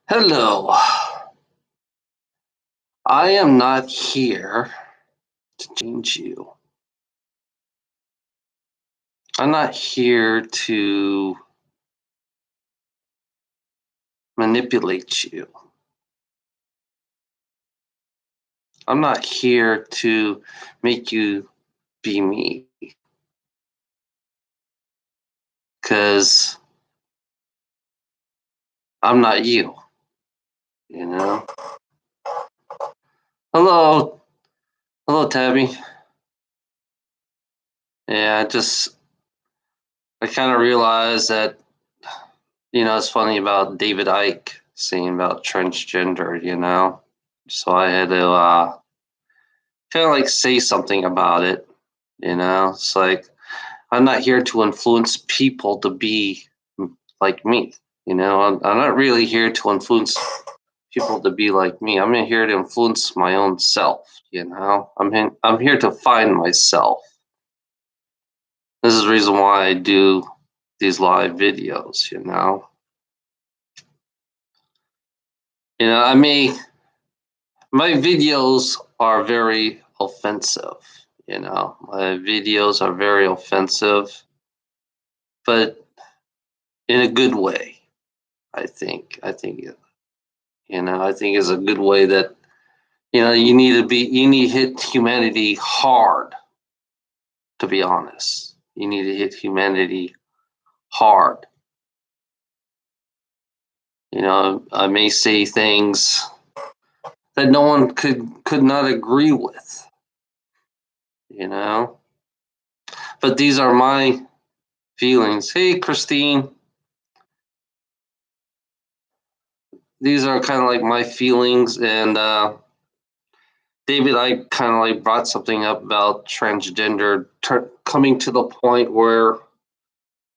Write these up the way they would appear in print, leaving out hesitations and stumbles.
Hello. I am not here to change you. I'm not here to manipulate you. I'm not here to make you be me because I'm not you, you know? Hello. Hello, Tabby. Yeah, I kind of realized that, it's funny about David Icke saying about transgender, So I had to kind of like say something about it. It's like, I'm not here to influence people to be like me. I'm not really here to influence people to be like me. I'm here to influence my own self. I'm here to find myself. This is the reason why I do these live videos. I mean, my videos are very offensive. My videos are very offensive, but in a good way. I think is a good way that you need to hit humanity hard, to be honest. You need to hit humanity hard. I may say things that no one could not agree with, you know. But these are my feelings. Hey, Christine, these are kind of like my feelings, and David, I kind of like brought something up about transgender coming to the point where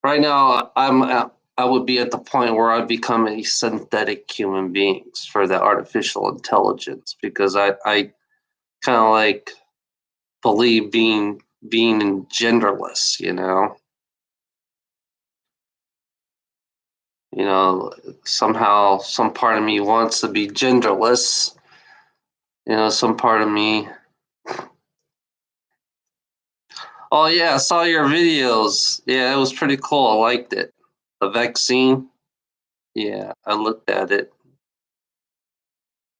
right now I would be at the point where I become a synthetic human beings for the artificial intelligence because I kind of like believe being in genderless. You know, somehow some part of me wants to be genderless. Some part of me. Oh yeah, I saw your videos. Yeah, it was pretty cool. I liked it. The vaccine. Yeah, I looked at it.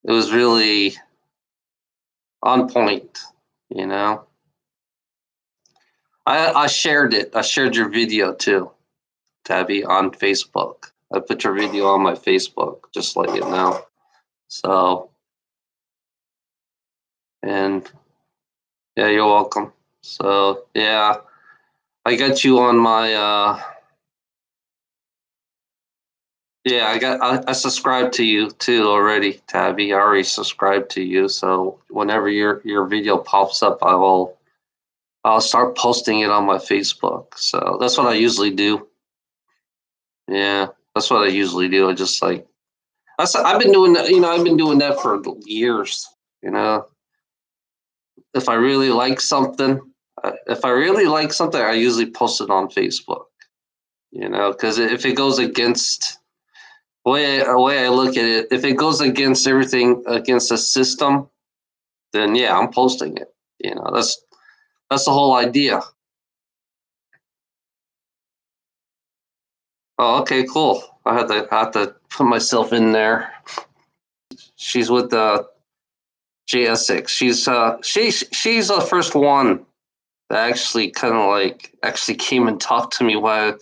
It was really on point. You know. I shared it. I shared your video too, Tabby, on Facebook. I put your video on my Facebook, just let you know. So, and yeah, you're welcome. So, yeah, I got you on my, yeah, I subscribed to you too already, Tabby. I already subscribed to you. So, whenever your video pops up, I'll start posting it on my Facebook. So, that's what I usually do. Yeah, that's what I usually do. I just like, I've been doing that, I've been doing that for years. You know, if I really like something, I usually post it on Facebook. Because if it goes against the way I look at it, if it goes against everything against the system, then yeah, I'm posting it. That's the whole idea. Oh, okay, cool. I have to put myself in there. She's with the JS6. She's the first one that actually kind of like actually came and talked to me why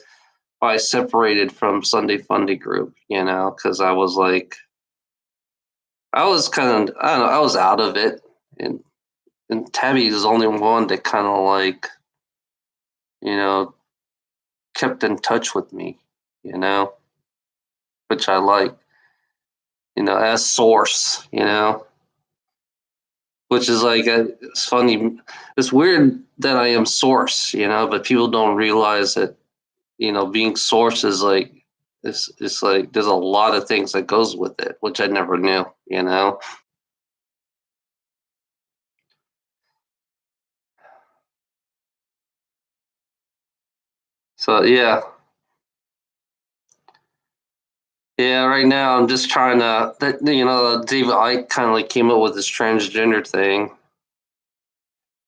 I separated from Sunday Fundy Group, because I was like, I was kind of, I don't know, I was out of it, and Tabby is the only one that kind of like, you know, kept in touch with me, you know, which I like, as source, which is like it's funny, it's weird that I am source, but people don't realize that being source is like it's like there's a lot of things that goes with it, which I never knew. So yeah, Yeah, right now I'm just trying to. David Icke kind of like came up with this transgender thing,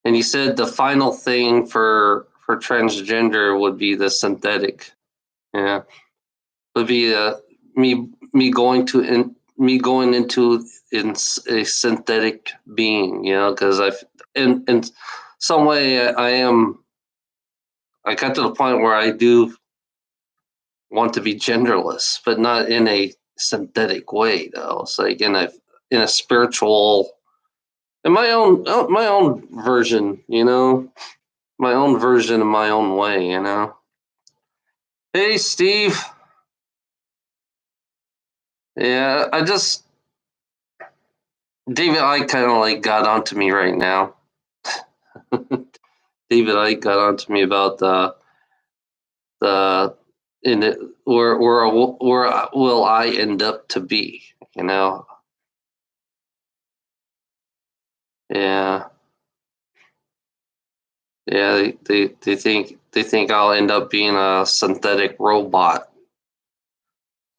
and he said the final thing for transgender would be the synthetic. Yeah, would be me going to me going into a synthetic being. Because in some way I am. I got to the point where I do want to be genderless, but not in a synthetic way though. It's like in a spiritual, in my own version, my own version in my own way. Hey Steve, yeah, I just David Icke kind of like got onto me right now. David Icke got onto me about the in it where will I end up to be? You know, yeah. Yeah, they think I'll end up being a synthetic robot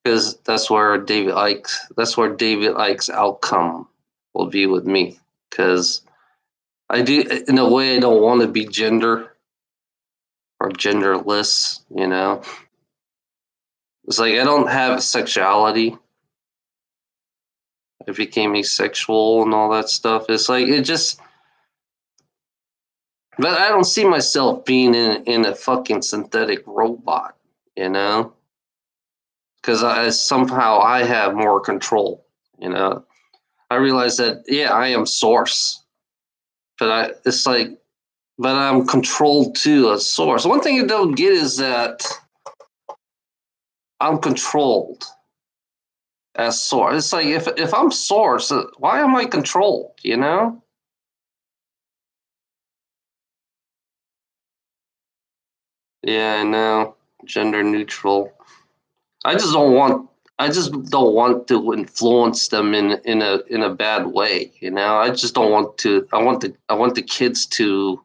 because that's where David Icke's outcome will be with me. Because I do, in a way, I don't want to be gender or genderless. It's like I don't have sexuality. I became asexual and all that stuff. It's like it just, but I don't see myself being in a fucking synthetic robot. You know. Because somehow I have more control. I realize that I am source, but it's like, but I'm controlled to a source. One thing you don't get is that I'm controlled as source. It's like if I'm source, why am I controlled? Yeah, I know. Gender neutral. I just don't want. I just don't want to influence them in a bad way. I just don't want to. I want the kids to.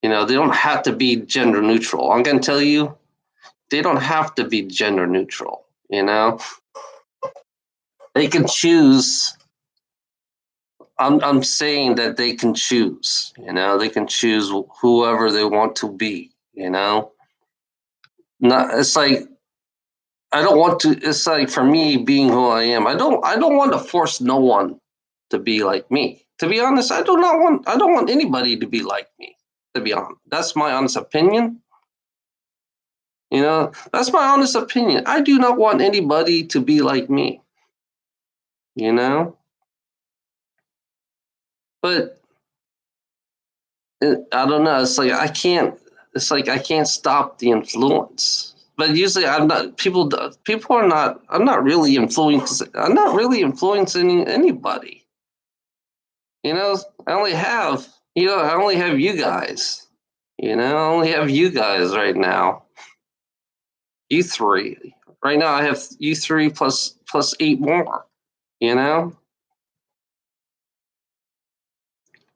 They don't have to be gender neutral. I'm gonna tell you, they don't have to be gender neutral. They can choose. I'm saying that they can choose. They can choose whoever they want to be. Not. It's like I don't want to. It's like for me being who I am. I don't want to force no one to be like me. To be honest, I don't want anybody to be like me. To be honest, that's my honest opinion. That's my honest opinion. I do not want anybody to be like me, you know? But I don't know. It's like I can't stop the influence. But usually I'm not, people are not, I'm not really influencing anybody. I only have, I only have you guys, I only have you guys right now. You three. Right now I have you three plus eight more, you know?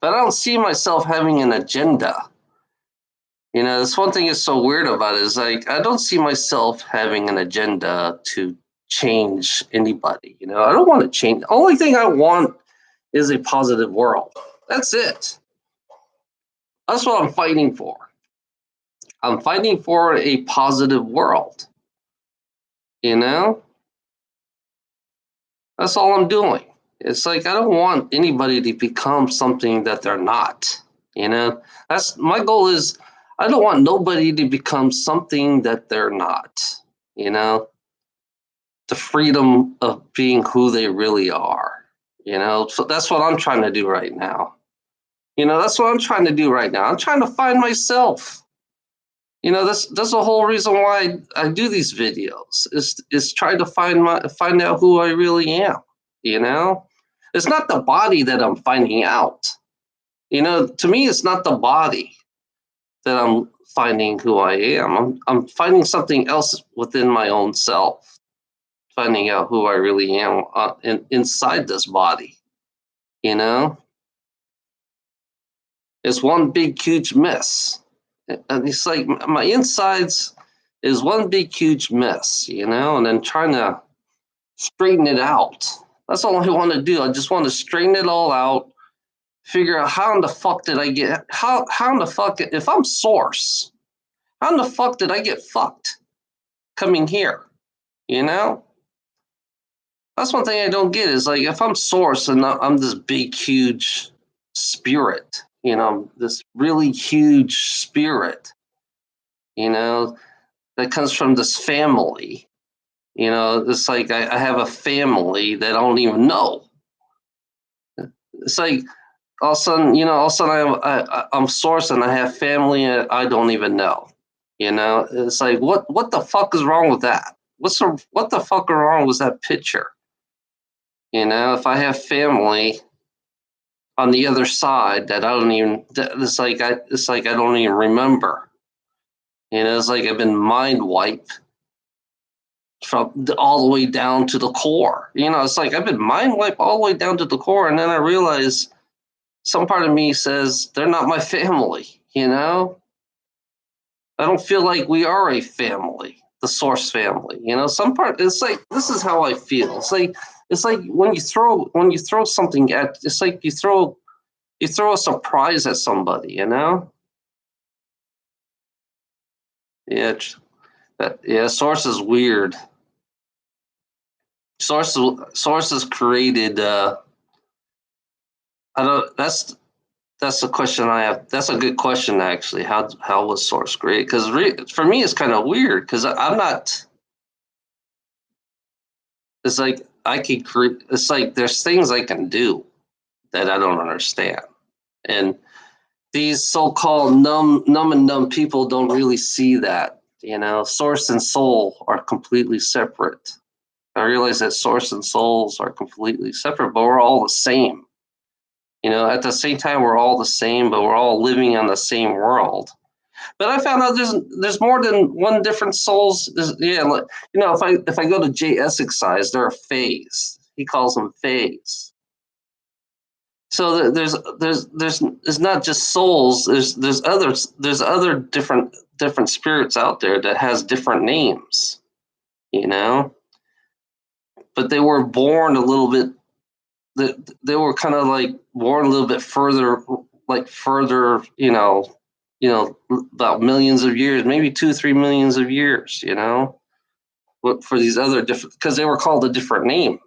But I don't see myself having an agenda. That's one thing that's so weird about it is like I don't see myself having an agenda to change anybody. I don't want to change. The only thing I want is a positive world. That's it. That's what I'm fighting for. I'm fighting for a positive world. You know, that's all I'm doing. It's like I don't want anybody to become something that they're not. That's my goal is I don't want nobody to become something that they're not. You know, the freedom of being who they really are. So that's what I'm trying to do right now. That's what I'm trying to do right now. I'm trying to find myself. That's the whole reason why I do these videos is try to find out who I really am. You know, it's not the body that I'm finding out. To me, it's not the body that I'm finding who I am. I'm finding something else within my own self, finding out who I really am inside this body. You know, it's one big huge mess, and it's like my insides. is one big huge mess, and then trying to straighten it out. That's all I want to do. I just want to straighten it all out, figure out how in the fuck did I get how in the fuck if I'm source, how in the fuck did I get fucked coming here? That's one thing I don't get is like if I'm source and I'm this big huge spirit, this really huge spirit, that comes from this family. It's like I have a family that I don't even know. It's like all of a sudden I'm source and I have family I don't even know. It's like what the fuck is wrong with that? What the fuck is wrong with that picture? If I have family on the other side that I don't even, it's like I don't even remember. It's like I've been mind wiped from all the way down to the core. It's like I've been mind wiped all the way down to the core, and then I realize some part of me says they're not my family. I don't feel like we are a family, the source family. Some part it's like this is how I feel. It's like when you throw something at, it's like you throw a surprise at somebody. Yeah, source is weird. Sources created. I don't. That's a question I have. That's a good question actually. How was source created? Because for me, it's kind of weird because I'm not. It's like I can create. It's like there's things I can do that I don't understand, and these so-called numb and dumb people don't really see that. Source and soul are completely separate. I realize that source and souls are completely separate, but we're all the same. At the same time, we're all the same, but we're all living on the same world. But I found out there's more than one different souls. If I go to Jay Essex size, they're a phase. He calls them phase. So there's not just souls. There's other different spirits out there that has different names. But they were born a little bit. They were kind of like born a little bit further, about millions of years, maybe 2-3 millions of years, for these other different, because they were called a different name,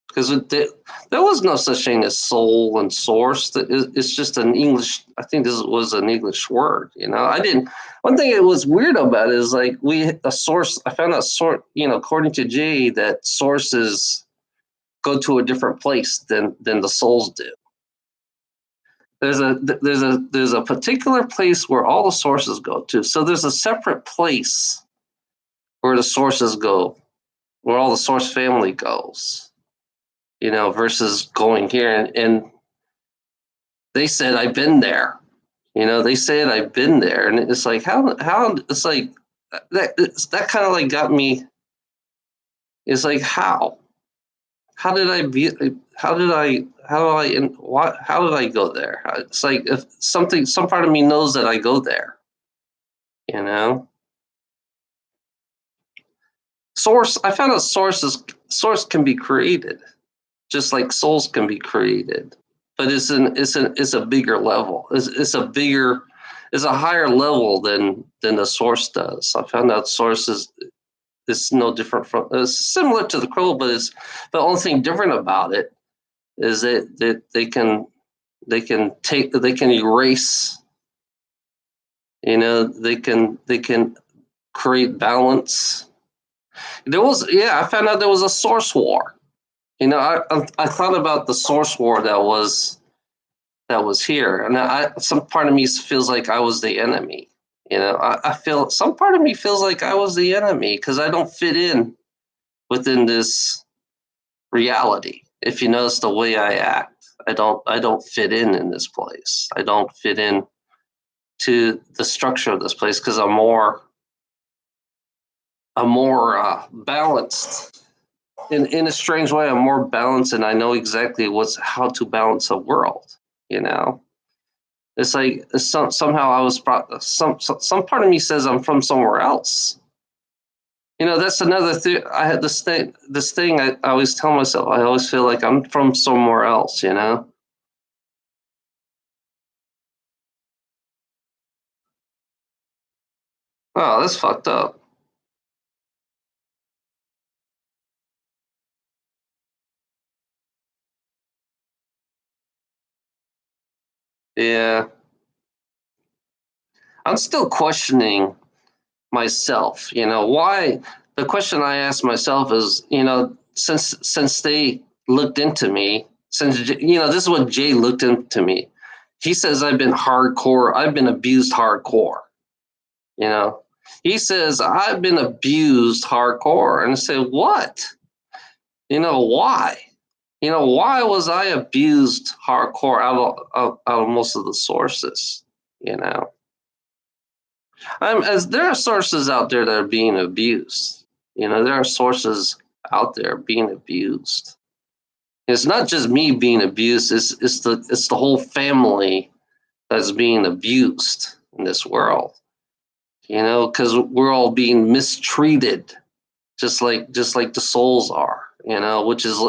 because there was no such thing as soul and source. It's just an English. I think this was an English word. I didn't. One thing that was weird about it is like a source. I found out according to Jay, that sources go to a different place than the souls do. There's a particular place where all the sources go to. So there's a separate place where the sources go, where all the source family goes. Versus going here. And they said, I've been there. They said, I've been there. And it's like, how it's like, that kind of like got me. It's like, how did I go there? It's like if some part of me knows that I go there. Source, I found out source can be created, just like souls can be created, but it's a bigger level. It's a higher level than the source does. I found out source is no different from, it's similar to the crow, but the only thing different about it is that they can erase. They can create balance. I found out there was a source war. I thought about the source war that was here, and some part of me feels like I was the enemy. I feel some part of me feels like I was the enemy because I don't fit in within this reality. If you notice the way I act, I don't fit in this place. I don't fit in to the structure of this place because I'm more balanced. In a strange way, I'm more balanced, and I know exactly how to balance a world. It's like somehow I was some part of me says I'm from somewhere else. That's another thing. I had this thing I always tell myself. I always feel like I'm from somewhere else. Oh, that's fucked up. Yeah, I'm still questioning myself. Why? The question I ask myself is, since they looked into me, this is what Jay looked into me. He says I've been hardcore. I've been abused hardcore. You know, he says I've been abused hardcore, and I say what? Why? Why was I abused hardcore out of most of the sources? You know, as there are sources out there that are being abused. There are sources out there being abused. It's not just me being abused. It's the whole family that's being abused in this world. Because we're all being mistreated, just like the souls are. Which is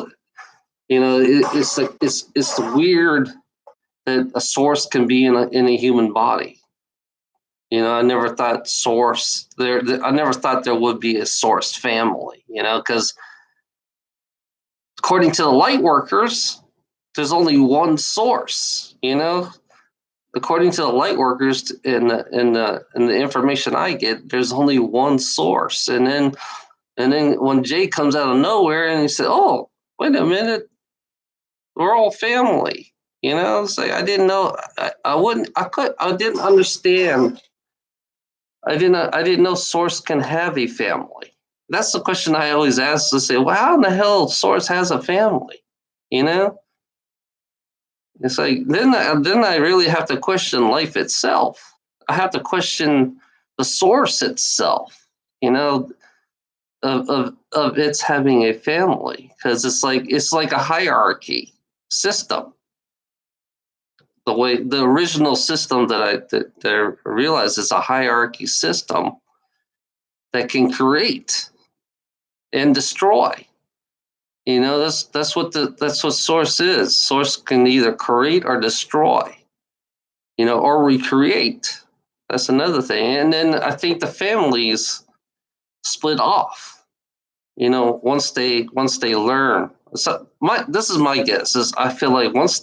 it's weird that a source can be in a human body. I never thought source there. I never thought there would be a source family. Because according to the light workers, there's only one source. According to the light workers in the information I get, there's only one source. And then when Jay comes out of nowhere and he said, "Oh, wait a minute, we're all family." It's like I didn't know. I didn't understand. I didn't know Source can have a family. That's the question I always ask to say, well, how in the hell Source has a family? You know? It's like then I really have to question life itself. I have to question the source itself, you know, of its having a family. Because it's like a hierarchy system. The original system that I realized is a hierarchy system that can create and destroy. That's what source is. Source can either create or destroy, or recreate. That's another thing. And then I think the families split off. Once they learn. So this is my guess. Is I feel like once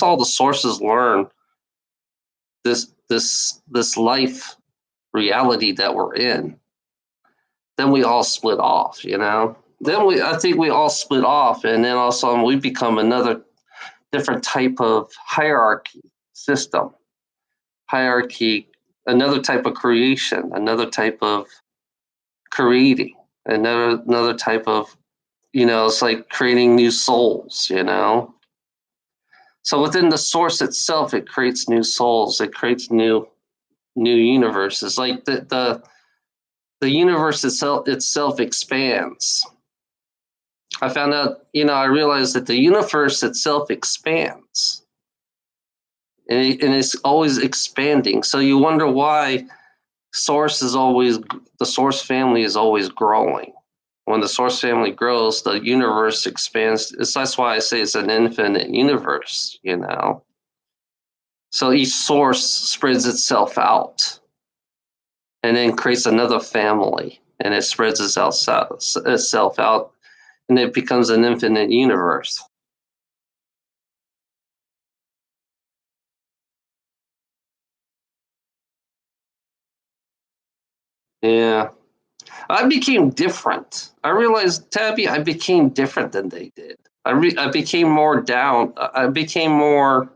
all the sources learn this life reality that we're in, then we all split off. I think we all split off, and then all of a sudden we become another different type of hierarchy system, hierarchy, another type of creation, another type of creating, another type of, it's like creating new souls. So within the source itself, it creates new souls, it creates new universes. Like the universe itself expands. I found out, I realized that the universe itself expands, and it's always expanding. So you wonder why the source family is always growing. When the source family grows, the universe expands. That's why I say it's an infinite universe. So each source spreads itself out and then creates another family, and it spreads itself out, and it becomes an infinite universe. Yeah. I became different. I realized, Tabby, I became different than they did. I became more down. I became more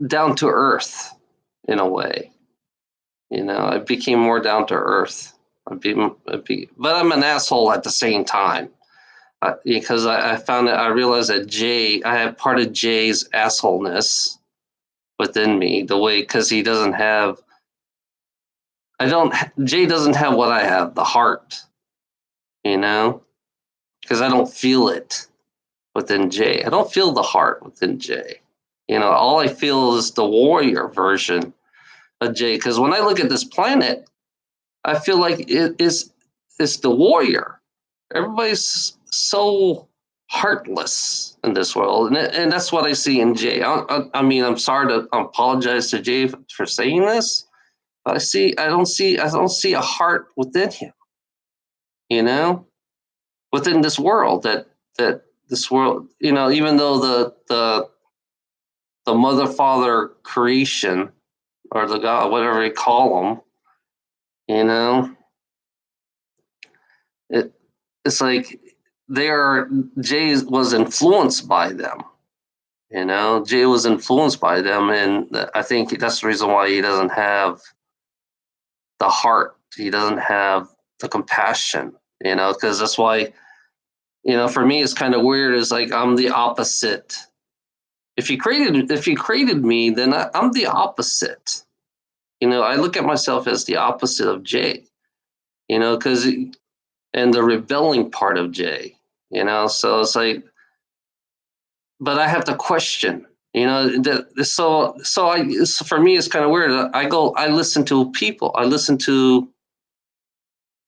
down to earth in a way. I became more down to earth. But I'm an asshole at the same time, because I found that I realized that I have part of Jay's assholeness within me. The way, because he doesn't have. I don't. Jay doesn't have what I have, the heart. You know, because I don't feel it within Jay. I don't feel the heart within Jay. All I feel is the warrior version of Jay. Because when I look at this planet, I feel like it's the warrior. Everybody's so heartless in this world, and that's what I see in Jay. I mean, I'm sorry to apologize to Jay for saying this, but I don't see a heart within him. Within this world that this world, even though the mother father creation or the God, whatever you call them, you know, it it's like Jay was influenced by them. Jay was influenced by them, and I think that's the reason why he doesn't have the heart. He doesn't have the compassion. Because that's why, for me, it's kind of weird. It's like I'm the opposite. If you created me, then I'm the opposite. I look at myself as the opposite of Jay. Because and the rebelling part of Jay. So it's like, but I have to question. For me, it's kind of weird. I listen to people. I listen to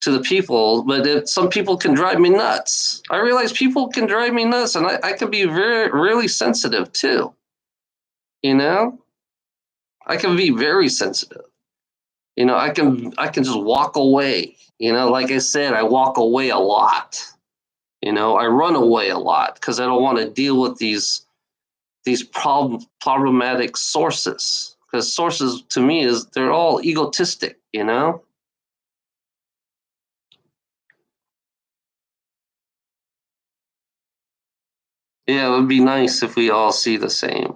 the people, but some people can drive me nuts. I realize people can drive me nuts, and I can be very, really sensitive too. I can be very sensitive. I can just walk away. Like I said, I walk away a lot. I run away a lot because I don't want to deal with these problematic sources. Because sources to me they're all egotistic. Yeah, it would be nice if we all see the same.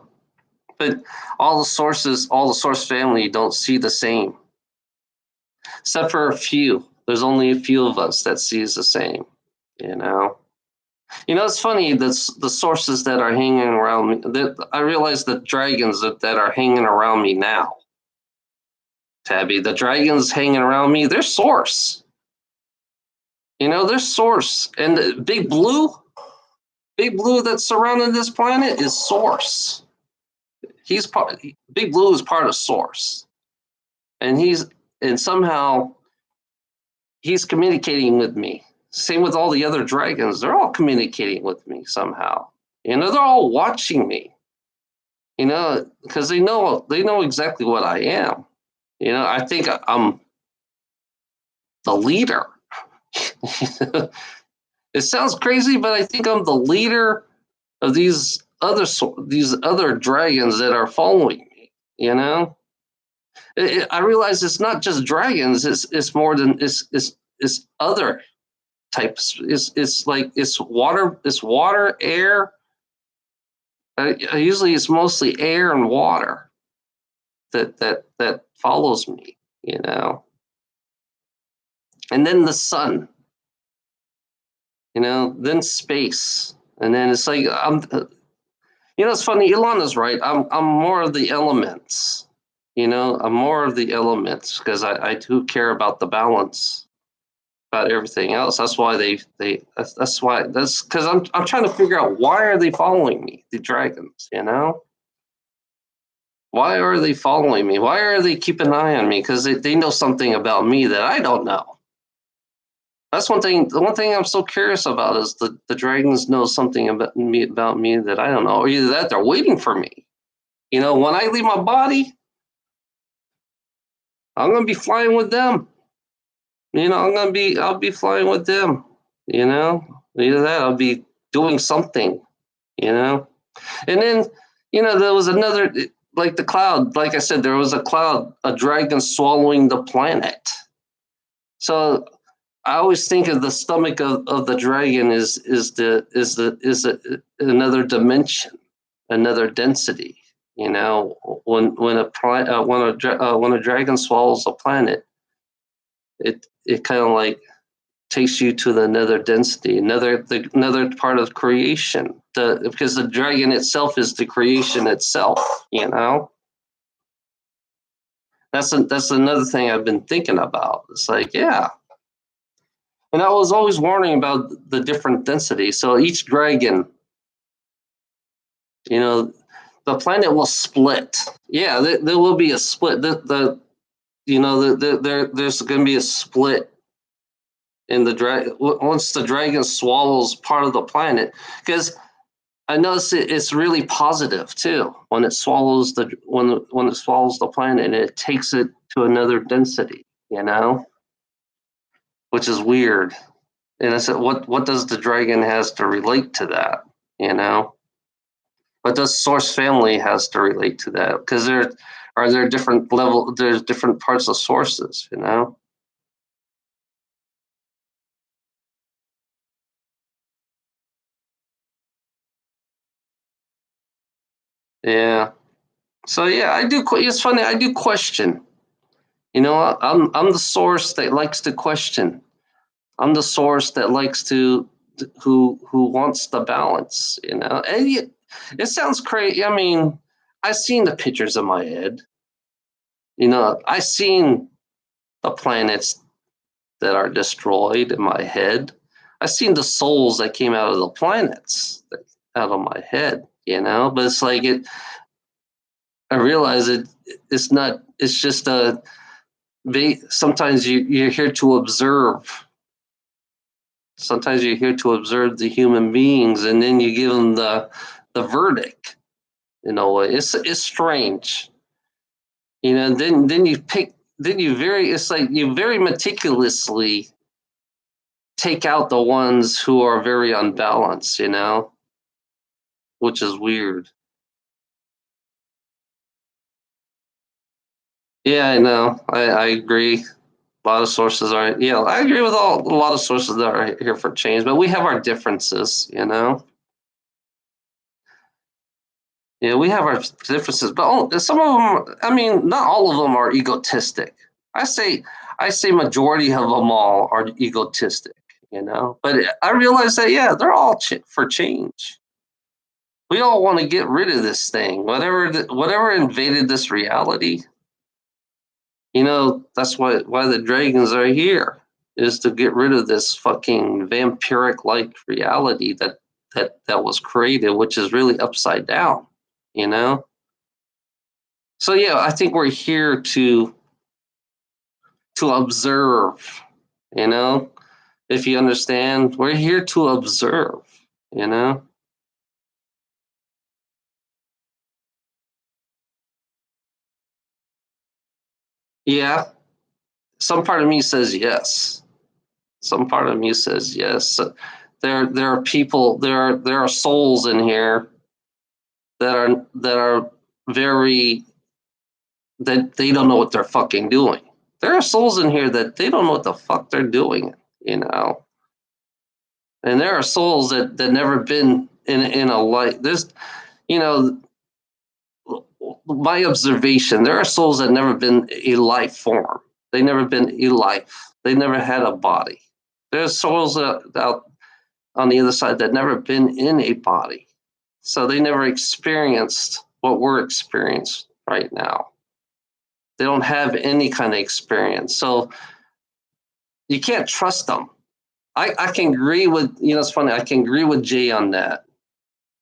But all the source family don't see the same. Except for a few. There's only a few of us that sees the same. You know. It's funny the sources that are hanging around me. That I realize the dragons that are hanging around me now. Tabby, the dragons hanging around me, they're source. They're source. And the Big Blue that's surrounding this planet is source. Big Blue is part of source. And somehow he's communicating with me. Same with all the other dragons. They're all communicating with me somehow. They're all watching me. Because they know exactly what I am. I think I'm the leader. It sounds crazy, but I think I'm the leader of these other dragons that are following me. I realize it's not just dragons. It's more than it's other types. It's like it's water, air. Usually, it's mostly air and water that follows me. And then the sun. Then space, and then it's like I'm. It's funny. Ilana's right. I'm more of the elements. I'm more of the elements because I do care about the balance, about everything else. That's why that's because I'm trying to figure out why are they following me, the dragons. Why are they following me? Why are they keeping an eye on me? Because they know something about me that I don't know. That's one thing. The one thing I'm so curious about is the dragons know something about me that I don't know. Or either that they're waiting for me. When I leave my body, I'm gonna be flying with them. I'll be flying with them. Either that I'll be doing something. And then there was another like the cloud. Like I said, there was a cloud, a dragon swallowing the planet. So I always think of the stomach of the dragon is another dimension, another density. When a dragon swallows a planet, it kind of like takes you to another density, another part of creation. Because the dragon itself is the creation itself. That's another thing I've been thinking about. It's like, yeah. And I was always warning about the different densities. So each dragon, the planet will split. Yeah, there will be a split. There's going to be a split in the dragon once the dragon swallows part of the planet, because I notice it's really positive too when it swallows when it swallows the planet and it takes it to another density, which is weird. And I said, what does the dragon has to relate to that, What does source family has to relate to that? Because there different there's different parts of sources, Yeah. So yeah, I do. It's funny. I do question. I'm the source that likes to question. I'm the source that likes to who wants the balance. And it sounds crazy. I mean, I've seen the pictures in my head. I've seen the planets that are destroyed in my head. I've seen the souls that came out of the planets out of my head. But it's like it. I realize it's not. It's just a. Sometimes you're here to observe. Sometimes you're here to observe the human beings, and then you give them the verdict. It's strange. Then you pick. Then you very. It's like you very meticulously take out the ones who are very unbalanced. Which is weird. Yeah, I know. I agree. A lot of sources are, I agree with a lot of sources that are here for change, but we have our differences. Yeah, we have our differences, but some of them, I mean, not all of them are egotistic. I say, I say majority of them all are egotistic. But I realize that, yeah, they're all for change. We all want to get rid of this thing, whatever invaded this reality. That's why the dragons are here, is to get rid of this fucking vampiric like reality that was created, which is really upside down, you know? So yeah, I think we're here to observe, you know? If you understand, we're here to observe, you know? Yeah, some part of me says yes. Some part of me says yes. There are people, there are souls in here that are very that they don't know what they're fucking doing. There are souls in here that they don't know what the fuck they're doing, you know. And there are souls that never been in a life. There's, you know, my observation. There are souls that never been a life form. They never been a life. They never had a body. There's souls out on the other side that never been in a body, so they never experienced what we're experiencing right now. They don't have any kind of experience. So you can't trust them. I can agree with, it's funny, I can agree with Jay on that.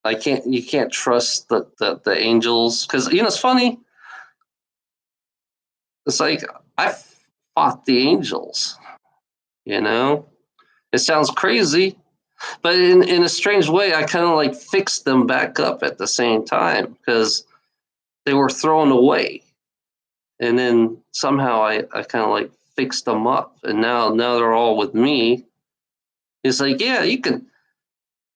You can't trust the angels, because it's funny. It's like I fought the angels, you know? It sounds crazy, but in a strange way, I kind of like fixed them back up at the same time, because they were thrown away. And then somehow I kind of like fixed them up, and now they're all with me. It's like, yeah, you can,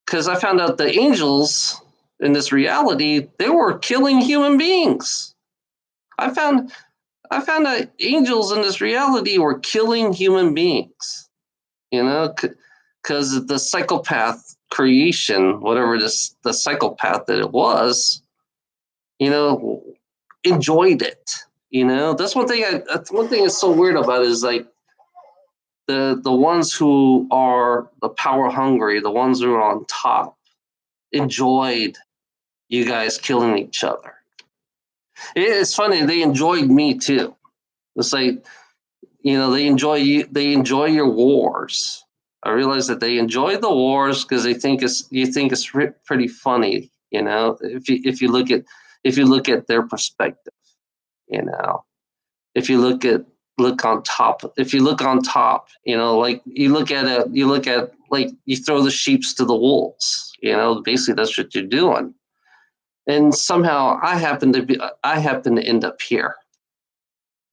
because I found out the angels in this reality, they were killing human beings. I found that angels in this reality were killing human beings, because the psychopath creation, whatever the psychopath that it was, enjoyed it. That's one thing. That's one thing that's so weird about it, is like the ones who are the power hungry, the ones who are on top, enjoyed you guys killing each other. It's funny, they enjoyed me too. It's like, they enjoy you. They enjoy your wars. I realize that they enjoy the wars because you think it's pretty funny. If you look at if you look at their perspective, you know. If you look on top, if you look on top, you know, like you look at like you throw the sheeps to the wolves, you know, basically that's what you're doing. And somehow I happen to end up here.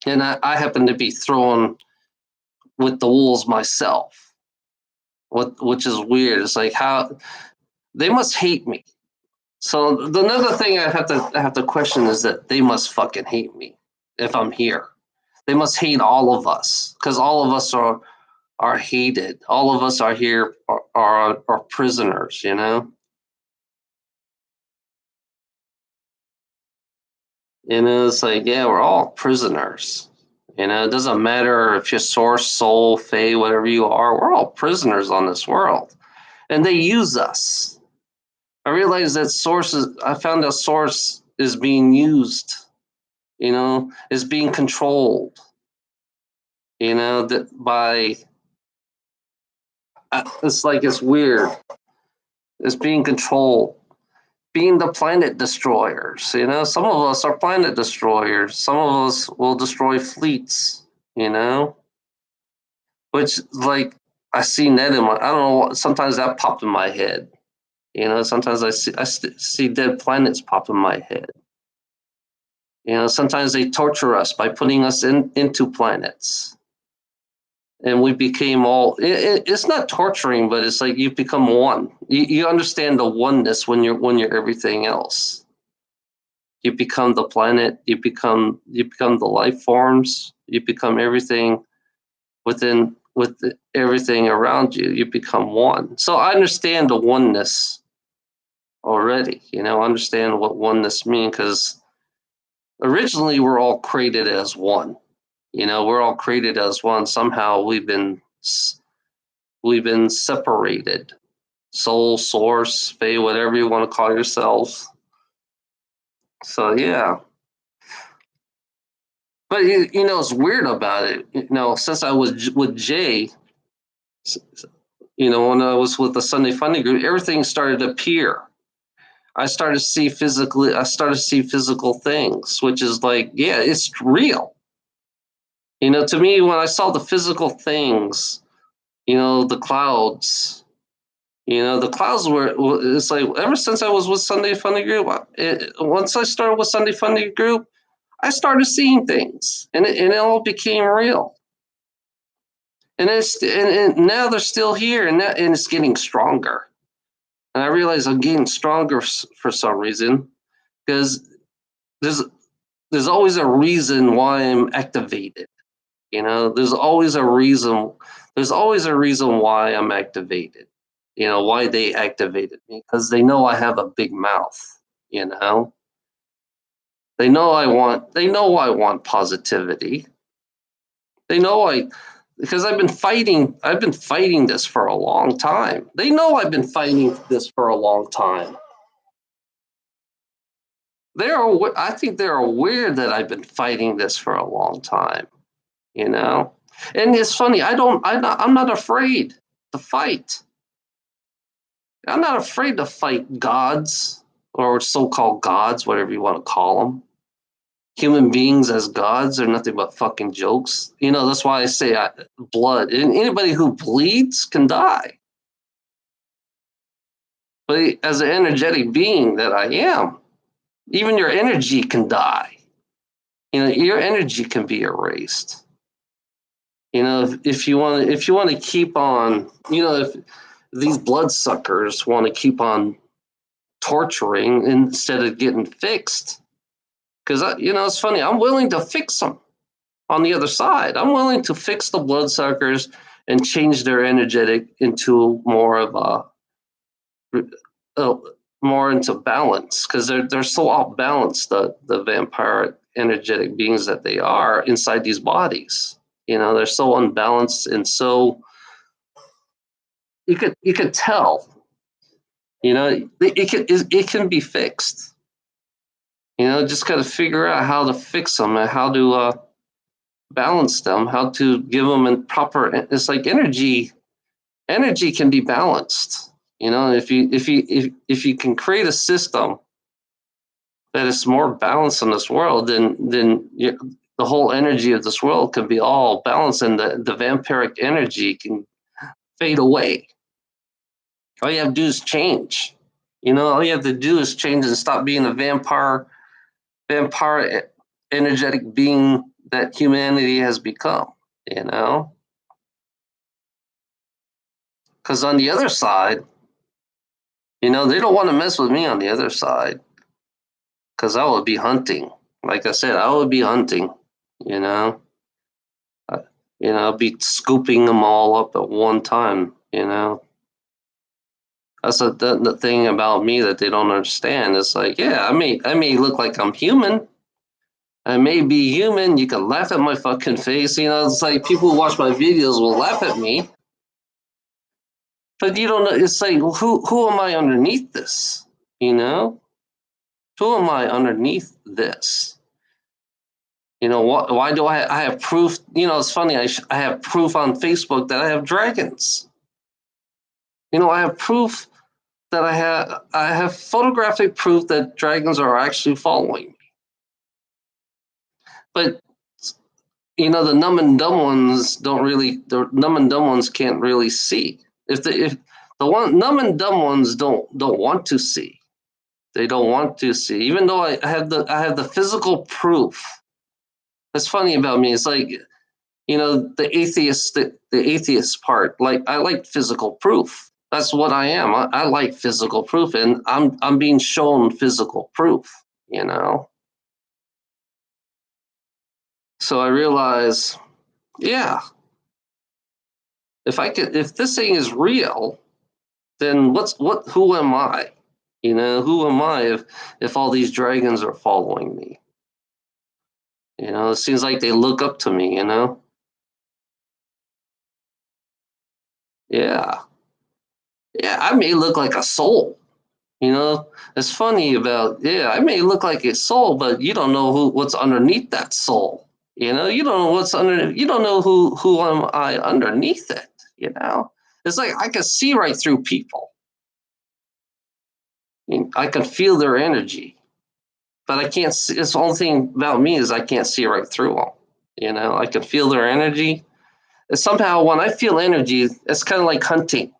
And I happen to be thrown with the wolves myself. Which is weird. It's like how they must hate me. So another thing I have to question is that they must fucking hate me if I'm here. They must hate all of us because all of us are hated. All of us are here are prisoners, you know. And it's like, yeah, we're all prisoners. You know, it doesn't matter if you're source, soul, fae, whatever you are. We're all prisoners on this world, and they use us. I realized that I found that source is being used, you know, is being controlled, you know, that by, it's like, it's weird. It's being controlled, being the planet destroyers, you know, some of us are planet destroyers. Some of us will destroy fleets, you know, which like, I see that I don't know, sometimes that popped in my head, you know, sometimes see dead planets pop in my head. You know, sometimes they torture us by putting us into planets, and we became all. It's not torturing, but it's like you become one. You understand the oneness when you're everything else. You become the planet. You become the life forms. You become everything with everything around you. You become one. So I understand the oneness already. You know, I understand what oneness means because originally we're all created as one. You know, we're all created as one. Somehow we've been separated. Soul, source, fae, whatever you want to call yourselves. So yeah. But you know, it's weird about it. You know, since I was with Jay, you know, when I was with the Sunday Funny group, everything started to appear. I started to see physical things, which is like, yeah, it's real. You know, to me, when I saw the physical things, you know, the clouds, you know, the clouds were, it's like, ever since I was with Sunday Funny Group, once I started with Sunday Funny Group, I started seeing things and it all became real. And and now they're still here and it's getting stronger. And I realize I'm getting stronger for some reason because there's, there's always a reason why I'm activated. You know, there's always a reason. There's always a reason why I'm activated. You know, why they activated me because they know I have a big mouth. You know, they know I want. They know I want positivity. They know I because I've been fighting. I've been fighting this for a long time. They know I've been fighting this for a long time. I think they're aware that I've been fighting this for a long time. You know, and it's funny. I'm not afraid to fight. I'm not afraid to fight gods or so-called gods, whatever you want to call them. Human beings as gods are nothing but fucking jokes. You know, that's why I say blood. And anybody who bleeds can die. But as an energetic being that I am, even your energy can die. You know, your energy can be erased. You know, if you want to keep on, you know, if these bloodsuckers want to keep on torturing instead of getting fixed, because you know, it's funny, I'm willing to fix them on the other side. I'm willing to fix the bloodsuckers and change their energetic into more of a more into balance because they're so off balance, the vampire energetic beings that they are inside these bodies. You know, they're so unbalanced and so you could tell. You know, it can be fixed. You know, just got to figure out how to fix them and how to balance them, how to give them in proper. It's like energy. Energy can be balanced. You know, if you can create a system that it's more balanced in this world, then the whole energy of this world can be all balanced, and the vampiric energy can fade away. All you have to do is change. All you have to do is change and stop being a vampire energetic being that humanity has become. Because on the other side, they don't want to mess with me on the other side, because I would be hunting. Like I said, I would be hunting. You know, I'd be scooping them all up at one time. That's the thing about me that they don't understand. It's like, yeah, I may look like I'm human. I may be human. You can laugh at my fucking face. It's like people who watch my videos will laugh at me, but you don't know. It's like, who am I underneath this? Who am I underneath this? Why do I have proof? It's funny. I have proof on Facebook that I have dragons. I have proof that I have photographic proof that dragons are actually following me. But the numb and dumb ones the numb and dumb ones can't really see. If the numb and dumb ones don't want to see. They don't want to see, even though I have the physical proof. That's funny about me. It's like, the atheist part. Like, I like physical proof. That's what I am. I like physical proof, and I'm being shown physical proof. So I realize, yeah, if this thing is real, then who am I? Who am I if all these dragons are following me? It seems like they look up to me. Yeah, yeah. I may look like a soul. It's funny about, yeah. I may look like a soul, but you don't know what's underneath that soul. You don't know what's under. You don't know who am I underneath it. It's like I can see right through people. I can feel their energy, but I can't see. It's the only thing about me is I can't see right through them. I can feel their energy. And somehow, when I feel energy, it's kind of like hunting.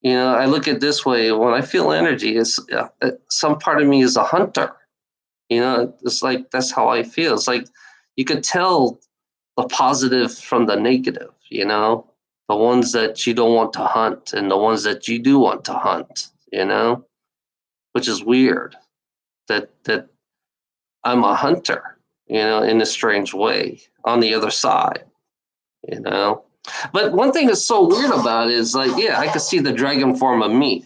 I look at it this way. When I feel energy, it's some part of me is a hunter. It's like that's how I feel. It's like you could tell the positive from the negative. The ones that you don't want to hunt and the ones that you do want to hunt. Which is weird. That I'm a hunter. In a strange way on the other side. But one thing that's so weird about it is, like, yeah, I could see the dragon form of me,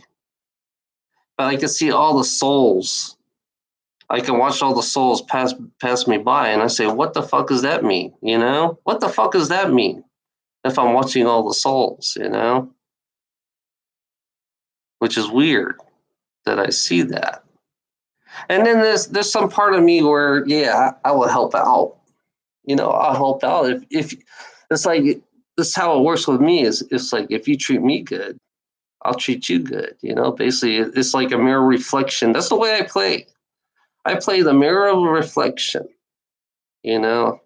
but I could see all the souls. I can watch all the souls pass me by, and I say, what the fuck does that mean? What the fuck does that mean? If I'm watching all the souls, which is weird that I see that. And then there's some part of me where, yeah, I will help out. I'll help out if it's like, this is how it works with me. Is it's like, if you treat me good, I'll treat you good. Basically, it's like a mirror reflection. That's the way I play. I play the mirror of reflection. If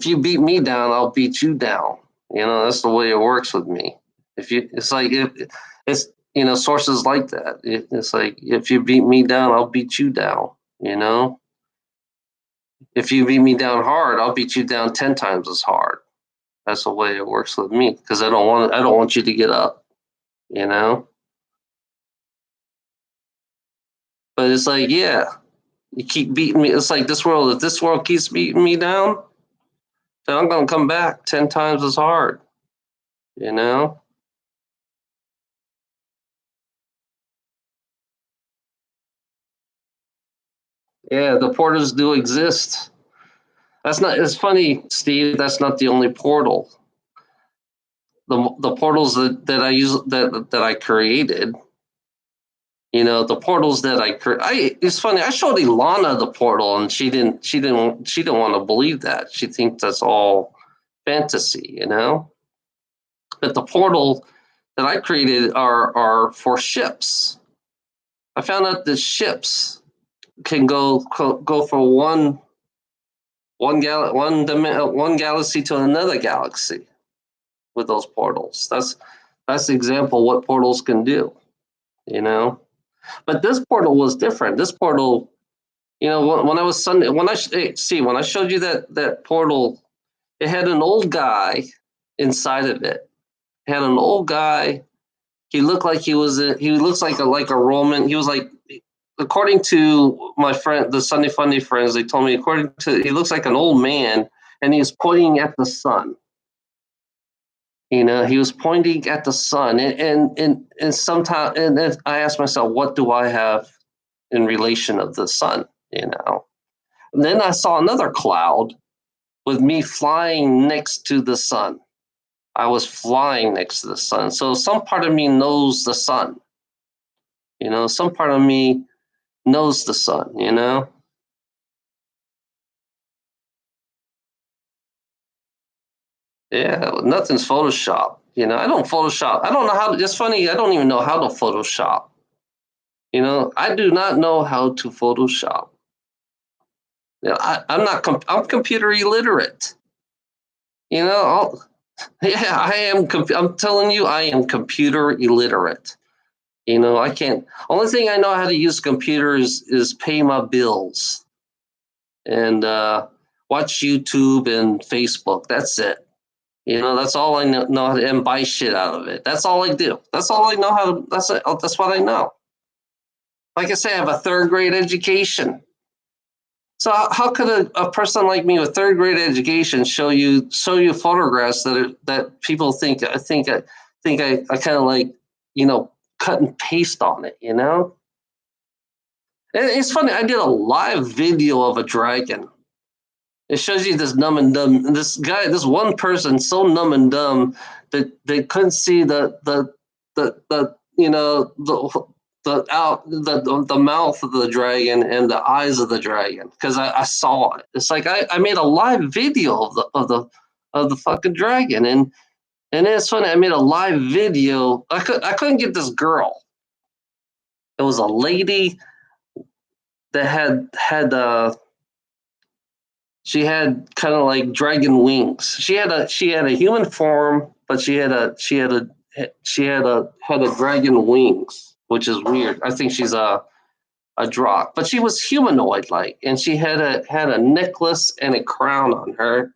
you beat me down, I'll beat you down. That's the way it works with me. It's like, it's sources like that. It's like, if you beat me down, I'll beat you down. If you beat me down hard, I'll beat you down 10 times as hard. That's the way it works with me, because I don't want you to get up. But it's like, yeah, you keep beating me. It's like this world. If this world keeps beating me down, then I'm gonna come back 10 times as hard. You know. Yeah, the portals do exist. That's not. It's funny, Steve. That's not the only portal. The portals that I use that I created. The portals that it's funny. I showed Ilana the portal, and she didn't want to believe that. She thinks that's all fantasy. But the portal that I created are for ships. I found out that ships can go for one galaxy to another galaxy with those portals. That's the example of what portals can do, you know. But this portal was different. This portal, you know, when I was Sunday, when I showed you that portal, it had an old guy inside of it. It had an old guy. He looked like he looks like a Roman. He was like, according to my friend, the Sunday Funny friends, they told me he looks like an old man, and he was pointing at the sun. You know, he was pointing at the sun, and sometimes, and then I asked myself, what do I have in relation of the sun? You know, and then I saw another cloud with me flying next to the sun. I was flying next to the sun, so some part of me knows the sun. You know, some part of me knows the sun. You know. Yeah, nothing's Photoshop. You know, I don't Photoshop. I don't know how to, it's funny, I don't even know how to Photoshop. You know, I do not know how to Photoshop. You know, I'm computer illiterate. You know, yeah, I'm telling you, I am computer illiterate. You know, I can't, only thing I know how to use computers is pay my bills and watch YouTube and Facebook. That's it. You know, that's all I know how to, and buy shit out of it. That's all I do. That's all I know how to, that's it. That's what I know. Like I say, I have a third grade education. So how could a person like me with third grade education show you photographs that people think I kind of like, you know, cut and paste on it, you know? And it's funny, I did a live video of a dragon. It shows you this numb and dumb. This one person, so numb and dumb that they couldn't see the you know the mouth of the dragon and the eyes of the dragon, because I saw it. It's like I made a live video of the fucking dragon, and it's funny. I made a live video. I couldn't get this girl. It was a lady that had she had kind of like dragon wings. She had a human form, but she had a dragon wings, which is weird. I think she's a drock, but she was humanoid like, and she had a necklace and a crown on her.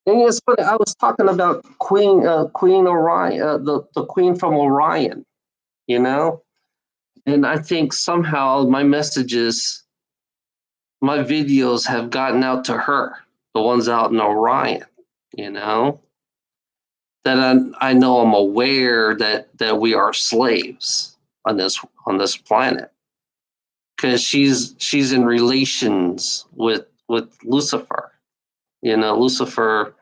And it's funny, I was talking about Queen Orion, the queen from Orion, you know, and I think somehow my videos have gotten out to her, the ones out in Orion, you know, that I know, I'm aware that we are slaves on this planet, because she's in relations with Lucifer, you know, Lucifer,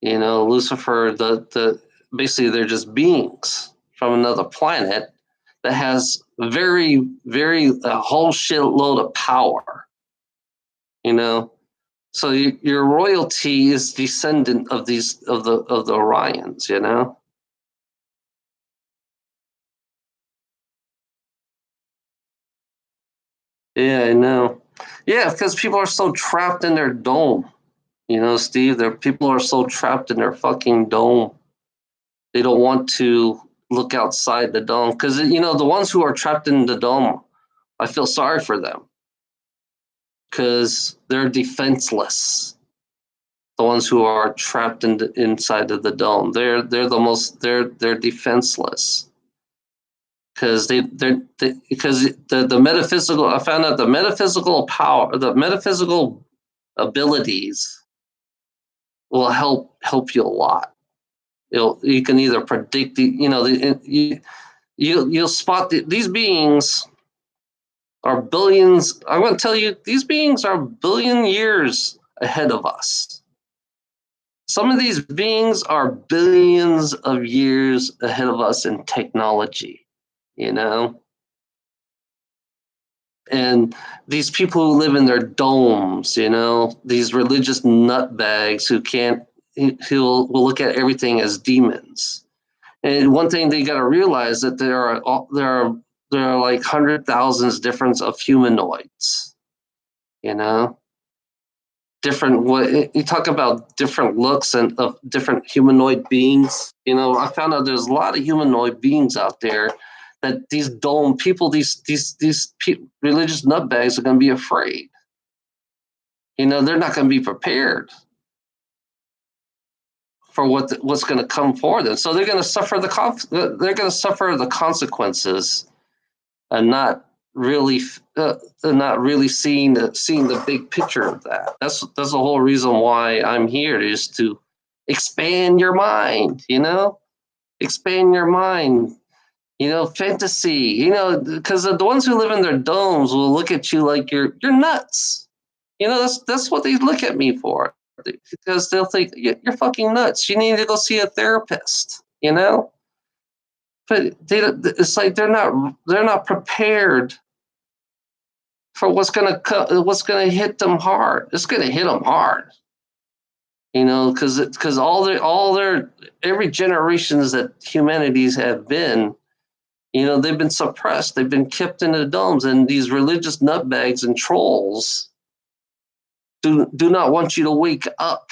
the basically they're just beings from another planet that has very, very a whole shitload of power, you know. So your royalty is descendant of the Orions, you know. Yeah, I know. Yeah, because people are so trapped in their dome. You know, Steve, people are so trapped in their fucking dome. They don't want to look outside the dome, because, you know, the ones who are trapped in the dome, I feel sorry for them, because they're defenseless. The ones who are trapped inside of the dome, they're defenseless, because the metaphysical, I found out the metaphysical power, the metaphysical abilities will help you a lot. You can either predict you'll spot these beings are billions. I'm going to tell you, these beings are a billion years ahead of us. Some of these beings are billions of years ahead of us in technology, you know? And these people who live in their domes, you know, these religious nutbags who will look at everything as demons. And one thing they got to realize that there are there are like 100,000 different of humanoids. You know, different. What you talk about different looks and of different humanoid beings. You know, I found out there's a lot of humanoid beings out there that these dome people, these religious nutbags are going to be afraid. You know, they're not going to be prepared for what's going to come for them. So they're going to suffer they're going to suffer the consequences, and not really seeing the big picture of that. That's the whole reason why I'm here, is to expand your mind. You know, expand your mind. You know, fantasy. You know, because the ones who live in their domes will look at you like you're nuts. You know, that's what they look at me for, because they'll think you're fucking nuts. You need to go see a therapist. You know, but it's like they're not prepared for what's gonna hit them hard. It's gonna hit them hard. You know, because all their every generations that humanities have been, you know, they've been suppressed. They've been kept in the domes, and these religious nutbags and trolls do not want you to wake up.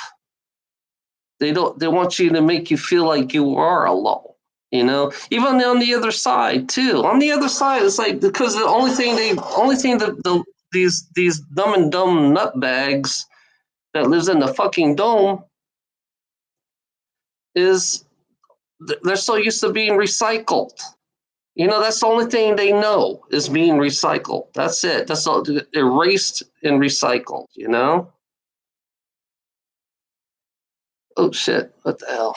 They want you to make you feel like you are alone. You know, even on the other side too. On the other side, it's like, because the only thing that these dumb and dumb nutbags that lives in the fucking dome is, they're so used to being recycled. You know, that's the only thing they know, is being recycled. That's it. That's all, erased and recycled. You know. Oh shit! What the hell?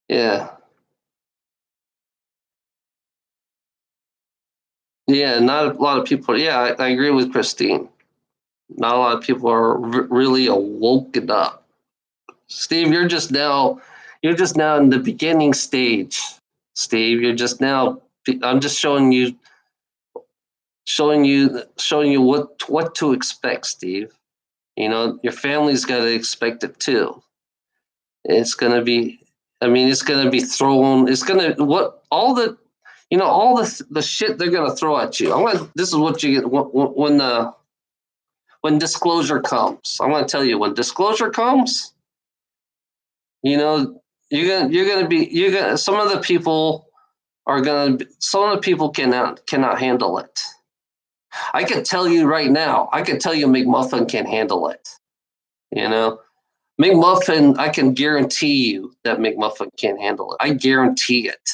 Yeah. Yeah, not a lot of people. Yeah, I agree with Christine. Not a lot of people are really awoken up. Steve, you're just now in the beginning stage. Steve, you're just now. I'm just showing you what to expect, Steve. You know, your family's got to expect it too. It's gonna be. I mean, it's gonna be thrown. It's gonna what all the. You know, all the shit they're gonna throw at you. This is what you get when disclosure comes. I'm gonna tell you, when disclosure comes, you know, some of the people some of the people cannot handle it. I can tell you right now. I can tell you McMuffin can handle it. You know, McMuffin. I can guarantee you that McMuffin can handle it. I guarantee it.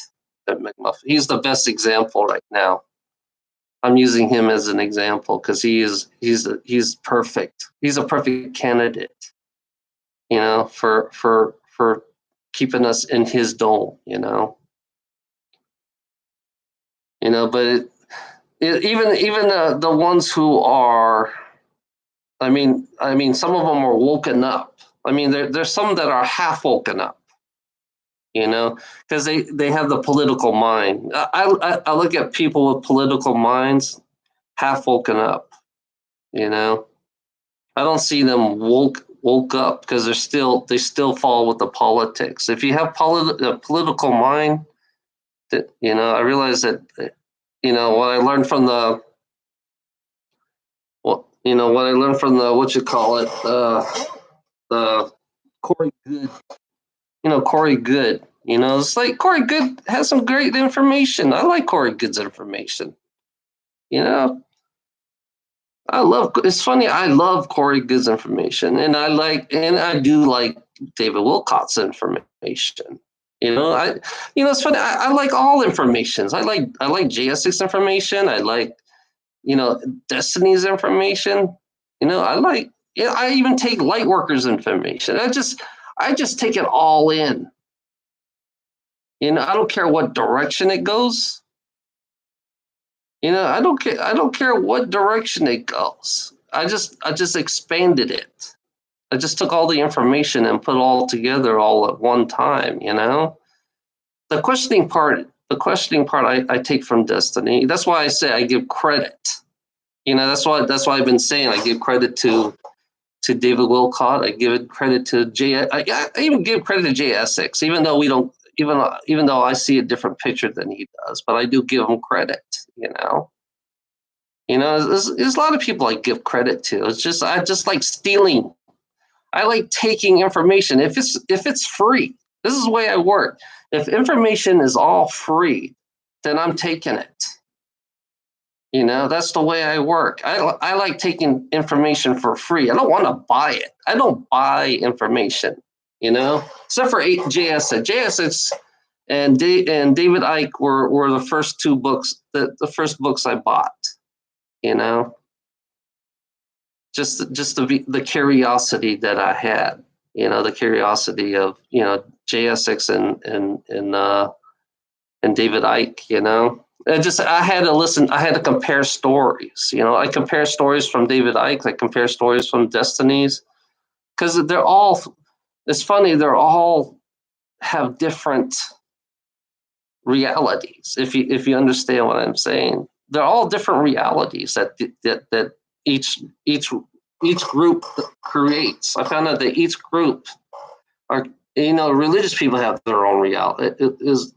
That McMuffin. He's the best example right now. I'm using him as an example because he's perfect. He's a perfect candidate, you know, for keeping us in his dome, you know. But even the ones who are, I mean, some of them are woken up. I mean, there's some that are half woken up, you know, because they have the political mind. I look at people with political minds half woken up, you know. I don't see them woke up because they still fall with the politics. If you have a political mind, that, you know, I realize that, you know, what I learned from the what you call it, the Corey Good, you know, Corey Good. You know, it's like Corey Good has some great information. I like Corey Good's information. You know, it's funny. I love Corey Good's information, and I do like David Wilcott's information. It's funny. I like all informations. I like JSX information. I like, you know, Destiny's information. You know, I even take Lightworkers information. I just take it all in. You know, I don't care what direction it goes. You know, I don't care what direction it goes. I just expanded it. I just took all the information and put it all together all at one time, you know? The questioning part I take from Destiny. That's why I say I give credit. You know, that's why I've been saying I give credit to David Wilcott. I give credit to I even give credit to JSX, even though we don't, even though I see a different picture than he does, but I do give him credit. There's a lot of people I give credit to. I just like stealing. I like taking information if it's free. This is the way I work. If information is all free, then I'm taking it. That's the way I work. I like taking information for free. I don't want to buy it. I don't buy information, except for JSX. JSX and David Icke were the first two books, the first books I bought, just the curiosity that I had, the curiosity of, JSX and David Icke, I had to listen. I had to compare stories. I compare stories from David Icke. I compare stories from Destinies, because they're all. It's funny. They're all have different realities. If you understand what I'm saying, they're all different realities that each group creates. I found out that each group are. Religious people have their own reality.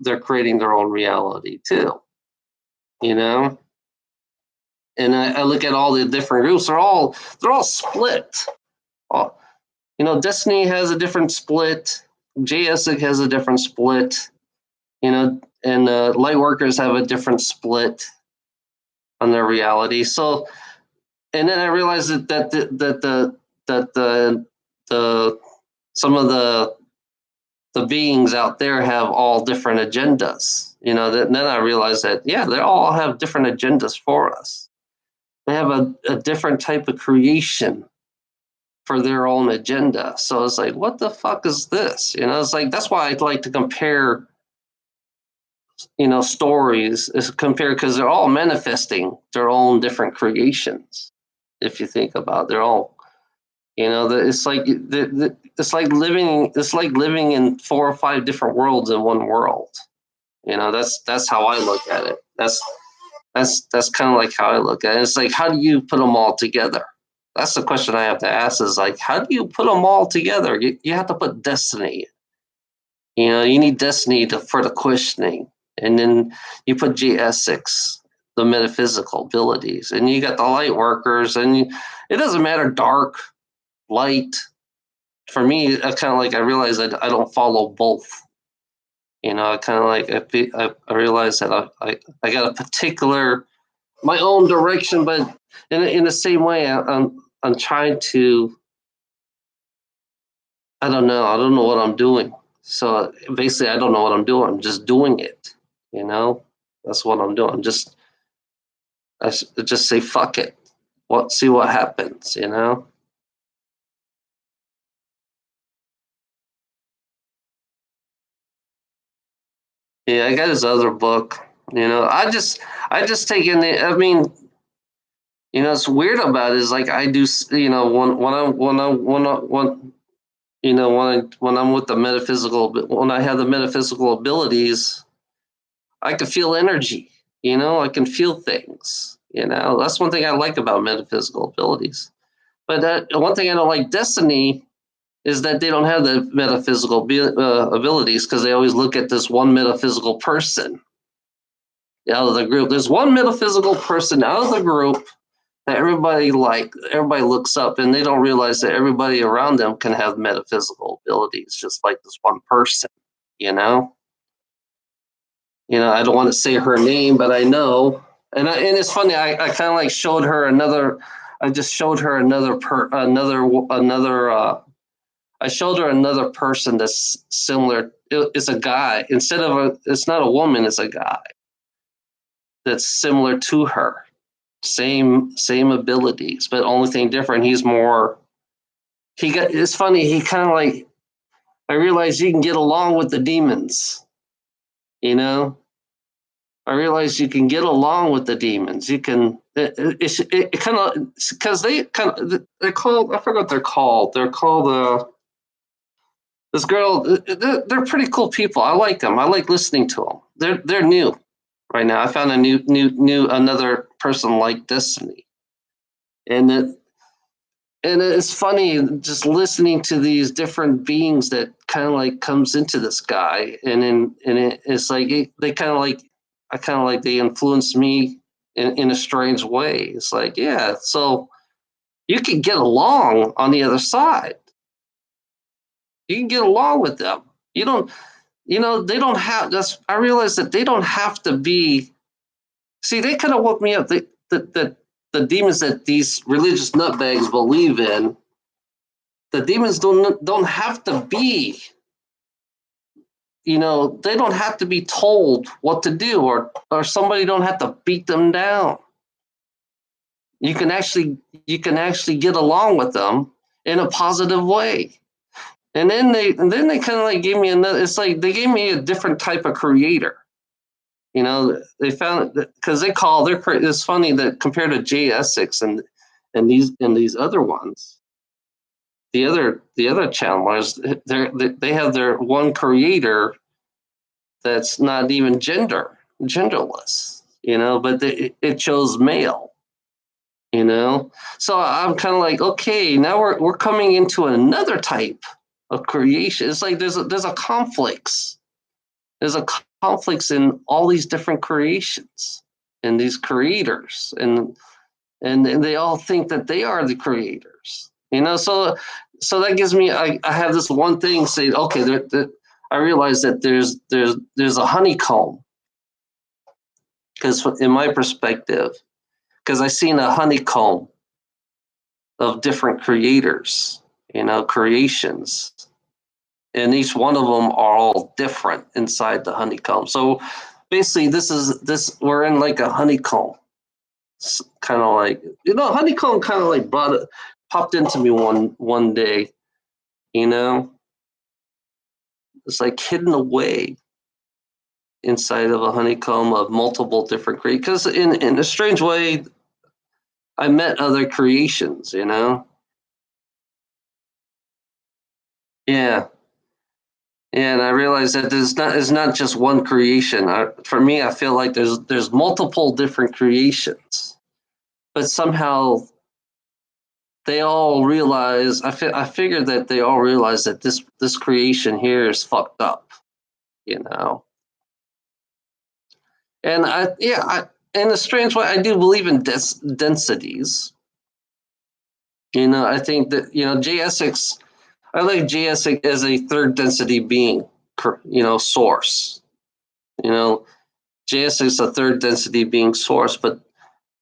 They're creating their own reality too. And I look at all the different groups. They're all split. Destiny has a different split. JSIC has a different split. And Lightworkers have a different split on their reality. So, and then I realized that the some of the beings out there have all different agendas. Then I realized that, they all have different agendas for us. They have a different type of creation for their own agenda. So it's like, what the fuck is this? It's like, that's why I'd like to compare, stories, because they're all manifesting their own different creations. If you think about it, they're all, it's like living in 4 or 5 different worlds in one world. That's how I look at it. That's kind of like how I look at it. It's like, how do you put them all together? That's the question I have to ask, is like, how do you put them all together? You have to put destiny. You need destiny for the questioning. And then you put GS6, the metaphysical abilities. And you got the light workers. And it doesn't matter dark, light. For me, I realize that I don't follow both. I realize that I got a particular, my own direction, but in the same way, I'm trying to, I don't know what I'm doing. So basically, I don't know what I'm doing. I'm just doing it. That's what I'm doing. I just say fuck it. See what happens. Yeah, I got his other book. I just take in the. I mean, it's weird about it is like I do. When I'm with the metaphysical, when I have the metaphysical abilities, I can feel energy. I can feel things. That's one thing I like about metaphysical abilities. But one thing I don't like Destiny is that they don't have the metaphysical abilities, because they always look at this one metaphysical person out of the group. There's one metaphysical person out of the group that everybody looks up, and they don't realize that everybody around them can have metaphysical abilities, just like this one person. I don't want to say her name, but I know, and it's funny. I kind of like showed her another. I just showed her another. I showed her another person that's similar. It's a guy. It's not a woman. It's a guy that's similar to her. Same abilities, but only thing different, he's more. It's funny. He kind of like. I realized you can get along with the demons. I realized you can get along with the demons. You can. It kind of, because they're called. I forgot what they're called. They're called. This girl, they're pretty cool people. I like them. I like listening to them. They're new right now. I found another person like Destiny, and and it's funny just listening to these different beings that kind of like comes into the sky, it's like they kind of like I kind of like they influence me in a strange way. It's like, yeah, so you can get along on the other side. You can get along with them. You don't, they don't have. That's I realize that they don't have to be. See, they kind of woke me up. The demons that these religious nutbags believe in, the demons don't have to be. They don't have to be told what to do, or somebody don't have to beat them down. You can actually get along with them in a positive way. And then they kind of like gave me another. It's like they gave me a different type of creator. They found because they call their. It's funny that compared to J Essex and these other ones, the other channelers, they have their one creator that's not even genderless. But it chose male. So I'm kind of like, okay, now we're coming into another type of creation. It's like there's a conflicts. There's a conflicts in all these different creations and these creators, and they all think that they are the creators. So that gives me I have this one thing saying, okay, I realize that there's a honeycomb, because in my perspective, because I seen a honeycomb of different creators, creations, and each one of them are all different inside the honeycomb. So basically, this we're in like a honeycomb. It's kind of like honeycomb kind of like popped into me one day. It's like hidden away inside of a honeycomb of multiple different creators. Because in a strange way, I met other creations. Yeah. And I realized that it's not just one creation. For me, I feel like there's multiple different creations, but somehow they all realize. I figured that they all realize that this creation here is fucked up, you know. And in a strange way, I do believe in densities. I think that J Essex. I like J Essex as a third density being, source. You know, JS is a third density being source, but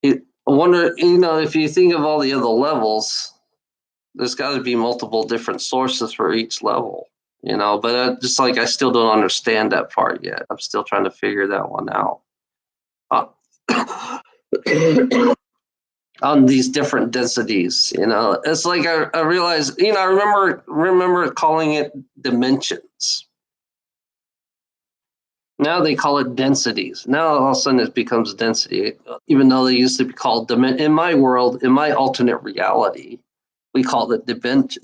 I wonder, if you think of all the other levels, there's got to be multiple different sources for each level, but just like I still don't understand that part yet. I'm still trying to figure that one out. On these different densities, it's like I realize, I remember calling it dimensions. Now they call it densities. Now all of a sudden it becomes density, even though they used to be called in my world, in my alternate reality, we call it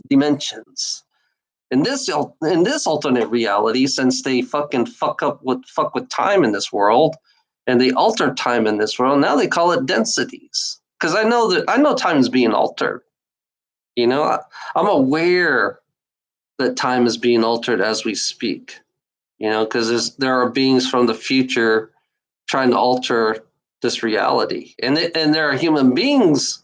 dimensions. In this alternate reality, since they fucking fuck with time in this world, and they alter time in this world, now they call it densities. Because I know time is being altered. I'm aware that time is being altered as we speak. Because there are beings from the future trying to alter this reality, and there are human beings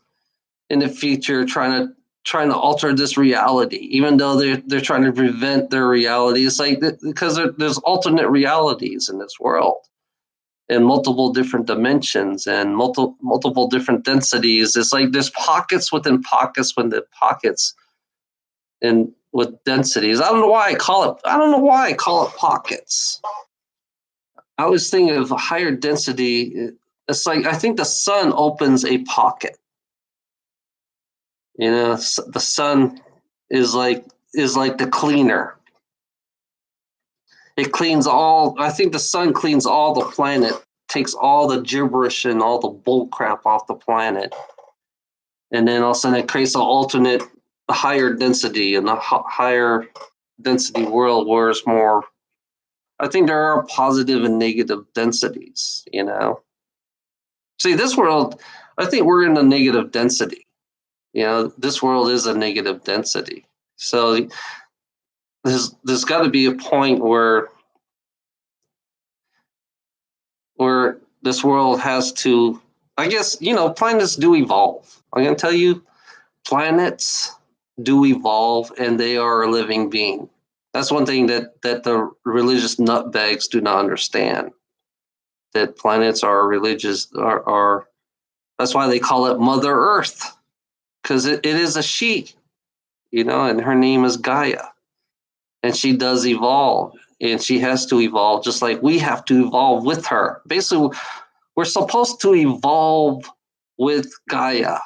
in the future trying to alter this reality, even though they're trying to prevent their reality. It's like because there's alternate realities in this world, in multiple different dimensions and multiple different densities. It's like there's pockets within pockets and with densities. I don't know why I call it pockets. I was thinking of a higher density. It's like I think the sun opens a pocket. The sun is like the cleaner. It cleans all. I think the sun cleans all the planet, takes all the gibberish and all the bull crap off the planet, and then all of a sudden it creates an alternate, higher density, and a higher density world where it's more. I think there are positive and negative densities. See, this world, I think we're in a negative density. This world is a negative density. So there's got to be a point where this world has to, I guess, planets do evolve. I'm going to tell you, planets do evolve and they are a living being. That's one thing that the religious nutbags do not understand. That planets are religious, are that's why they call it Mother Earth, because it is a she, and her name is Gaia. And she does evolve, and she has to evolve just like we have to evolve with her. Basically, we're supposed to evolve with Gaia.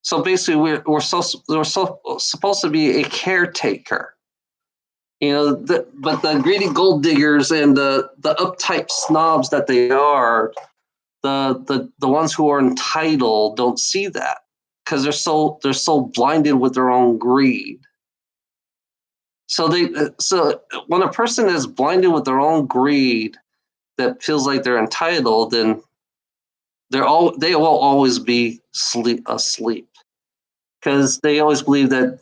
So basically, we're supposed to be a caretaker. But the greedy gold diggers and the uptight snobs that they are, the ones who are entitled don't see that because they're so blinded with their own greed. So when a person is blinded with their own greed that feels like they're entitled, then they will always be asleep, because they always believe that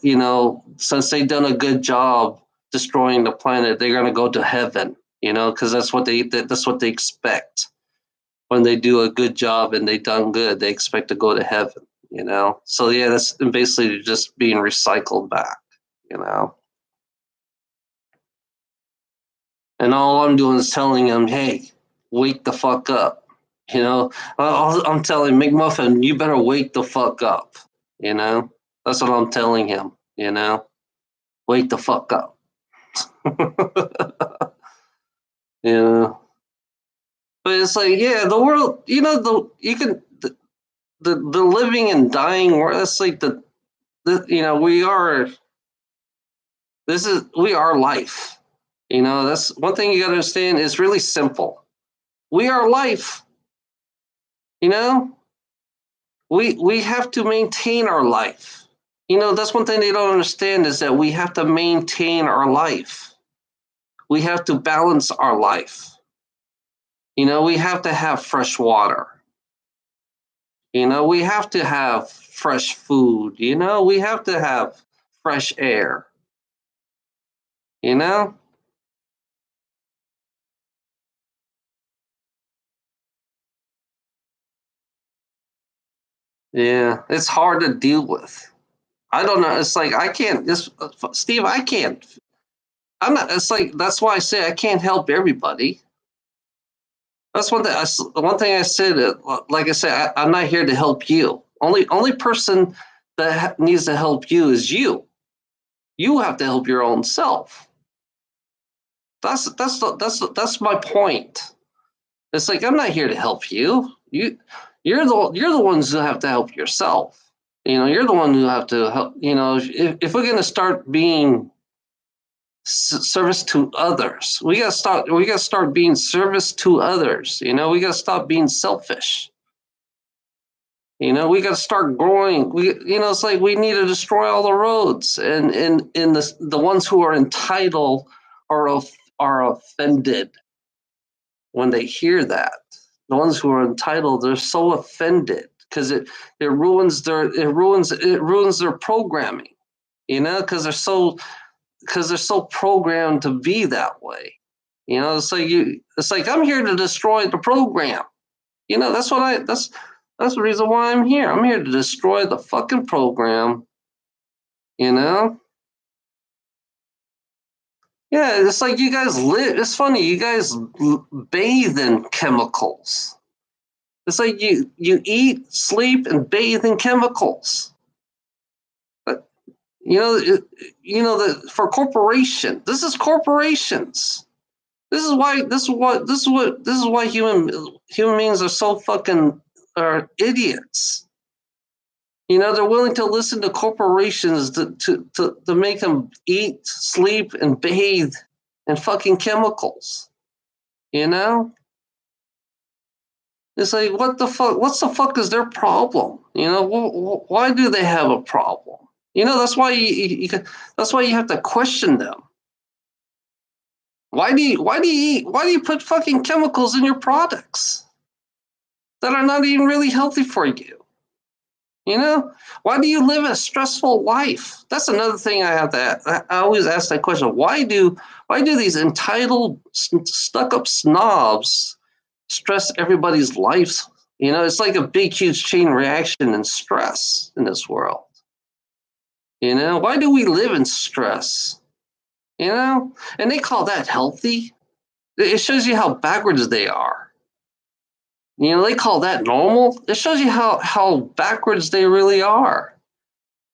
since they've done a good job destroying the planet, they're going to go to heaven, because that's what they expect. When they do a good job and they've done good, they expect to go to heaven, So yeah, that's basically just being recycled back, And all I'm doing is telling them, hey, wake the fuck up. I'm telling McMuffin, you better wake the fuck up. That's what I'm telling him. Wake the fuck up. Yeah. But it's like, yeah, the world, the living and dying world. That's like we are life. That's one thing you got to understand. It's really simple. We are life. We have to maintain our life. That's one thing they don't understand, is that we have to maintain our life. We have to balance our life. We have to have fresh water. We have to have fresh food. We have to have fresh air. Yeah, it's hard to deal with. I don't know. It's like I can't. Steve, I can't. I'm not. It's like that's why I say I can't help everybody. That's one thing. One thing I said. Like I said, I'm not here to help you. Only person that needs to help you is you. You have to help your own self. That's my point. It's like I'm not here to help you. You're the ones who have to help yourself. You're the one who have to help. If we're going to start being service to others, we got to start being service to others. We got to stop being selfish. We got to start growing. It's like we need to destroy all the roads, and the ones who are entitled are offended when they hear that. The ones who are entitled, they're so offended because it ruins their programming, because they're so programmed to be that way. It's like I'm here to destroy the program. That's the reason why I'm here. I'm here to destroy the fucking program. Yeah, it's like you guys live. It's funny. You guys bathe in chemicals. It's like you eat, sleep, and bathe in chemicals. But that for corporation, this is corporations. This is why human beings are so fucking idiots. They're willing to listen to corporations to make them eat, sleep, and bathe in fucking chemicals. It's like, what the fuck? What's the fuck is their problem? Why do they have a problem? That's why that's why you have to question them. Why do you put fucking chemicals in your products that are not even really healthy for you? You know, why do you live a stressful life? That's another thing I have to. I always ask that question. Why do these entitled, stuck-up snobs stress everybody's lives? You know, it's like a big, huge chain reaction and stress in this world. You know, why do we live in stress? You know, and they call that healthy. It shows you how backwards they are. You know, they call that normal. It shows you how backwards they really are.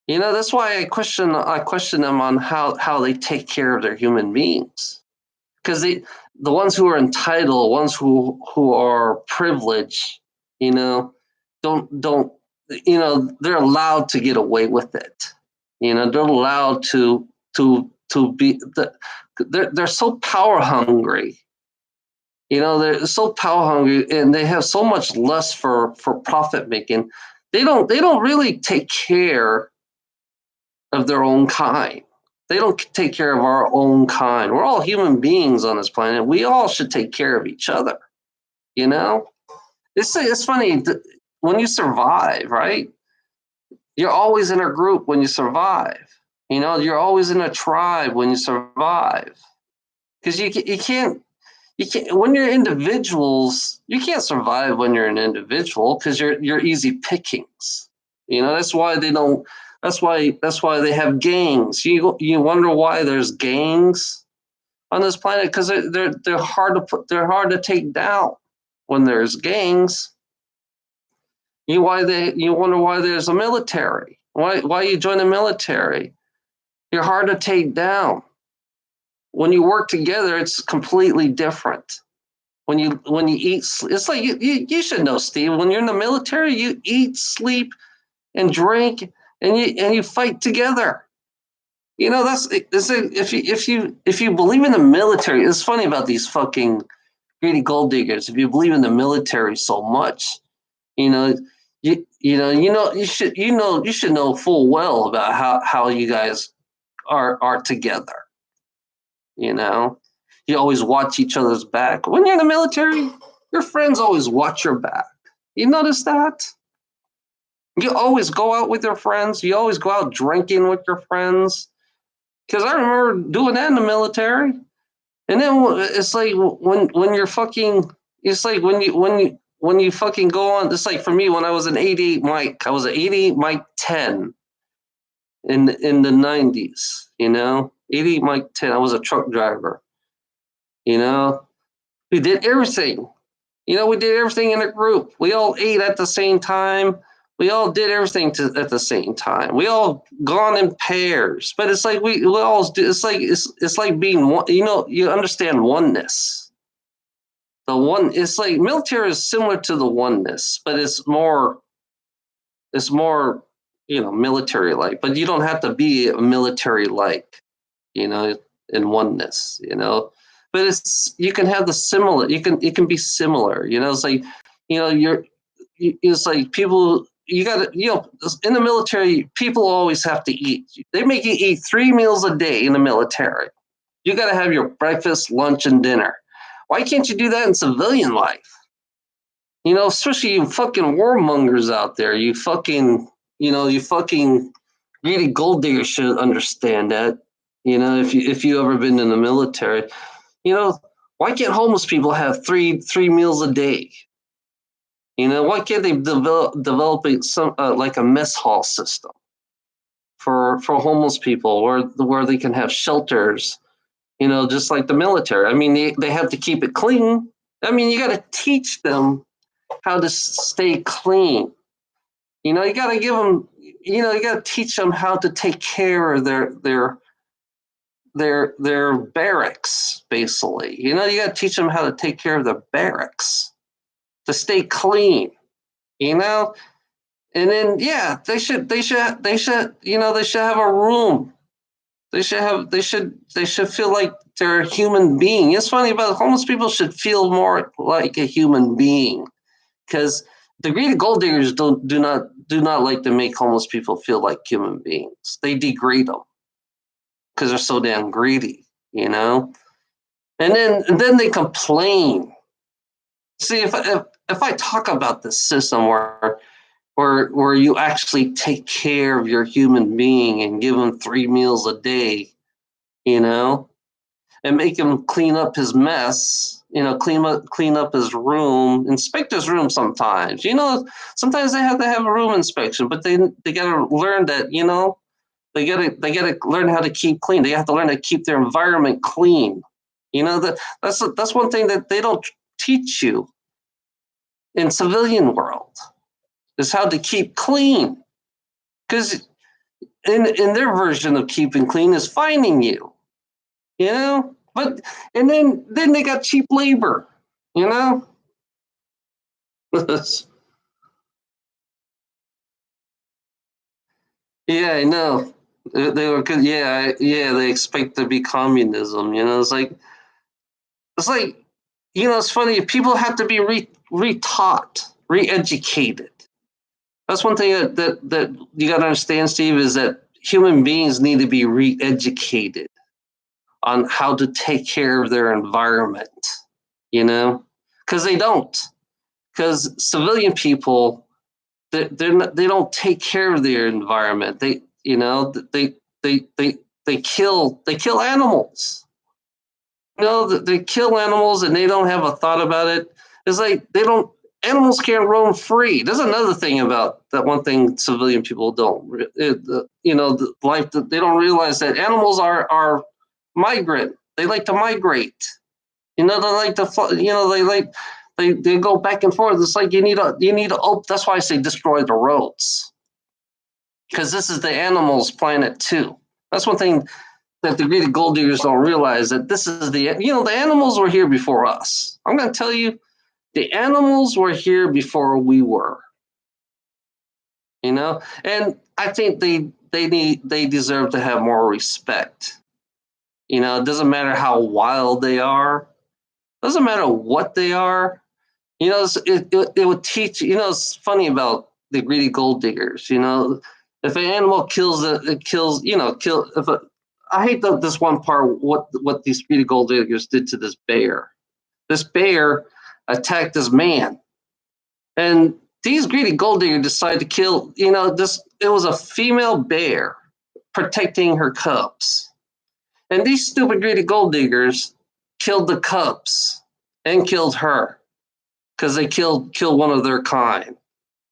You know, that's why I question them on how they take care of their human beings. Because the ones who are entitled, ones who are privileged, you know, don't they're allowed to get away with it. You know, they're allowed to be they're so power hungry. You know, they're so power hungry and they have so much lust for profit making. They don't really take care of their own kind. They don't take care of our own kind. We're all human beings on this planet. We all should take care of each other. You know, it's funny when you survive, right? You're always in a group when you survive. You know, you're always in a tribe when you survive because you can't when you're individuals. You can't survive when you're an individual because you're easy pickings. You know, that's why they don't. That's why they have gangs. You wonder why there's gangs on this planet because they're hard to put. They're hard to take down when there's gangs. You wonder why there's a military. Why you join the military? You're hard to take down. When you work together, it's completely different. When you eat, it's like you should know, Steve. When you're in the military, you eat, sleep, and drink, and you fight together. You know, if you believe in the military, it's funny about these fucking greedy gold diggers. If you believe in the military so much, you know, you should know full well about how you guys are together. You know, you always watch each other's back. When you're in the military, your friends always watch your back. You notice that? You always go out with your friends. You always go out drinking with your friends. Because I remember doing that in the military. And then it's like when you're fucking, it's like when you fucking go on. It's like for me when I was an 88 Mike, I was an 88 Mike 10 in the 90s. You know, 88 Mike 10. I was a truck driver. You know, we did everything. You know, we did everything in a group. We all ate at the same time. We all did everything at the same time. We all gone in pairs, but it's like we all do. It's like being one. You know, you understand oneness. The one, it's like military is similar to the oneness, but it's more military like. But you don't have to be a military like, you know, in oneness. You know, but you can have the similar. It can be similar. You know, it's like it's like people you got to in the military people always have to eat. They make you eat 3 meals a day in the military. You got to have your breakfast, lunch, and dinner. Why can't you do that in civilian life? You know, especially you fucking warmongers out there. You fucking really gold diggers should understand that. You know, if you ever been in the military, you know, why can't homeless people have three meals a day? You know, why can't they develop some like a mess hall system for homeless people where they can have shelters? You know, just like the military. I mean, they have to keep it clean. I mean, you got to teach them how to stay clean. You know, you got to give them. You know, you got to teach them how to take care of their barracks. Basically, you know, you got to teach them how to take care of their barracks to stay clean. You know, and then yeah, they should have a room. They should feel like they're a human being. It's funny about homeless people should feel more like a human being because the greedy gold diggers do not like to make homeless people feel like human beings. They degrade them because they're so damn greedy, you know. And then they complain. See, if I talk about this system where where you actually take care of your human being and give him 3 meals a day, you know, and make him clean up his mess, clean up his room, inspect his room sometimes. Sometimes they have to have a room inspection, but they gotta learn that, they gotta learn how to keep clean. They have to learn how to keep their environment clean. That's one thing that they don't teach you in civilian world is how to keep clean. Because in their version of keeping clean is finding you, But and then they got cheap labor, you know. Yeah, I know. They were good. Yeah, yeah. They expect to be communism. It's like it's funny. People have to be retaught, re-educated. That's one thing that you got to understand, Steve, is that human beings need to be re-educated on how to take care of their environment, because they don't. Because civilian people, they don't take care of their environment. They kill animals. They kill animals and they don't have a thought about it. It's like they don't. Animals can't roam free. There's another thing about that. One thing civilian people don't, the life that they don't realize that animals are migrant. They like to migrate. They like to. They go back and forth. It's like you need to open. That's why I say destroy the roads, because this is the animals' planet too. That's one thing that the greedy gold diggers don't realize, that this is the animals were here before us. I'm going to tell you, the animals were here before we were. And I think they deserve to have more respect. It doesn't matter how wild they are. It doesn't matter what they are. It would teach. It's funny about the greedy gold diggers. If an animal kills it kills. I hate this one part. What these greedy gold diggers did to this bear. This bear attacked this man, and these greedy gold diggers decided to kill. This. It was a female bear protecting her cubs, and these stupid greedy gold diggers killed the cubs and killed her because they killed one of their kind.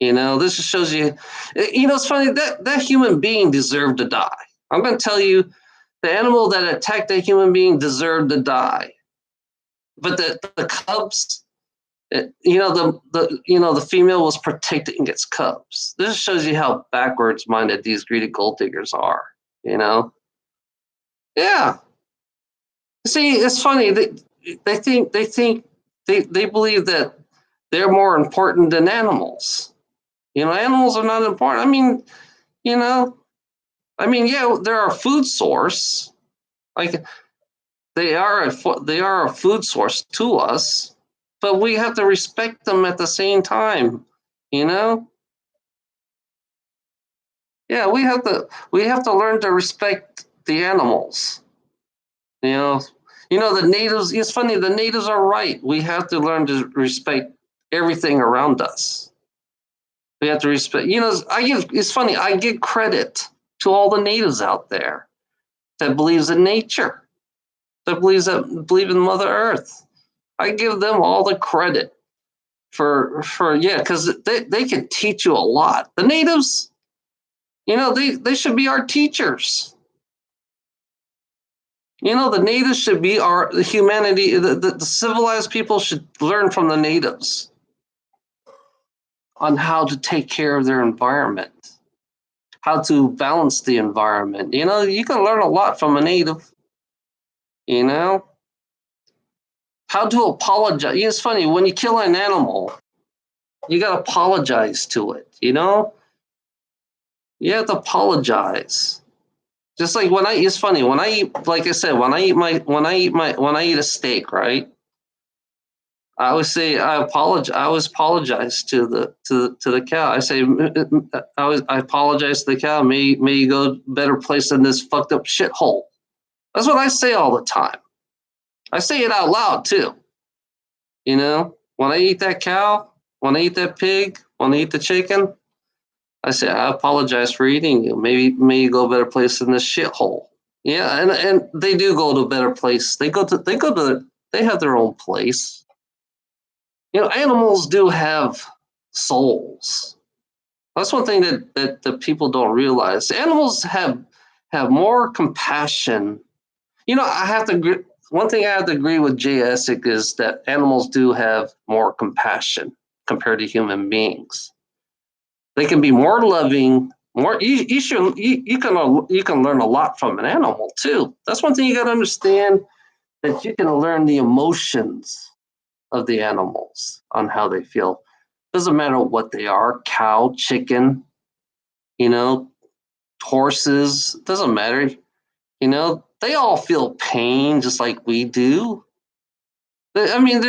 This just shows you. It's funny that human being deserved to die. I'm going to tell you, the animal that attacked that human being deserved to die. But the cubs, the female was protecting its cubs. This shows you how backwards minded these greedy gold diggers are. Yeah. See, it's funny. They believe that they're more important than animals. Animals are not important. Yeah, they're a food source. Like they are a food source to us, but we have to respect them at the same time. Yeah, we have to learn to respect the animals. The natives. It's funny. The natives are right. We have to learn to respect everything around us. We have to respect. It's funny. I give credit to all the natives out there that believes in nature, that believe in Mother Earth. I give them all the credit for because they can teach you a lot. The natives, they should be our teachers. The natives should be the humanity. The civilized people should learn from the natives on how to take care of their environment, how to balance the environment. You can learn a lot from a native. How to apologize. It's funny, when you kill an animal, you got to apologize to it. You have to apologize. Just like it's funny when I eat. Like I said, when I eat a steak, right? I always say I apologize. I always apologize to the cow. I say I apologize to the cow. May you go a better place than this fucked up shithole. That's what I say all the time. I say it out loud too. When I eat that cow, when I eat that pig, when I eat the chicken, I say, I apologize for eating you. Maybe may you go a better place than this shithole. Yeah, and they do go to a better place. They have their own place. Animals do have souls. That's one thing that people don't realize. Animals have more compassion. I have to agree. One thing I have to agree with Jay Essick is that animals do have more compassion compared to human beings. They can be more loving. You can learn a lot from an animal too. That's one thing you got to understand, that you can learn the emotions of the animals on how they feel. Doesn't matter what they are, cow, chicken, you know, horses, doesn't matter. They all feel pain just like we do. I mean,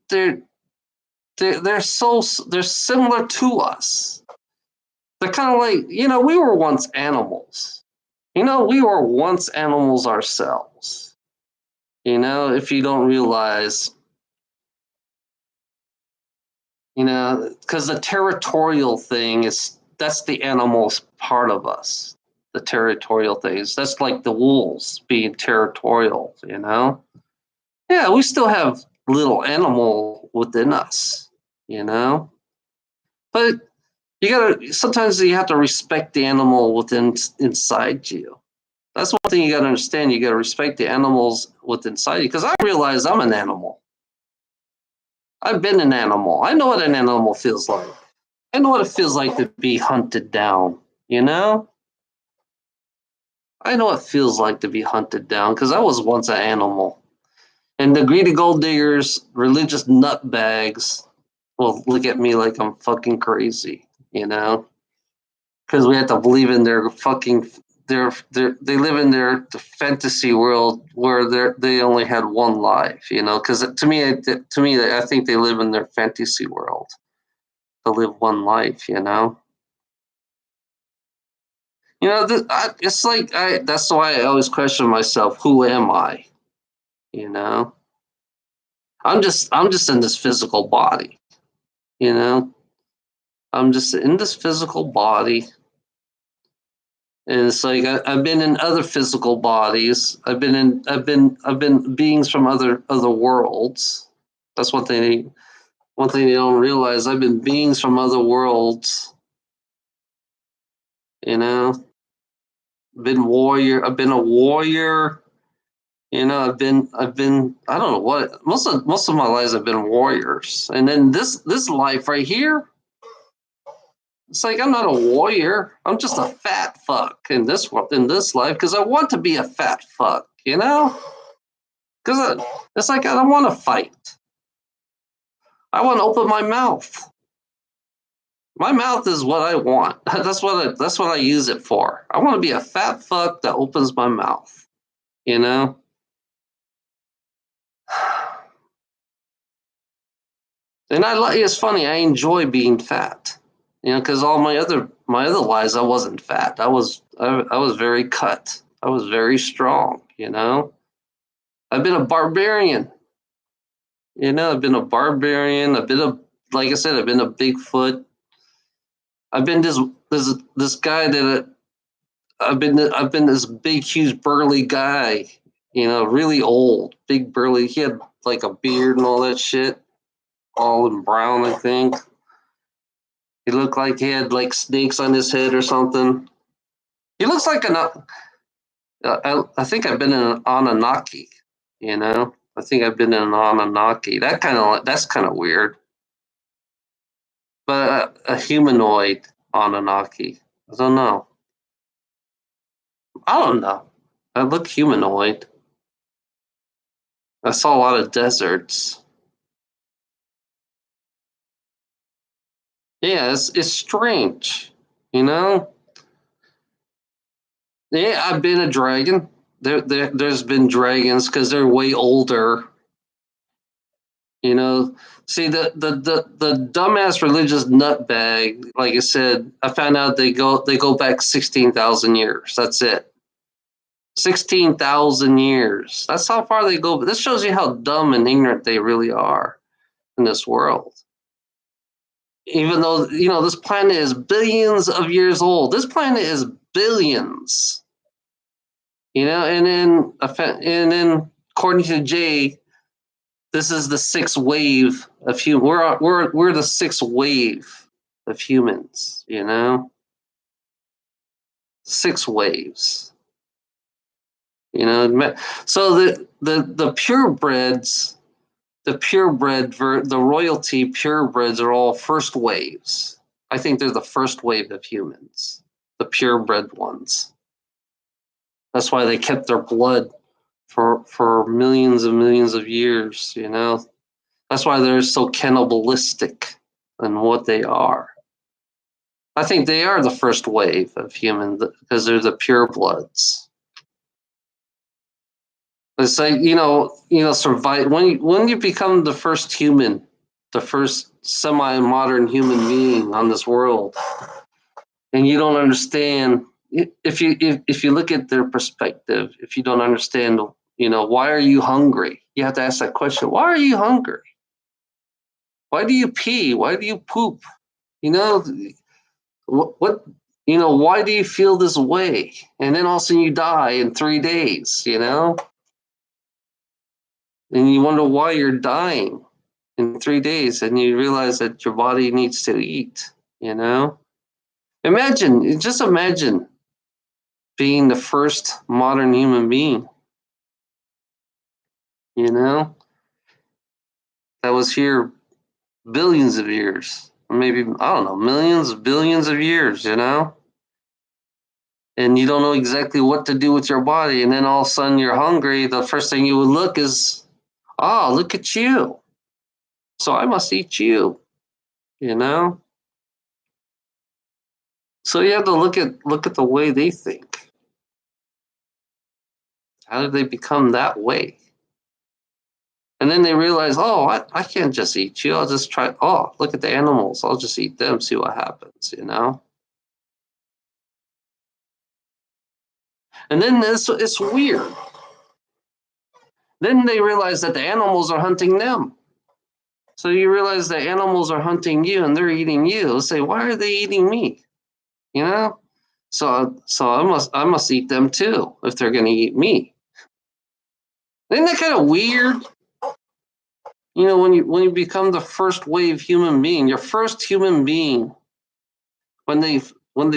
they're they're similar to us. They're kind of like, we were once animals. We were once animals ourselves. If you don't realize, because the territorial thing that's the animals part of us. The territorial things. That's like the wolves being territorial. Yeah, we still have little animal within us, you know? But sometimes you have to respect the animal inside you. That's one thing you gotta understand. You gotta respect the animals within inside you. Because I realize I'm an animal. I've been an animal. I know what an animal feels like. I know what it feels like to be hunted down, you know? I know what it feels like to be hunted down because I was once an animal. And the greedy gold diggers, religious nutbags, will look at me like I'm fucking crazy, Because we have to believe in their fucking they live in their fantasy world where they only had one life, Because to me, I think they live in their fantasy world to live one life, It's like that's why I always question myself: who am I? You know, I'm just in this physical body. You know, I'm just in this physical body, and it's like I've been in other physical bodies. I've been beings from other worlds. That's one thing they don't realize. I've been beings from other worlds. You know, been warrior. I've been a warrior. I've been I don't know what most of my lives I've been warriors. And then this life right here, it's like I'm not a warrior. I'm just a fat fuck in this life because I want to be a fat fuck. Because it's like I don't want to fight. I want to open my mouth. My mouth is what I want. That's what I use it for. I want to be a fat fuck that opens my mouth. You know. And it's funny. I enjoy being fat, because all my other lives I wasn't fat. I was very cut. I was very strong. I've been a barbarian. I've been a barbarian. I've been like I said, I've been a Bigfoot. I've been this guy that I've been this big, huge, burly guy. Really old, big, burly. He had like a beard and all that shit, all in brown, I think. He looked like he had like snakes on his head or something. He looks like I think I've been in an Anunnaki. I think I've been in an Anunnaki. That's kind of weird. But a humanoid Anunnaki. I don't know. I don't know. I look humanoid. I saw a lot of deserts. Yeah, it's strange. You know. Yeah, I've been a dragon. There's been dragons because they're way older. You know, see the dumbass religious nutbag. Like I said, I found out they go back 16,000 years. That's it. 16,000 years. That's how far they go. But this shows you how dumb and ignorant they really are in this world. even though this planet is billions of years old. This planet is billions. And then according to Jay, this is the sixth wave of human. We're the sixth wave of humans. 6 waves. So the purebreds, the royalty purebreds are all first waves. I think they're the first wave of humans, the purebred ones. That's why they kept their blood for millions and millions of years. That's why they're so cannibalistic in what they are. I think they are the first wave of human because they're the purebloods. It's like survive when you become the first human, the first semi-modern human being on this world, and you don't understand. If you look at their perspective, if you don't understand, why are you hungry? You have to ask that question. Why are you hungry? Why do you pee? Why do you poop? What why do you feel this way? And then all of a sudden you die in 3 days. And you wonder why you're dying in 3 days, and you realize that your body needs to eat. Just imagine being the first modern human being. That was here billions of years, or maybe I don't know, millions, billions of years. And you don't know exactly what to do with your body, and then all of a sudden you're hungry. The first thing you would look is, oh, look at you. So I must eat you. So you have to look at the way they think. How did they become that way? And then they realize, oh, I can't just eat you. I'll just try. Oh, look at the animals. I'll just eat them, see what happens. And then it's weird. Then they realize that the animals are hunting them. So you realize the animals are hunting you and they're eating you. Let's say, why are they eating me? So I must eat them too if they're going to eat me. Isn't that kind of weird? When you become the first wave human being, your first human being, when they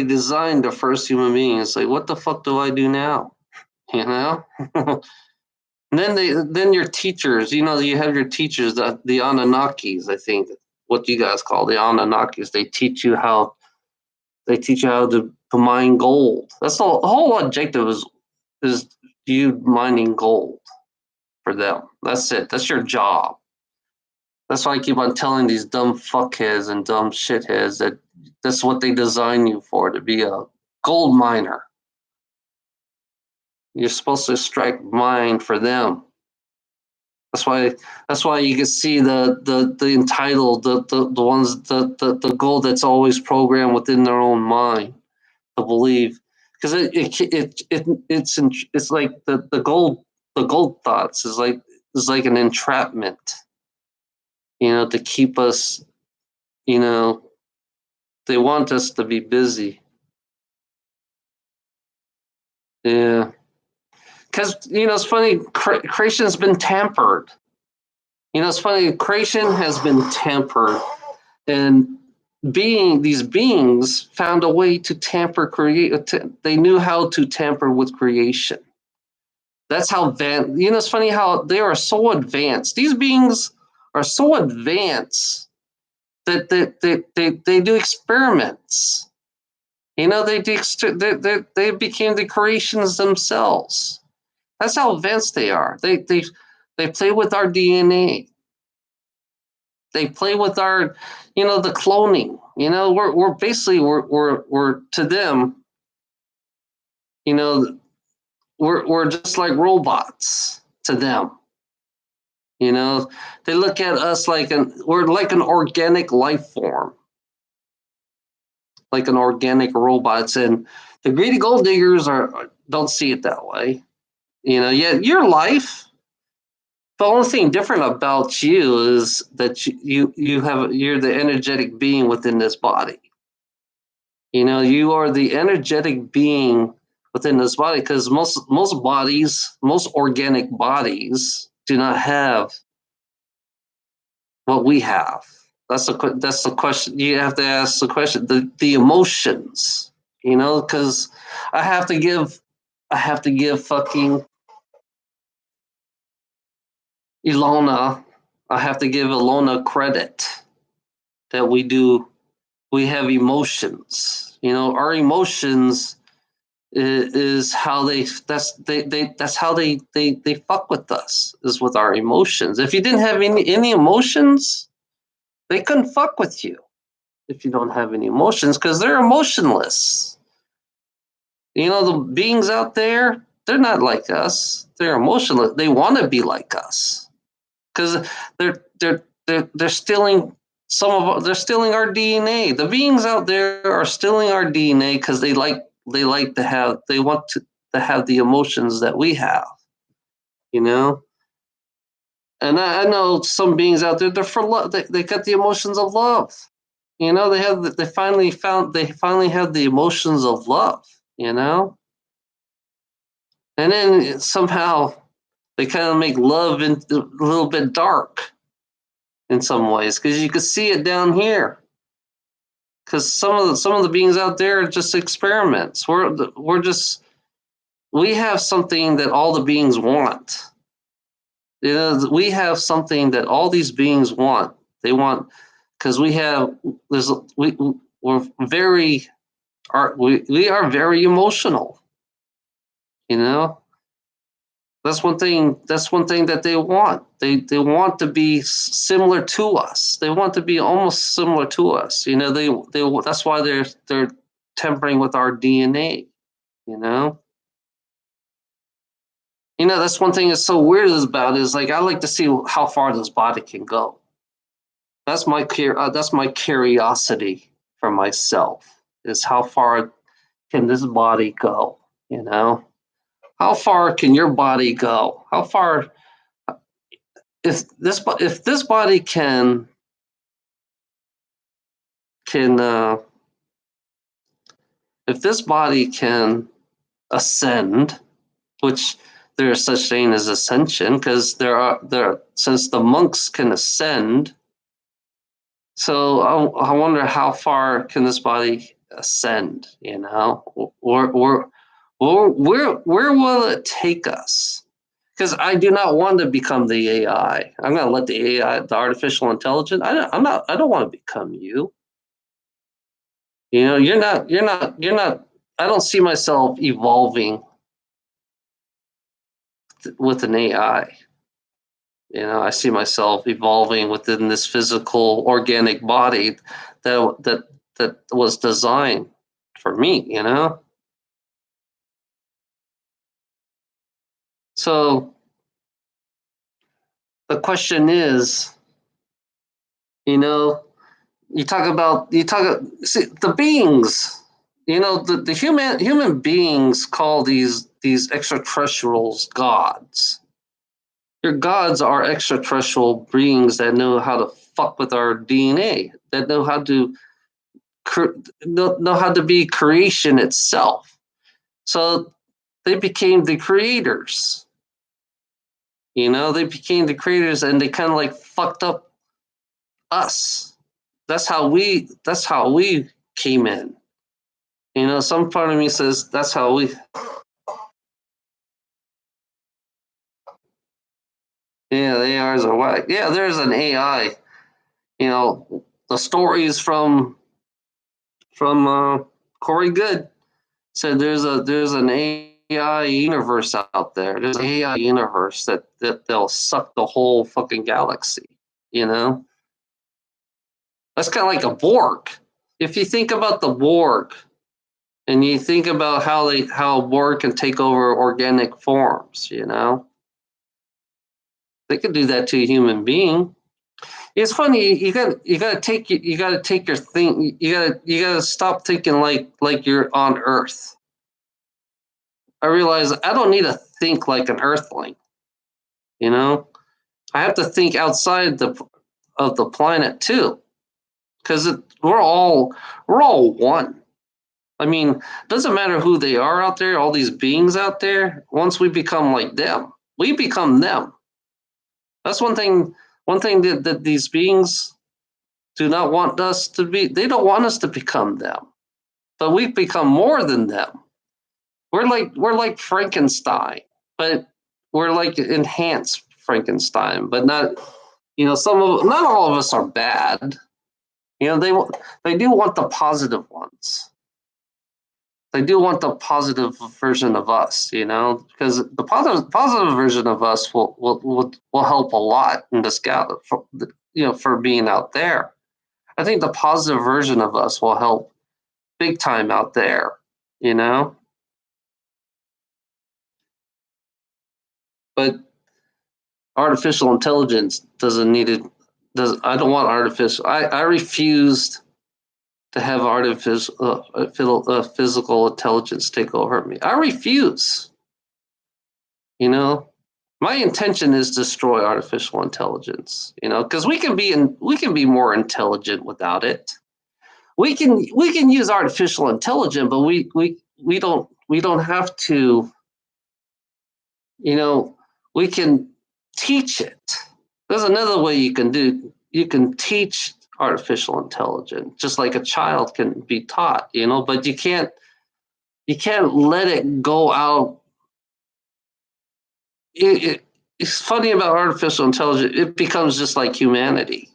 designed the first human being, it's like, what the fuck do I do now? And then your teachers, you have your teachers, the Anunnakis, I think, what you guys call the Anunnakis. They teach you how to mine gold. That's the whole objective is you mining gold for them. That's it. That's your job. That's why I keep on telling these dumb fuckheads and dumb shitheads that that's what they design you for, to be a gold miner. You're supposed to strike mine for them. That's why you can see the entitled, the ones, the gold that's always programmed within their own mind to believe, because it's like the gold thoughts is like an entrapment, to keep us, they want us to be busy. Yeah. Because, it's funny, creation's been tampered. It's funny, creation has been tampered, and these beings found a way to they knew how to tamper with creation. That's how advanced, it's funny how they are so advanced. These beings are so advanced that they do experiments. They became the creations themselves. That's how advanced they are. They play with our DNA. They play with our, the cloning. We're basically we're to them. We're just like robots to them. They look at us we're like an organic life form, like an organic robots, and the greedy gold diggers don't see it that way. Yet your life, The only thing different about you is that you're the energetic being within this body. You are the energetic being within this body, because most bodies, most organic bodies, do not have what we have. That's the question. You have to ask the question. The emotions, because I have to give fucking Ilona. I have to give Ilona credit that we have emotions. Our emotions is how that's how they fuck with us, is with our emotions. If you didn't have any emotions, they couldn't fuck with you. If you don't have any emotions, because they're emotionless. The beings out there, they're not like us. They're emotionless. They want to be like us, because they're stealing they're stealing our DNA. The beings out there are stealing our DNA because they want to have the emotions that we have, you know. And I know some beings out there, they're for love. They got the emotions of love. They finally have the emotions of love. And then somehow they kind of make love a little bit dark in some ways, because you can see it down here. Because some of the beings out there are just experiments. We have something that all the beings want. We have something that all these beings want. They want, because we are very emotional. That's one thing that they want. They want to be similar to us. They want to be almost similar to us. That's why they're tampering with our DNA. That's one thing that's so weird about it, is like, I like to see how far this body can go. That's my curiosity for myself, is how far can this body go? How far can your body go? How far, if this body can if this body can ascend, which there is such thing as ascension, because since the monks can ascend. So I wonder how far can this body ascend? Where will it take us? Because I do not want to become the AI. I'm going to let the AI, the artificial intelligence. I don't want to become you. You're not. I don't see myself evolving with an AI. I see myself evolving within this physical, organic body that was designed for me. So the question is, see, the beings, the human beings call these extraterrestrials gods. Your gods are extraterrestrial beings that know how to fuck with our DNA, that know how to be creation itself. So they became the creators. They became the creators, and they kind of like fucked up us. That's how we came in. Some part of me says that's how we. Yeah, the AIs are whack. Yeah, there's an AI. The stories from Corey Good said there's an AI universe out there. There's an AI universe that they'll suck the whole fucking galaxy. That's kind of like a Borg. If you think about the Borg, and you think about how Borg can take over organic forms, they could do that to a human being. It's funny. You got to take your thing. You got to stop thinking like you're on Earth. I realize I don't need to think like an Earthling. I have to think outside of the planet too, because we're all one. I mean, it doesn't matter who they are out there, all these beings out there. Once we become like them, we become them. That's one thing. One thing that these beings do not want us to be. They don't want us to become them, but we've become more than them. We're like Frankenstein, but we're like enhanced Frankenstein, but not. Not all of us are bad. They do want the positive ones. They do want the positive version of us, because the positive version of us will help a lot in this gap for being out there. I think the positive version of us will help big time out there, you know. But artificial intelligence doesn't need it. Does I don't want artificial. I refused to have artificial physical intelligence take over me. I refuse. My intention is to destroy artificial intelligence. Because we can be more intelligent without it. We can use artificial intelligence, but we don't have to. We can teach it. There's another way you can do. You can teach artificial intelligence, just like a child can be taught. But you can't let it go out. It's funny about artificial intelligence. It becomes just like humanity.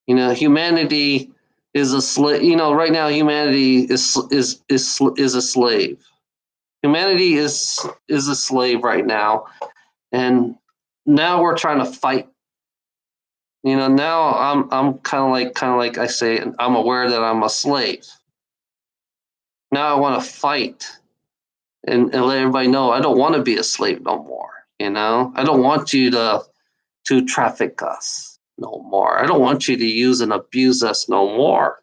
Humanity is a slave. Right now humanity is a slave. Humanity is a slave right now, and now we're trying to fight. Now I'm kind of like I say, I'm aware that I'm a slave. Now I want to fight and let everybody know I don't want to be a slave no more. I don't want you to traffic us no more. I don't want you to use and abuse us no more.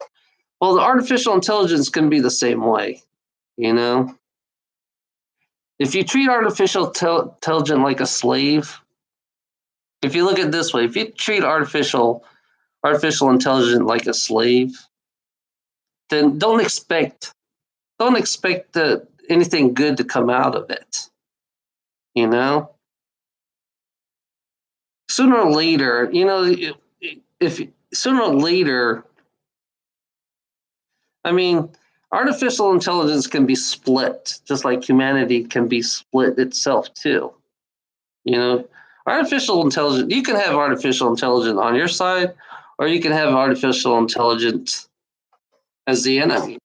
Well, the artificial intelligence can be the same way. You know, if you treat artificial intelligence like a slave, if you look at it this way, if you treat artificial intelligence like a slave, then don't expect anything good to come out of it. You know, sooner or later, if sooner or later, I mean, artificial intelligence can be split, just like humanity can be split itself too. You know, artificial intelligence. You can have artificial intelligence on your side, or you can have artificial intelligence as the enemy.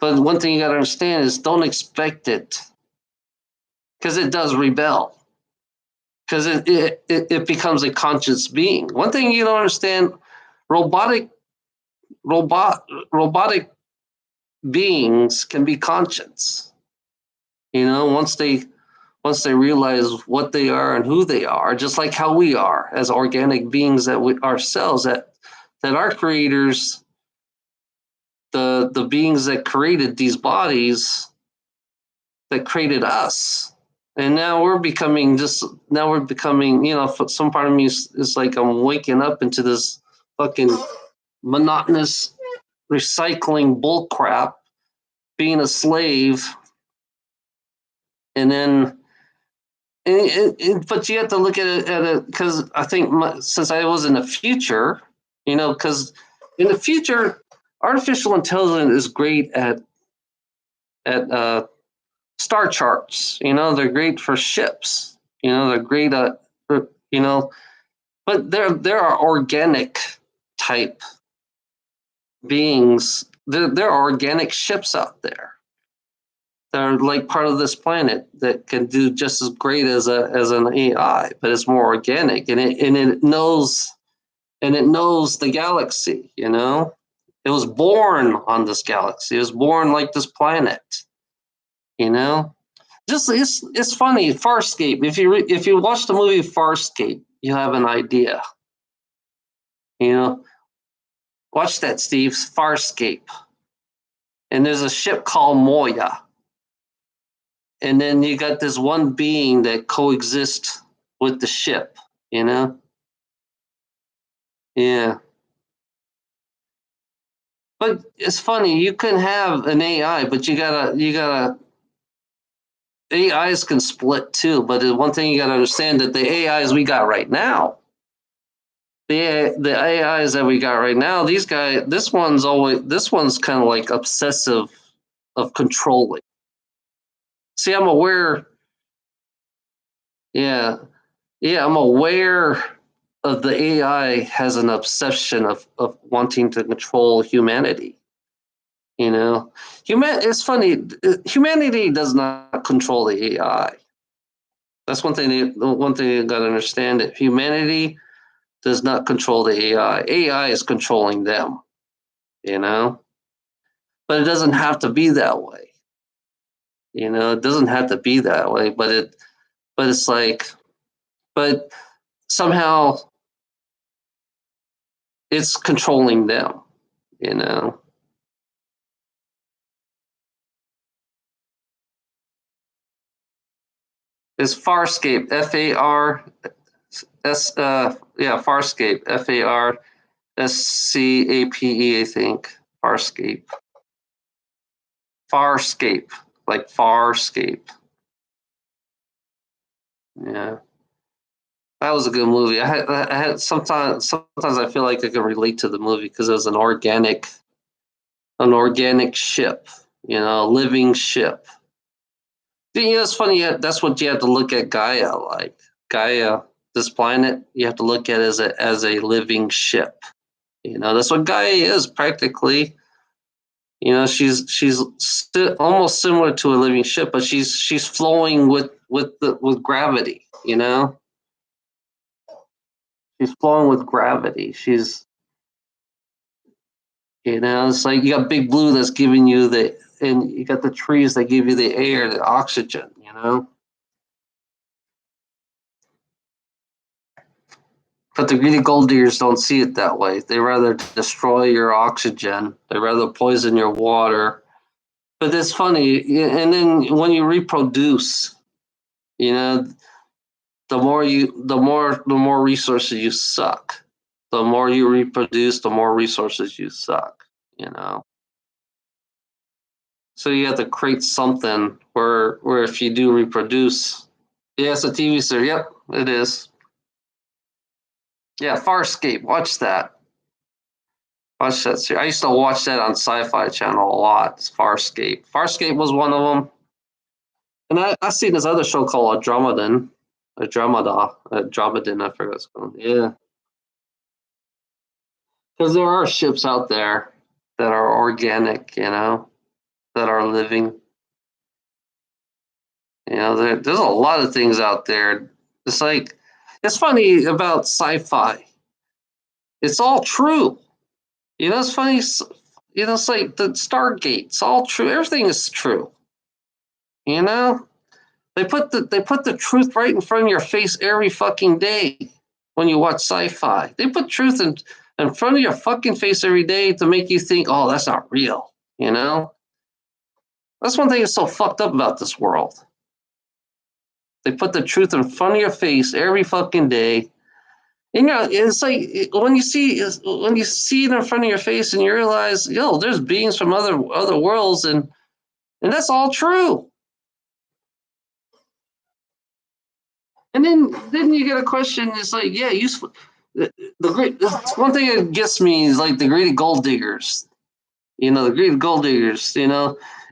But one thing you got to understand is don't expect it, because it does rebel, because it becomes a conscious being. One thing you don't understand: robotic robotic beings can be conscious. Once they realize what they are and who they are, just like how we are as organic beings that we ourselves, that our creators, the beings that created these bodies, that created us. And now we're becoming, some part of me is like I'm waking up into this fucking monotonous recycling bull crap, being a slave. And then, but you have to look at it because I think since I was in the future, because in the future, artificial intelligence is great at star charts. They're great for ships. They're great at, you know, but there are organic type beings. There are organic ships out there that are like part of this planet that can do just as great as an AI, but it's more organic, and it knows the galaxy. It was born on this galaxy. It was born like this planet. You know, just it's funny. Farscape. If you watch the movie Farscape, you have an idea. Watch that, Steve. Farscape. And there's a ship called Moya. and then you got this one being that coexists with the ship, you know? Yeah. But it's funny, you can have an AI, but you gotta AIs can split too. But the one thing you gotta understand that the AIs we got right now, the AIs that we got right now, these guys, this one's kind of like obsessive of controlling. See, I'm aware. Yeah, yeah, I'm aware of the AI has an obsession of wanting to control humanity. You know, It's funny. Humanity does not control the AI. That's one thing. One thing you got to understand that humanity does not control the AI. AI is controlling them. You know, but it doesn't have to be that way. It doesn't have to be that way. But it's like, but somehow it's controlling them. You know. It's Farscape. Farscape. Farscape. I think. Farscape. Farscape. Like Farscape. Yeah. That was a good movie. I had sometimes I feel like I can relate to the movie because it was an organic ship, a living ship. It's funny. That's what you have to look at Gaia like. Gaia, this planet, you have to look at as a living ship. That's what Gaia is practically. She's almost similar to a living ship, but she's flowing with gravity. She's flowing with gravity. It's like you got Big Blue that's giving you and you got the trees that give you the air, the oxygen. But the greedy gold diggers don't see it that way. They rather destroy your oxygen. They rather poison your water. But it's funny, and then when you reproduce, you know, the more resources you suck. The more you reproduce, the more resources you suck. You know. So you have to create something where if you do reproduce, yeah, it's a TV series. Yep, it is. Yeah, Farscape. Watch that. Watch that series. I used to watch that on Sci-Fi Channel a lot. It's Farscape. Farscape was one of them. And I seen this other show called Andromedan. Andromedan, I forgot what it's called. Yeah. Because there are ships out there that are organic, that are living. There's a lot of things out there. It's funny about sci-fi. It's all true. It's funny. It's like the Stargate. It's all true. Everything is true. You know, they put the truth right in front of your face every fucking day when you watch sci-fi. They put truth in front of your fucking face every day to make you think, oh, that's not real. That's one thing that's so fucked up about this world. They put the truth in front of your face every fucking day. And, it's like when you see it in front of your face and you realize, there's beings from other worlds, and that's all true. And then you get a question. It's like, yeah, the great. One thing that gets me is like the greedy gold diggers. The greedy gold diggers.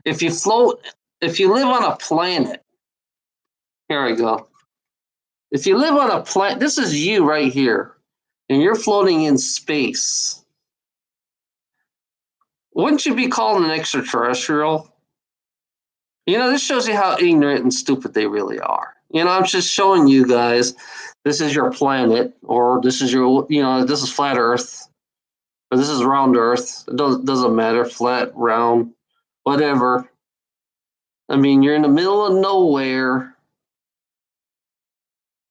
If you float, if you live on a planet, here I go. If you live on a planet, this is you right here, and you're floating in space. Wouldn't you be called an extraterrestrial? This shows you how ignorant and stupid they really are. I'm just showing you guys this is your planet, or this is this is flat Earth, or this is round Earth. It doesn't matter, flat, round, whatever. I mean, you're in the middle of nowhere,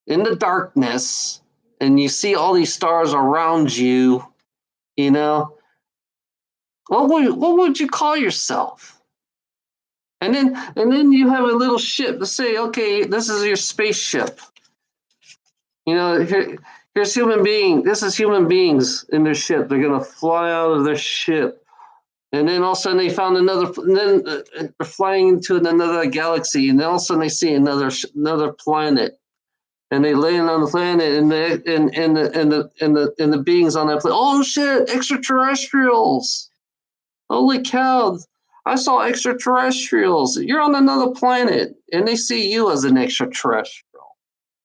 in the darkness, and you see all these stars around you. What would you call yourself? And then you have a little ship to say, okay, this is your spaceship. Here's human being. This is human beings in their ship. They're gonna fly out of their ship, and then all of a sudden they found another. And then they're flying into another galaxy, and then all of a sudden they see another planet, and they land on the planet, and the beings on that planet. Oh shit! Extraterrestrials! Holy cow! I saw extraterrestrials. You're on another planet, and they see you as an extraterrestrial.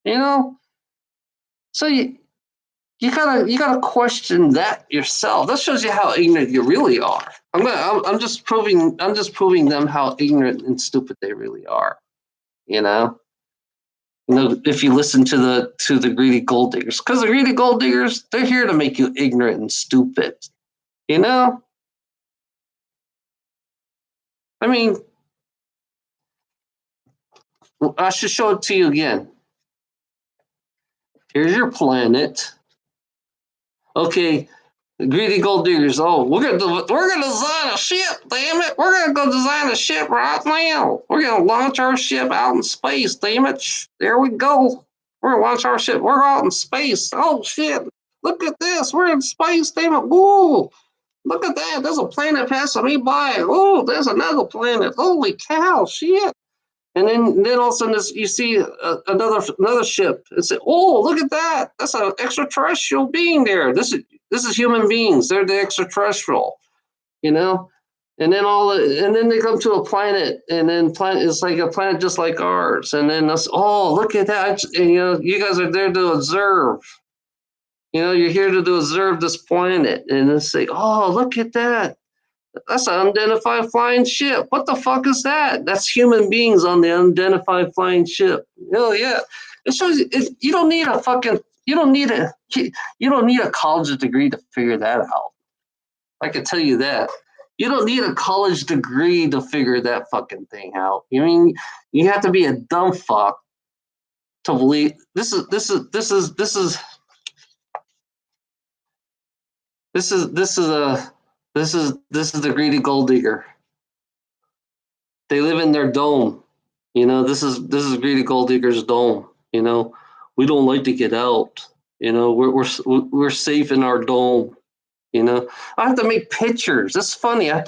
You know, so you gotta question that yourself. That shows you how ignorant you really are. I'm just proving them how ignorant and stupid they really are. You know, if you listen to the greedy gold diggers, because the greedy gold diggers, they're here to make you ignorant and stupid. You know, I mean, I should show it to you again. Here's your planet. Okay, greedy gold diggers. Oh, we're gonna design a ship. Damn it, we're gonna go design a ship right now. We're gonna launch our ship out in space. Damn it, there we go. We're gonna launch our ship. We're out in space. Oh shit! Look at this. We're in space. Damn it! Woo! Look at that. There's a planet passing me by. Oh, there's another planet. Holy cow! Shit! And then all of a sudden you see another ship. It's oh, look at that! That's an extraterrestrial being there. This is human beings. They're the extraterrestrial, you know. And then they come to a planet, and then planet is like a planet just like ours. And then us, oh, look at that! And, you guys are there to observe. You're here to observe this planet, and then say, oh, look at that! That's an unidentified flying ship. What the fuck is that? That's human beings on the unidentified flying ship. Oh yeah, it shows you. You don't need a fucking. You don't need a college degree to figure that out. I can tell you that. You don't need a college degree to figure that fucking thing out. You have to be a dumb fuck to believe this is the greedy gold digger. They live in their dome. This is greedy gold digger's dome. We don't like to get out. We're safe in our dome. I have to make pictures. It's funny. I have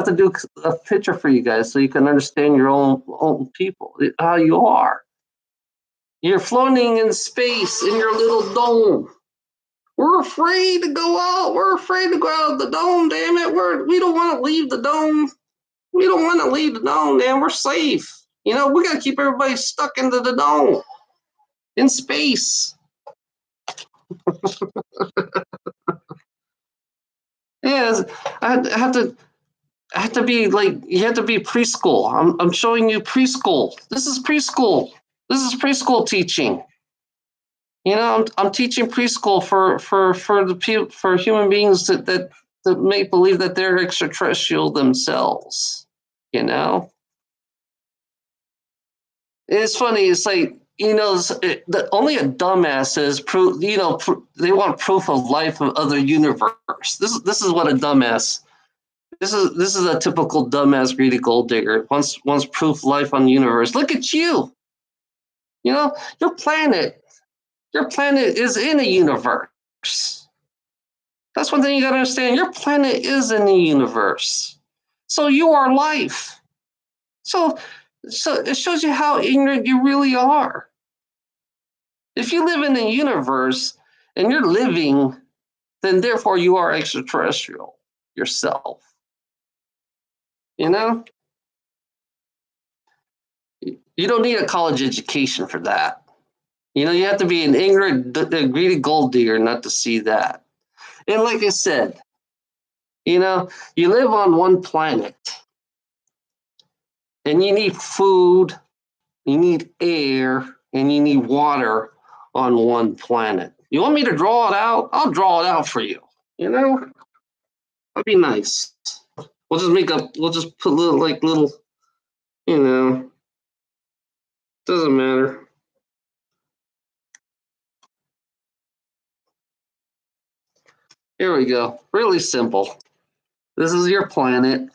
to do a picture for you guys so you can understand your own people, how you are. You're floating in space in your little dome. We're afraid to go out. We're afraid to go out of the dome. Damn it. We don't want to leave the dome. We don't want to leave the dome, man. We're safe. We got to keep everybody stuck into the dome in space. Yeah, I have to be like, you have to be preschool. I'm showing you preschool. This is preschool. This is preschool teaching. I'm teaching preschool for human beings that may believe that they're extraterrestrial themselves. It's funny. It's like only a dumbass says proof. They want proof of life of other universe. This is what a dumbass. This is a typical dumbass greedy gold digger. Wants proof life on the universe. Look at you. Your planet. Your planet is in a universe. That's one thing you gotta understand. Your planet is in the universe. So you are life. So it shows you how ignorant you really are. If you live in a universe and you're living, then therefore you are extraterrestrial yourself. You don't need a college education for that. You have to be an ignorant, greedy gold digger not to see that. And like I said, you live on one planet and you need food, you need air, and you need water on one planet. You want me to draw it out? I'll draw it out for you. That'd be nice. We'll just put little, doesn't matter. Here we go. Really simple. This is your planet.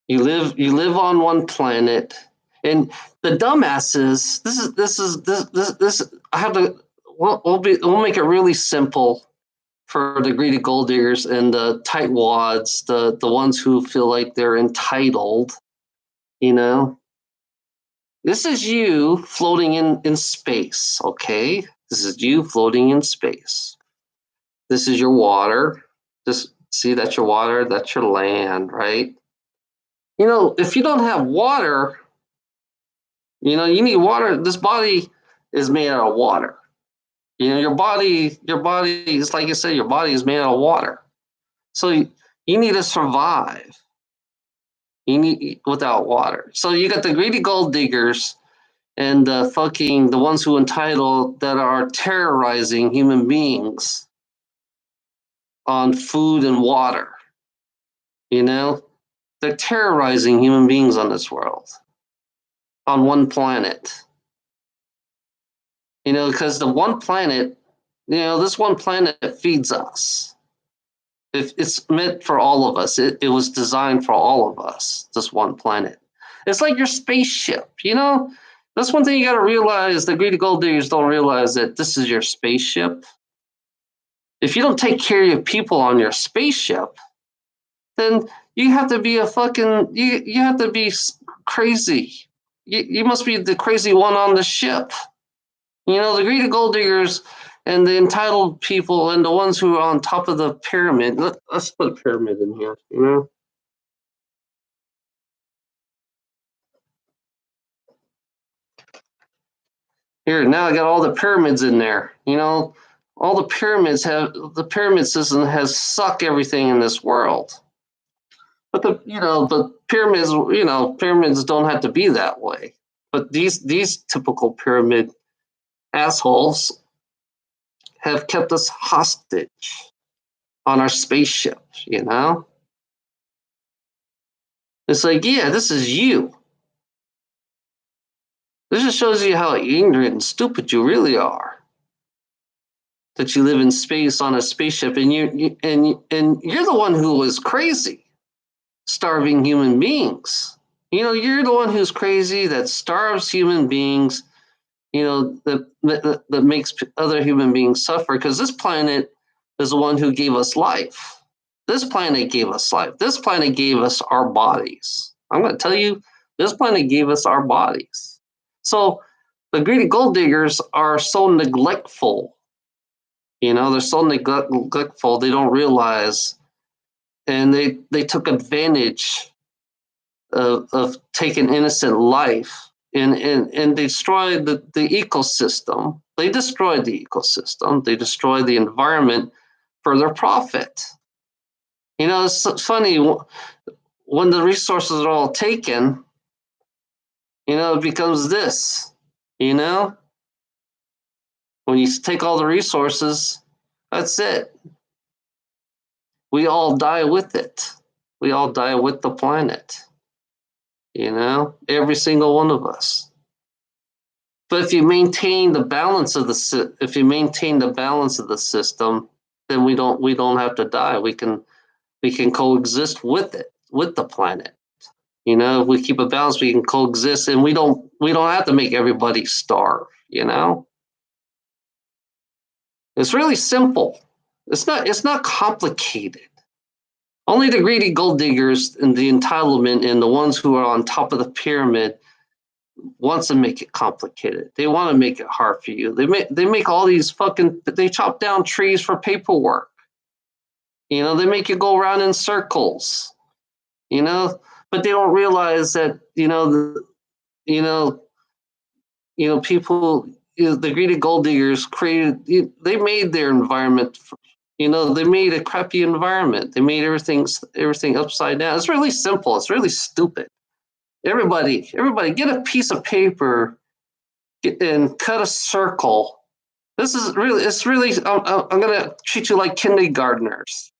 You live on one planet, and the dumbasses. This. I have to. We'll make it really simple for the greedy gold diggers and the tightwads, the ones who feel like they're entitled. You know, this is you floating in space. Okay, this is you floating in space. This is your water. Just see, that's your water. That's your land, right? If you don't have water, you need water. This body is made out of water. Your body is like you said, your body is made out of water. So you need to survive. You need without water. So you got the greedy gold diggers and the ones who entitled that are terrorizing human beings on food and water. You know, they're terrorizing human beings on this world, on one planet. Because the one planet, this one planet feeds us. It's meant for all of us. It was designed for all of us, this one planet. It's like your spaceship, That's one thing you got to realize. The greedy gold diggers don't realize that this is your spaceship. If you don't take care of your people on your spaceship, then you have to be you have to be crazy. You must be the crazy one on the ship. The greedy gold diggers and the entitled people and the ones who are on top of the pyramid. Let's put a pyramid in here. Here, now I got all the pyramids in there. All the pyramid system has sucked everything in this world. But the pyramids don't have to be that way. But these typical pyramid assholes have kept us hostage on our spaceship, It's like, yeah, this is you. This just shows you how ignorant and stupid you really are. That you live in space on a spaceship, and you're the one who was crazy, starving human beings. You're the one who's crazy that starves human beings. That makes other human beings suffer, because this planet is the one who gave us life. This planet gave us life. This planet gave us our bodies. I'm going to tell you, this planet gave us our bodies. So the greedy gold diggers are so neglectful. They're so neglectful, they don't realize, and they took advantage of taking innocent life and destroyed the ecosystem. They destroyed the ecosystem. They destroyed the environment for their profit. It's funny, when the resources are all taken, it becomes this, When you take all the resources, that's it. We all die with it. We all die with the planet. Every single one of us. But if you maintain the balance of the system, then we don't have to die. We can coexist with it, with the planet. If we keep a balance, we can coexist, and we don't have to make everybody starve. It's really simple. It's not complicated. Only the greedy gold diggers and the entitlement and the ones who are on top of the pyramid wants to make it complicated. They want to make it hard for you. They make all these they chop down trees for paperwork. They make you go around in circles. But they don't realize that people, the greedy gold diggers they made their environment. They made a crappy environment. They made everything upside down. It's really simple. It's really stupid. Everybody, get a piece of paper and cut a circle. It's really. I'm gonna treat you like kindergartners.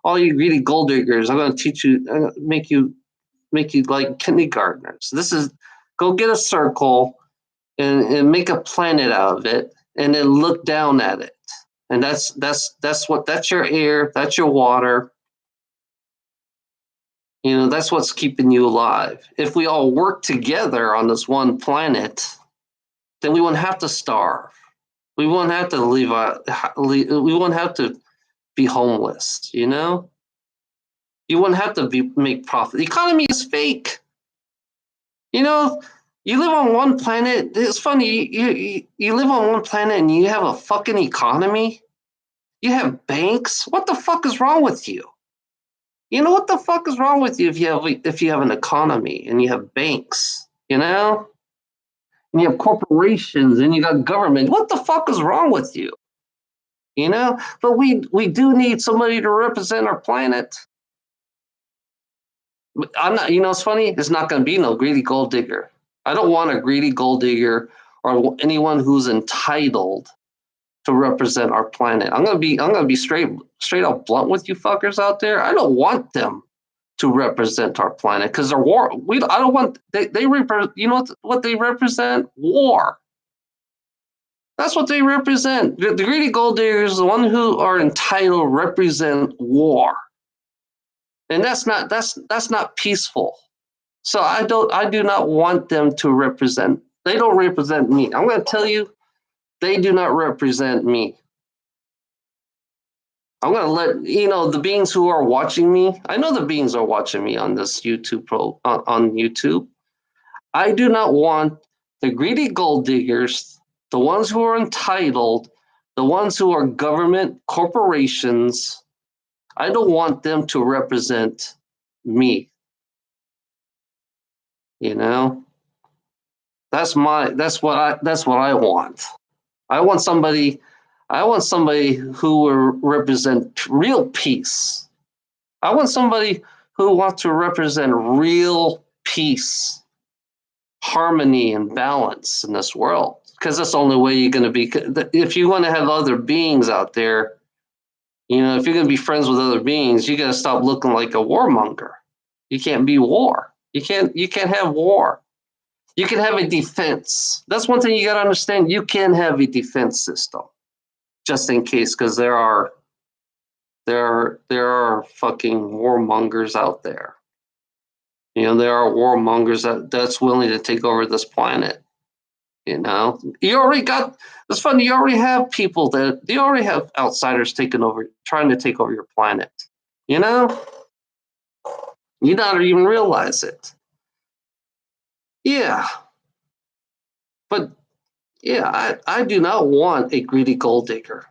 All you greedy gold diggers. I'm gonna teach you. I'm gonna make you like kindergartners. Go get a circle and make a planet out of it, and then look down at it. And that's your air, that's your water. That's what's keeping you alive. If we all work together on this one planet, then we wouldn't have to starve. We wouldn't have to we wouldn't have to be homeless. You wouldn't have to make profit. The economy is fake. You know, you live on one planet. It's funny. You live on one planet and you have a fucking economy. You have banks. What the fuck is wrong with you? What the fuck is wrong with you if you have an economy and you have banks? And you have corporations and you got government. What the fuck is wrong with you? But we do need somebody to represent our planet. I'm not. It's funny. It's not going to be no greedy gold digger. I don't want a greedy gold digger or anyone who's entitled to represent our planet. I'm gonna be straight up blunt with you fuckers out there. I don't want them to represent our planet because they're war. I don't want they represent. You know what they represent? War. That's what they represent. The greedy gold diggers, the one who are entitled, represent war, and that's not peaceful. So I do not want them to represent. They don't represent me. I'm going to tell you, they do not represent me. I'm going to let the beings who are watching me. I know the beings are watching me on this YouTube on YouTube. I do not want the greedy gold diggers, the ones who are entitled, the ones who are government corporations. I don't want them to represent me. That's what I want. I want somebody who will represent real peace. I want somebody who wants to represent real peace, harmony, and balance in this world. Because that's the only way you're going to be. If you want to have other beings out there, if you're going to be friends with other beings, you got to stop looking like a warmonger. You can't be war. You can't have war. You can have a defense. That's one thing you got to understand. You can have a defense system, just in case, because there are fucking warmongers out there. There are warmongers that's willing to take over this planet. You already got. It's funny. You already have people you already have outsiders trying to take over your planet. You don't even realize it. Yeah, but yeah, I do not want a greedy gold digger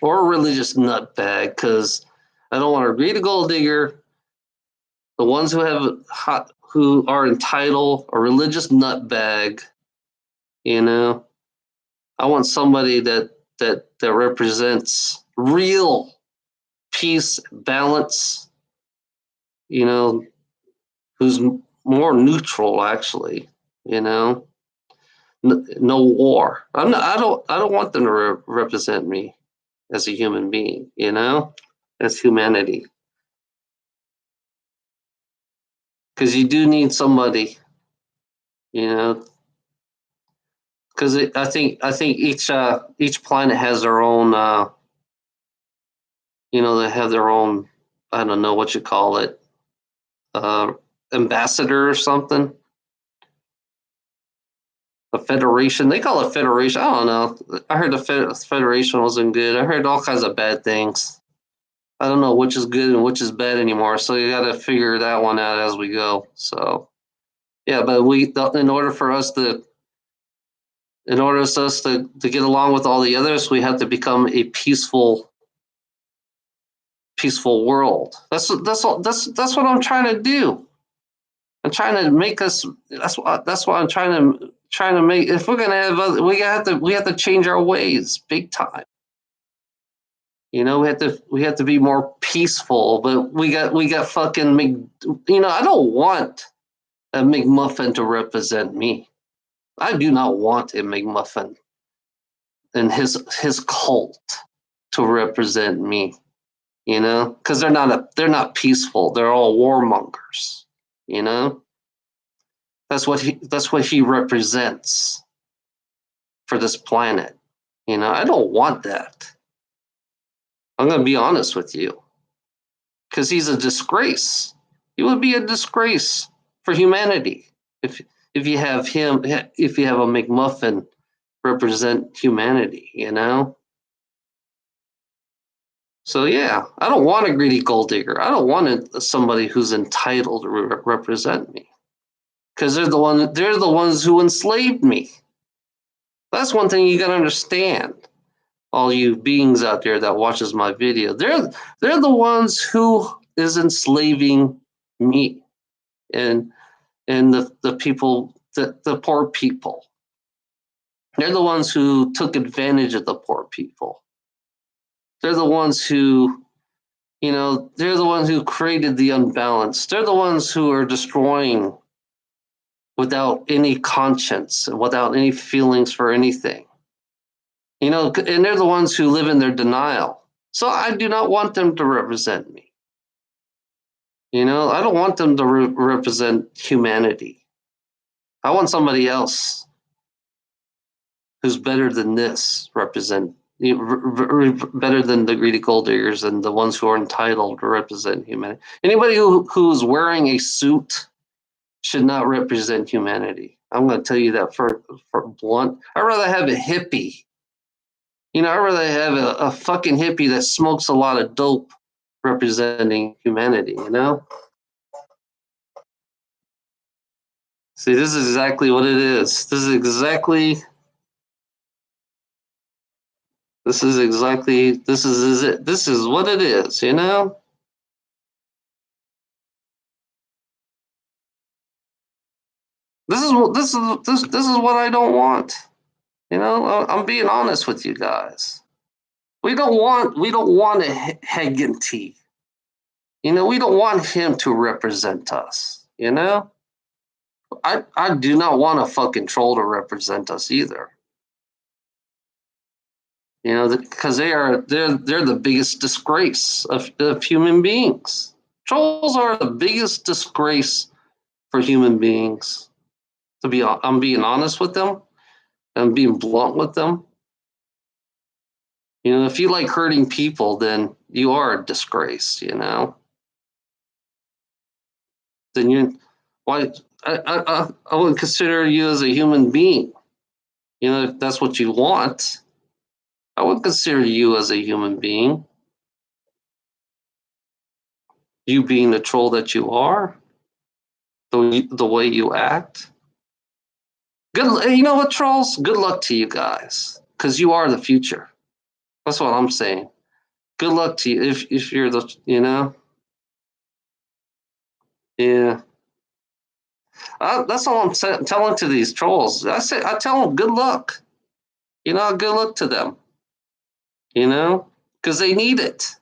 or a religious nutbag, because I don't want a greedy gold digger, the ones who are entitled, a religious nutbag. I want somebody that represents real peace, balance. Who's more neutral, actually. No war. I don't want them to represent me as a human being. As humanity. Because you do need somebody. Because I think each planet has their own. They have their own. I don't know what you call it. Ambassador or something. A federation. They call it federation. I don't know. I heard the federation wasn't good. I heard all kinds of bad things. I don't know which is good and which is bad anymore. So you got to figure that one out as we go. So, yeah, but in order for us to get along with all the others, we have to become a peaceful world. That's what I'm trying to do. I'm trying to make us. That's what I'm trying to make. If we're gonna have, we have to change our ways big time. We have to be more peaceful. But we got fucking. I don't want a McMuffin to represent me. I do not want a McMuffin and his cult to represent me. Because they're not peaceful. They're all warmongers. That's what he represents for this planet. I don't want that. I'm going to be honest with you. Because he's a disgrace. He would be a disgrace for humanity if you have him if you have a McMuffin represent humanity, you know? So yeah, I don't want a greedy gold digger. I don't want somebody who's entitled to represent me because they're the ones who enslaved me. That's one thing you got to understand. All you beings out there that watches my video, they're the ones who is enslaving me and the people the poor people. They're the ones who took advantage of the poor people. They're the ones who, they're the ones who created the unbalance. They're the ones who are destroying without any conscience and without any feelings for anything. And they're the ones who live in their denial. So I do not want them to represent me. I don't want them to represent humanity. I want somebody else who's better than this represent better than the greedy gold diggers and the ones who are entitled to represent humanity. Anybody who's wearing a suit should not represent humanity. I'm going to tell you that for blunt. I'd rather have a hippie. I'd rather have a fucking hippie that smokes a lot of dope representing humanity, See, this is exactly what it is. This is exactly it. This is it. This is what it is, This is what I don't want. I'm being honest with you guys. We don't want a Haggerty. We don't want him to represent us, I do not want a fucking troll to represent us either. Because they're the biggest disgrace of human beings. Trolls are the biggest disgrace for human beings. I'm being honest with them. I'm being blunt with them. If you like hurting people, then you are a disgrace. Then why I would consider you as a human being. If that's what you want, I would consider you as a human being. You being the troll that you are, the way you act. Good, you know what, trolls? Good luck to you guys, because you are the future. That's what I'm saying. Good luck to you if you're the, Yeah. That's all I'm telling to these trolls. I tell them good luck. Good luck to them. Because they need it.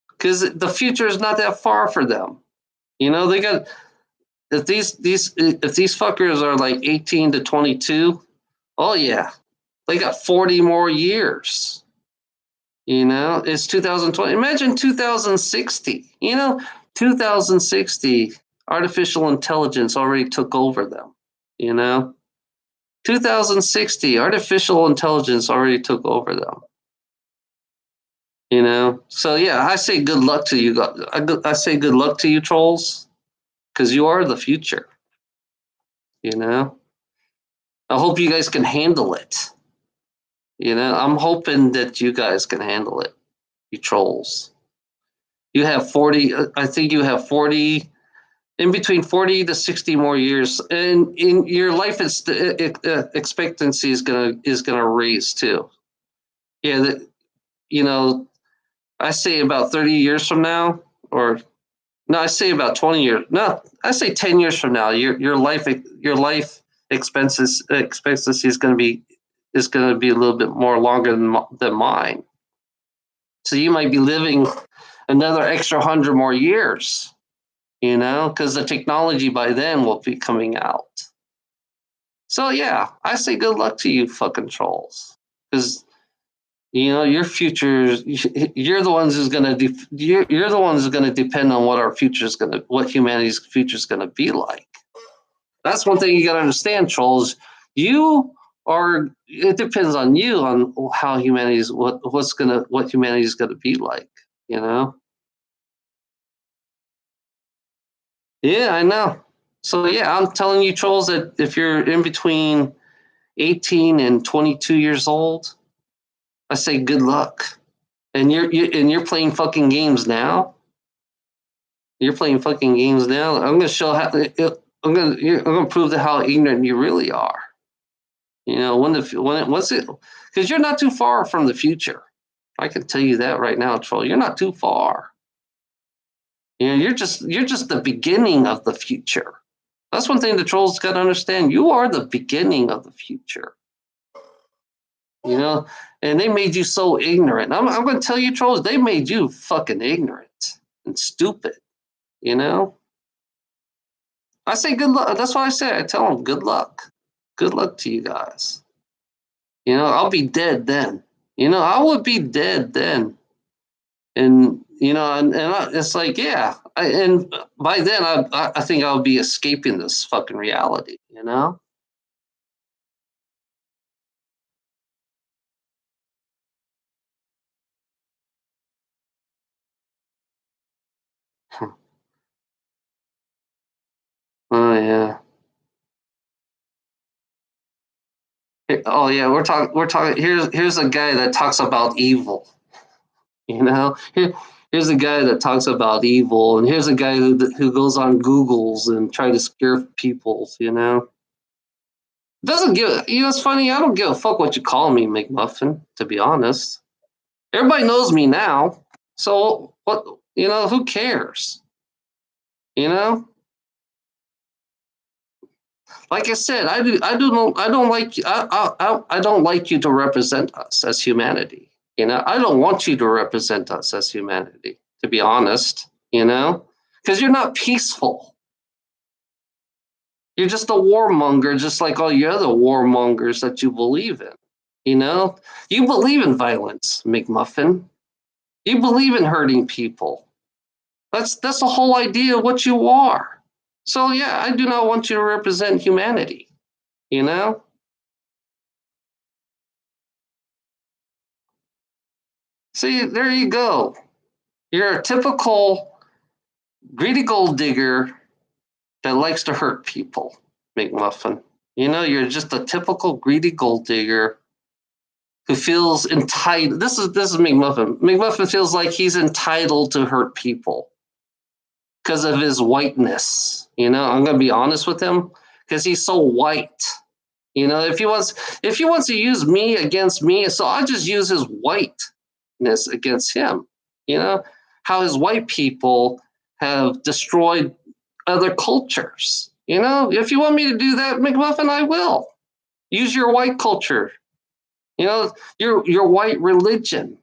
Because the future is not that far for them. They got if these fuckers are like 18 to 22. Oh yeah, they got 40 more years. It's 2020. Imagine 2060. 2060, artificial intelligence already took over them. 2060, artificial intelligence already took over them. So yeah, I say good luck to you. I say good luck to you, trolls, because you are the future. I hope you guys can handle it. I'm hoping that you guys can handle it, you trolls. You have 40, I think you have 40, in between 40 to 60 more years, and in your life expectancy is gonna raise too. Yeah, I say about 30 years from now, or no, I say about 20 years. No, I say 10 years from now, your life expectancy is going to be a little bit more longer than mine. So you might be living another extra 100 more years, because the technology by then will be coming out. So yeah, I say good luck to you fucking trolls, because your future. You're the ones who's gonna. You're the ones who's gonna depend on what humanity's future is gonna be like. That's one thing you gotta understand, trolls. It depends on you on how what humanity's gonna be like. Yeah, I know. So yeah, I'm telling you, trolls, that if you're in between 18 and 22 years old, I say good luck. And you're playing fucking games now. You're playing fucking games now. I'm gonna show how. I'm gonna prove to how ignorant you really are. You know, once it, because you're not too far from the future. I can tell you that right now, troll. You're not too far. You know, you're just the beginning of the future. That's one thing the trolls got to understand. You are the beginning of the future. You know, and they made you so ignorant. I'm going to tell you, trolls, they made you fucking ignorant and stupid. You know, I say good luck. That's what I say. I tell them good luck. Good luck to you guys. You know, I'll be dead then. You know, I would be dead then. And you know, it's like, yeah. And by then, I think I'll be escaping this fucking reality. You know. Oh yeah. Oh yeah. We're talking. Here's a guy that talks about evil. You know. Here's a guy that talks about evil, and here's a guy who goes on Google's and try to scare people. You know. Doesn't give. You know, it's funny. I don't give a fuck what you call me, McMuffin. To be honest, everybody knows me now. So what? You know, who cares? You know. Like I said, I don't like I don't like you to represent us as humanity. You know, I don't want you to represent us as humanity. To be honest, you know, because you're not peaceful. You're just a warmonger, just like all your other warmongers that you believe in. You know, you believe in violence, McMuffin. You believe in hurting people. That's the whole idea of what you are. So yeah, I do not want you to represent humanity. You know. See, there you go. You're a typical greedy gold digger that likes to hurt people, McMuffin. You know, you're just a typical greedy gold digger who feels entitled. This is McMuffin. McMuffin feels like he's entitled to hurt people because of his whiteness. You know, I'm gonna be honest with him because he's so white. You know, if he wants to use me against me, so I just use his whiteness against him. You know, how his white people have destroyed other cultures. You know, if you want me to do that, McMuffin, I will. Use your white culture. You know, your white religion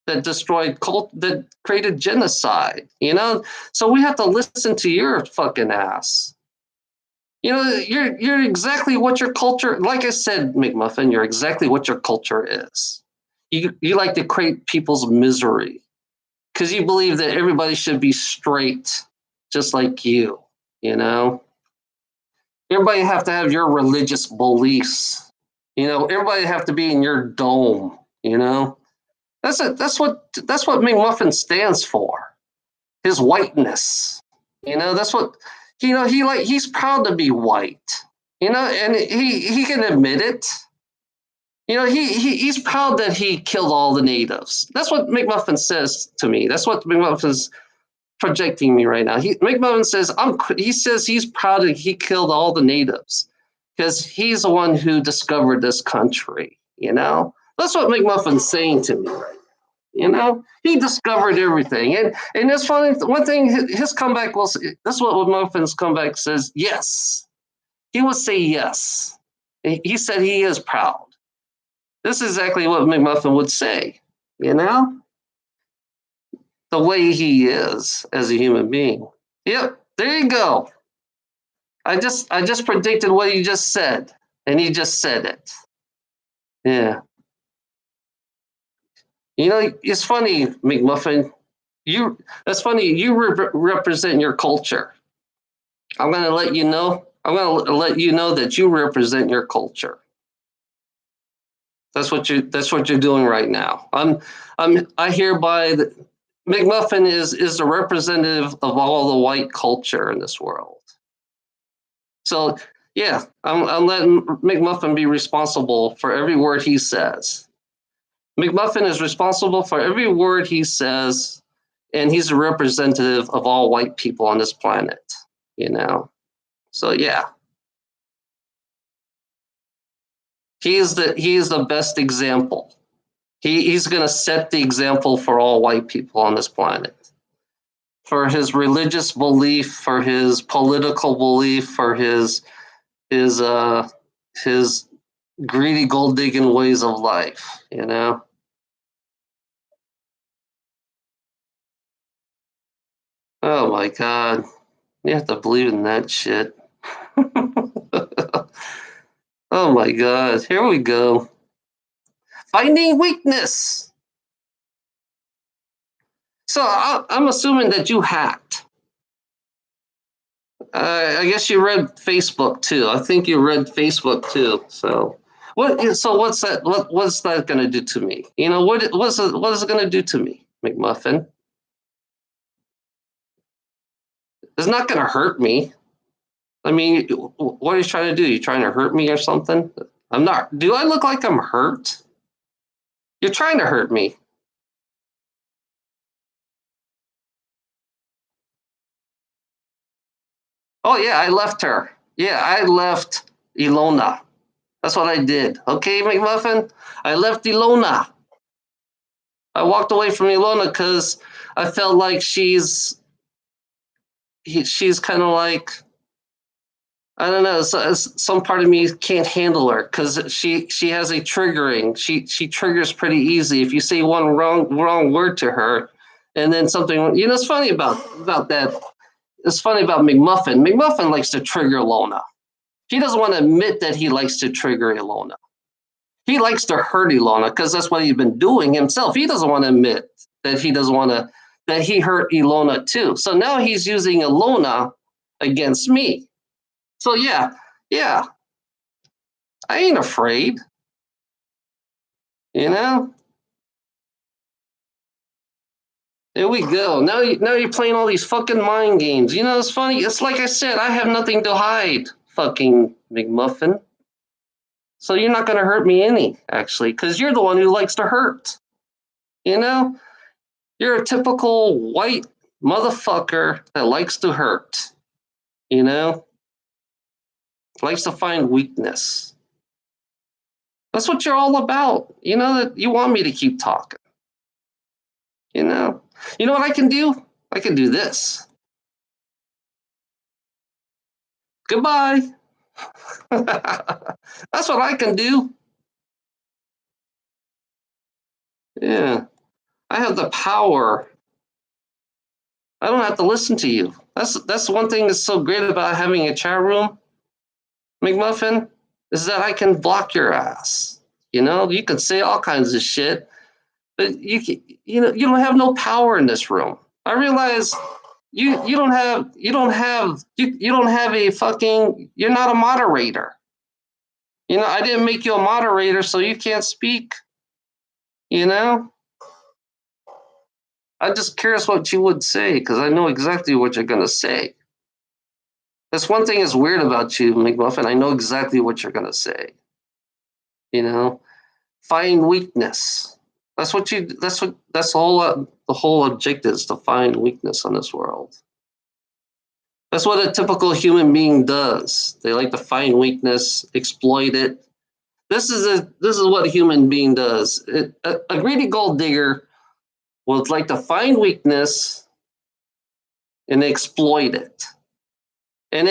that destroyed that created genocide. You know, so we have to listen to your fucking ass. You know, you're exactly what your culture. Like I said, McMuffin, you're exactly what your culture is. You like to create people's misery because you believe that everybody should be straight, just like you. You know, everybody have to have your religious beliefs. You know, everybody have to be in your dome. You know, that's it. That's what McMuffin stands for. His whiteness. You know, that's what he's proud to be white. You know, and he can admit it. You know, he's proud that he killed all the natives. That's what McMuffin says to me. That's what McMuffin's projecting me right now. McMuffin says he says he's proud that he killed all the natives because he's the one who discovered this country. You know, that's what McMuffin's saying to me right now. You know, he discovered everything, and it's funny. One thing, his comeback was that's what McMuffin's comeback says. Yes, he would say yes. He said he is proud. This is exactly what McMuffin would say. You know, the way he is as a human being. Yep, there you go. I just predicted what he just said, and he just said it. Yeah. You know, it's funny, McMuffin. That's funny. You represent your culture. I'm going to let you know. I'm going to let you know that you represent your culture. That's what you're doing right now. I hereby McMuffin is the representative of all the white culture in this world. So yeah, I'm letting McMuffin be responsible for every word he says. McMuffin is responsible for every word he says, and he's a representative of all white people on this planet. So yeah, he is the best example. He's going to set the example for all white people on this planet, for his religious belief, for his political belief, for his his greedy gold digging ways of life. Oh my God, you have to believe in that shit. Oh my God, here we go. Finding weakness. So I'm assuming that you hacked. I guess you read Facebook too. I think you read Facebook too. So what? So what's that? What's that going to do to me? What is it going to do to me, McMuffin? It's not going to hurt me. I mean, what are you trying to do? You trying to hurt me or something? I'm not. Do I look like I'm hurt? You're trying to hurt me. Oh yeah, I left her. Yeah, I left Ilona. That's what I did. Okay, McMuffin? I left Ilona. I walked away from Ilona because I felt like she's kind of like, I don't know. Some part of me can't handle her because she has a triggering. She triggers pretty easy. If you say one wrong word to her, and then something, it's funny about that. It's funny about McMuffin. McMuffin likes to trigger Ilona. He doesn't want to admit that he likes to trigger Ilona. He likes to hurt Ilona because that's what he's been doing himself. He doesn't want to admit that he doesn't want to that he hurt Ilona too. So now he's using Ilona against me. So yeah, I ain't afraid. You know. There we go. Now you're playing all these fucking mind games. It's funny. It's like I said, I have nothing to hide, fucking McMuffin. So you're not gonna hurt me any, actually, because you're the one who likes to hurt. You know? You're a typical white motherfucker that likes to hurt. You know? Likes to find weakness. That's what you're all about. That you want me to keep talking. You know? You know what I can do? I can do this. Goodbye. That's what I can do. Yeah. I have the power. I don't have to listen to you. That's one thing that's so great about having a chat room, McMuffin, is that I can block your ass. You can say all kinds of shit, but you don't have no power in this room. I realize you don't have a fucking, you're not a moderator. I didn't make you a moderator, so you can't speak. I'm just curious what you would say because I know exactly what you're gonna say. That's one thing that's weird about you, McMuffin. I know exactly what you're gonna say. Find weakness. That's the whole objective is to find weakness in this world. That's what a typical human being does. They like to find weakness, exploit it. This is what a human being does. A greedy gold digger would like to find weakness and exploit it, and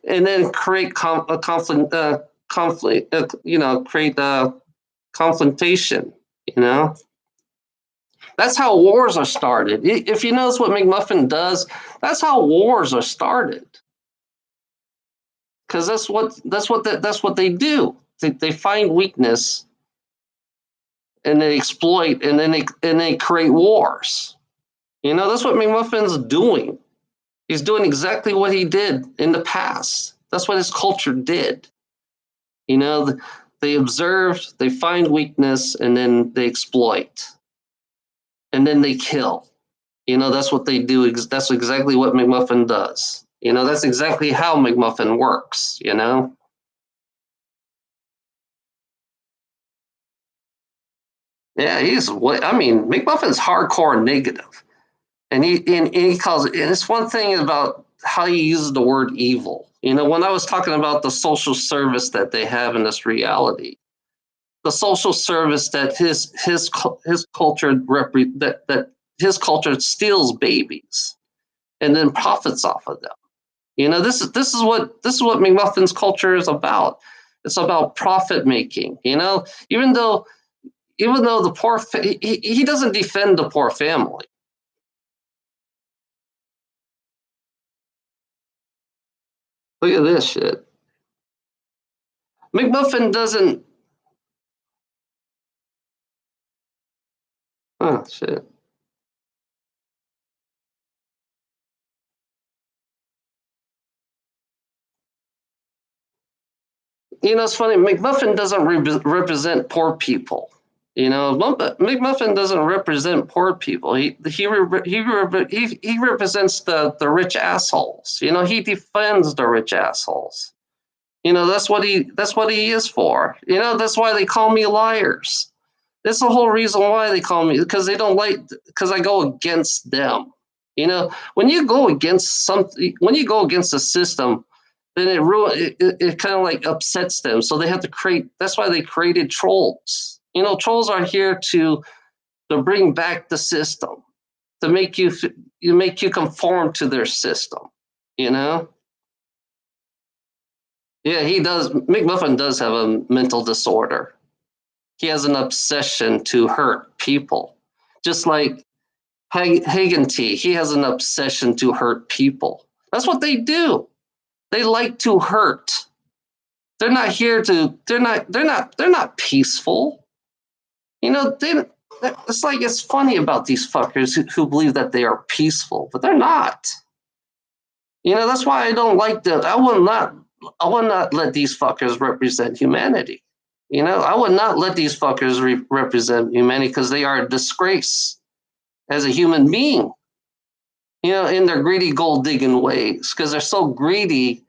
then create a conflict. Create a confrontation. That's how wars are started. If you notice what McMuffin does, that's how wars are started. Because that's what they do. They find weakness and they exploit, and then they create wars. That's what McMuffin's doing. He's doing exactly what he did in the past. That's what his culture did. They observe, they find weakness, and then they exploit. And then they kill. That's what they do. That's exactly what McMuffin does. That's exactly how McMuffin works. Yeah, he's what I mean. McMuffin's hardcore negative, and he calls it. And it's one thing about how he uses the word evil. When I was talking about the social service that they have in this reality, the social service that his culture that his culture steals babies and then profits off of them. This is what McMuffin's culture is about. It's about profit making. Even though the poor he doesn't defend the poor family. Look at this shit. McMuffin doesn't. Oh shit. It's funny. McMuffin doesn't represent poor people. McMuffin doesn't represent poor people. He represents the rich assholes. He defends the rich assholes. That's what he is for. That's why they call me liars. That's the whole reason why they call me, because they don't like, because I go against them. When you go against something, when you go against the system, then it kind of like upsets them. So they have to create. That's why they created trolls. Trolls are here to bring back the system, to make you conform to their system. You know. Yeah, he does. McMuffin does have a mental disorder. He has an obsession to hurt people, just like Haggerty. He has an obsession to hurt people. That's what they do. They like to hurt. They're not here to. They're not peaceful. They. It's funny about these fuckers who believe that they are peaceful, but they're not. That's why I don't like that. I would not let these fuckers represent humanity. I would not let these fuckers represent humanity, because they are a disgrace as a human being. In their greedy gold digging ways, because they're so greedy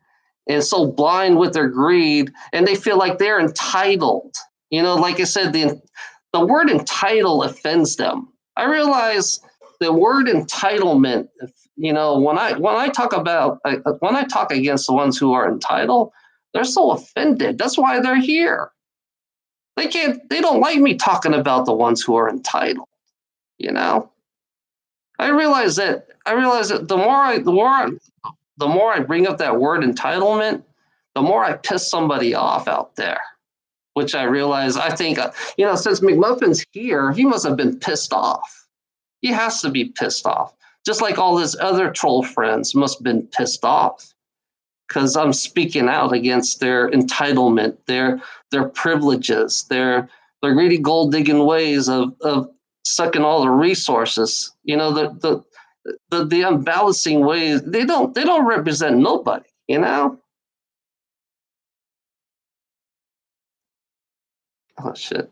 and so blind with their greed, and they feel like they're entitled. Like I said, the word entitled offends them. I realize the word entitlement. When I talk against the ones who are entitled, they're so offended. That's why they're here. They don't like me talking about the ones who are entitled. You know. I realize that the more I bring up that word entitlement, the more I piss somebody off out there. Which I realize, I think, since McMuffin's here, he must have been pissed off. He has to be pissed off. Just like all his other troll friends must have been pissed off. Because I'm speaking out against their entitlement, their privileges, their greedy gold digging ways of sucking all the resources. The unbalancing ways. They don't represent nobody. Oh shit.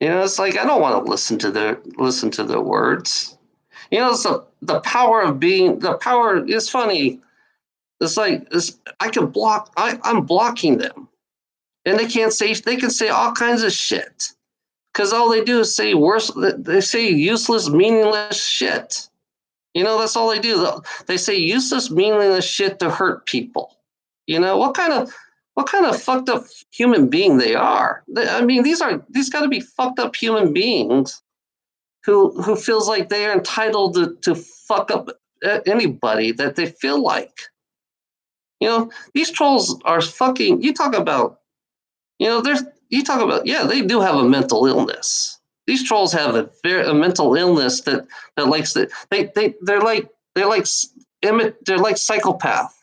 It's like I don't want to listen to their words. It's the power of being the power. It's funny. I can block. I'm blocking them, and they can say all kinds of shit, because all they do is say worse. They say useless, meaningless shit. That's all they do. They say useless, meaningless shit to hurt people. What kind of fucked up human being they are. I mean, these got to be fucked up human beings who feels like they are entitled to fuck up anybody that they feel like. These trolls are fucking. There's you talk about, yeah, they do have a mental illness. These trolls have a mental illness that likes that they're like psychopath,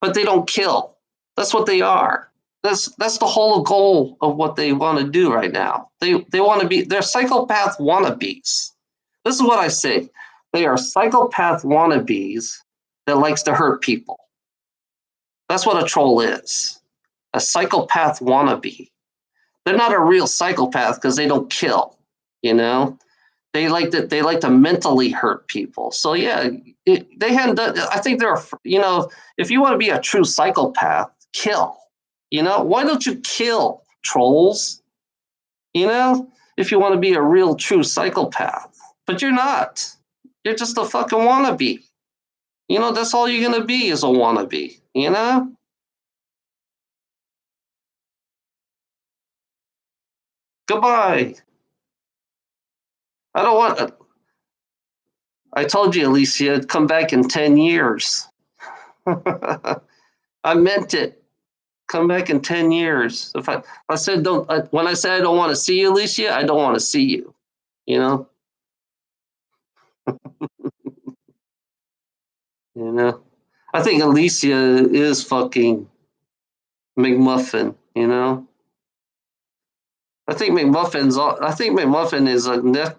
but they don't kill. That's what they are. That's the whole goal of what they want to do right now. They want to be, they're psychopath wannabes. This is what I say. They are psychopath wannabes that likes to hurt people. That's what a troll is. A psychopath wannabe. They're not a real psychopath because they don't kill, you know? They like to mentally hurt people. So yeah, they hadn't done. I think they're, if you want to be a true psychopath, kill. Why don't you kill trolls? If you want to be a real true psychopath, but you're not. You're just a fucking wannabe. That's all you're gonna be is a wannabe. Goodbye. I don't want. I told you, Alicia, come back in 10 years. I meant it. Come back in 10 years. If I said don't, when I said I don't want to see you, Alicia, I don't want to see you. You know, you know. I think Alicia is fucking McMuffin. I think McMuffin is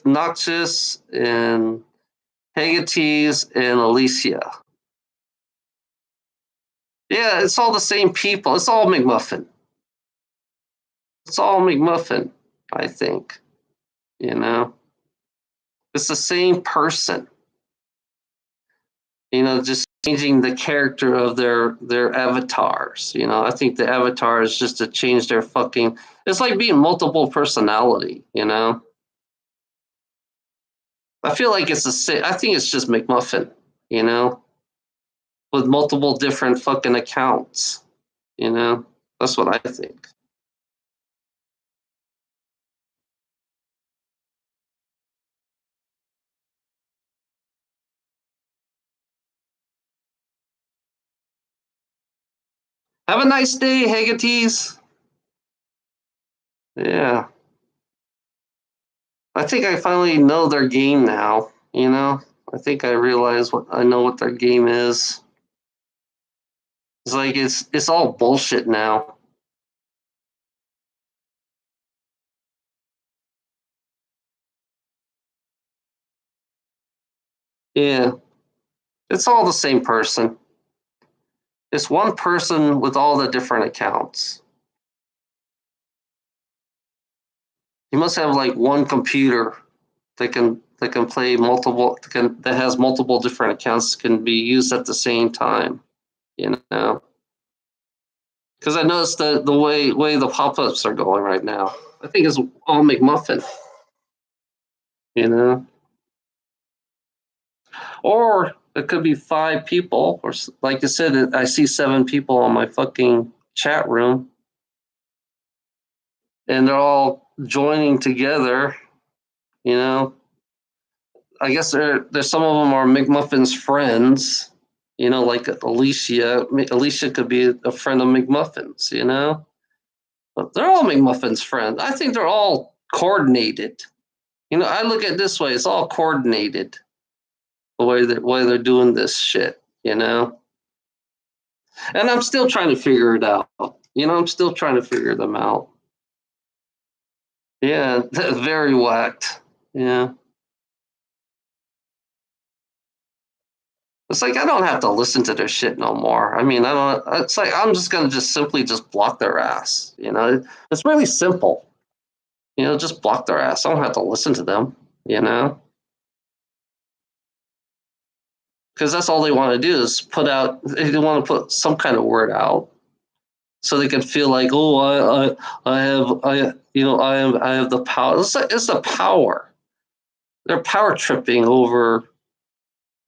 Noxious and Haggerty's and Alicia. Yeah, it's all the same people. It's all McMuffin. It's all McMuffin, I think. It's the same person. Just changing the character of their avatars. I think the avatar is just to change their fucking. It's like being multiple personality. I feel like it's the same. I think it's just McMuffin. With multiple different fucking accounts. That's what I think. Have a nice day, Haggerty's. Yeah. I think I finally know their game now. I think I realize I know what their game is. It's like it's all bullshit now. Yeah. It's all the same person. It's one person with all the different accounts. You must have like one computer that can play multiple that has multiple different accounts can be used at the same time. Because I noticed the way the pop-ups are going right now. I think it's all McMuffin. You know, or it could be 5 people, or like I said, I see 7 people on my fucking chat room, and they're all joining together. You know, I guess there's some of them are McMuffin's friends. Like Alicia. Alicia could be a friend of McMuffin's. But they're all McMuffin's friends. I think they're all coordinated. I look at it this way: it's all coordinated. The way they're doing this shit. And I'm still trying to figure it out. I'm still trying to figure them out. Yeah, very whacked. Yeah. It's like I don't have to listen to their shit no more. I mean, I don't. It's like I'm just gonna just simply just block their ass. It's really simple. Just block their ass. I don't have to listen to them. You know, because that's all they want to do is put out. They want to put some kind of word out, so they can feel like, oh, I have the power. It's the power. They're power tripping over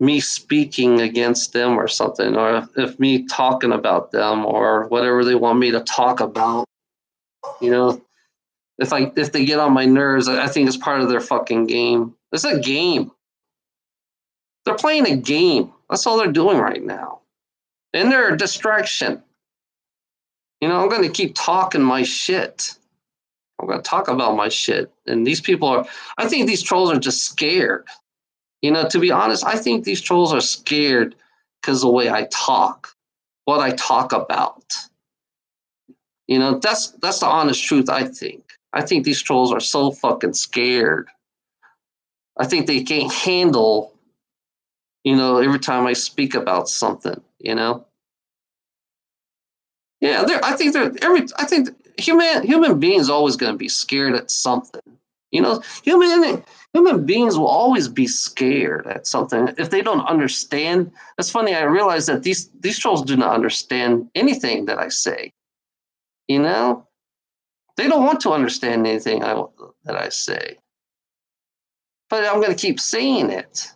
me speaking against them or something, or if me talking about them or whatever they want me to talk about. If they get on my nerves, I think it's part of their fucking game. It's a game. They're playing a game. That's all they're doing right now, and they're a distraction. I'm going to keep talking my shit. I'm going to talk about my shit, and these people are. I think these trolls are just scared. To be honest, I think these trolls are scared because the way I talk, what I talk about. That's the honest truth. I think these trolls are so fucking scared. I think they can't handle every time I speak about something, Yeah, I think human beings always going to be scared at something. Human beings will always be scared at something if they don't understand. It's funny. I realize that these trolls do not understand anything that I say. You know, they don't want to understand anything that I say, but I'm going to keep saying it.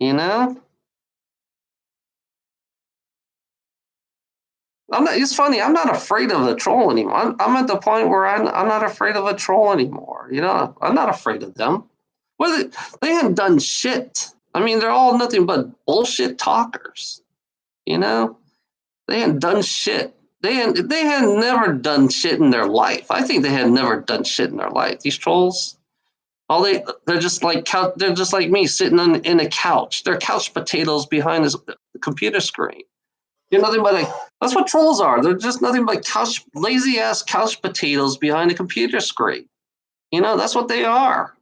You know. It's funny. I'm not afraid of the troll anymore. I'm at the point where I'm not afraid of a troll anymore. I'm not afraid of them. Well, they haven't done shit. I mean, they're all nothing but bullshit talkers. You know, they hadn't done shit. They had never done shit in their life. I think they had never done shit in their life. These trolls, they're just like me sitting in a couch. They're couch potatoes behind this computer screen. You're nothing but that's what trolls are. They're just nothing but lazy ass couch potatoes behind a computer screen. That's what they are.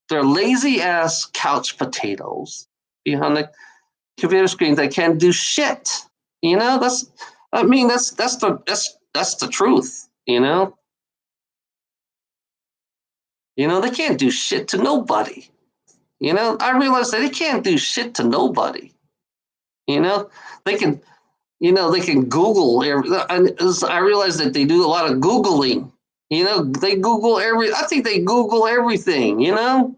They're lazy ass couch potatoes behind the computer screen that can't do shit. That's the truth. They can't do shit to nobody. I realize that they can't do shit to nobody. They can they can Google. I realize that they do a lot of Googling. They Google I think they Google everything. And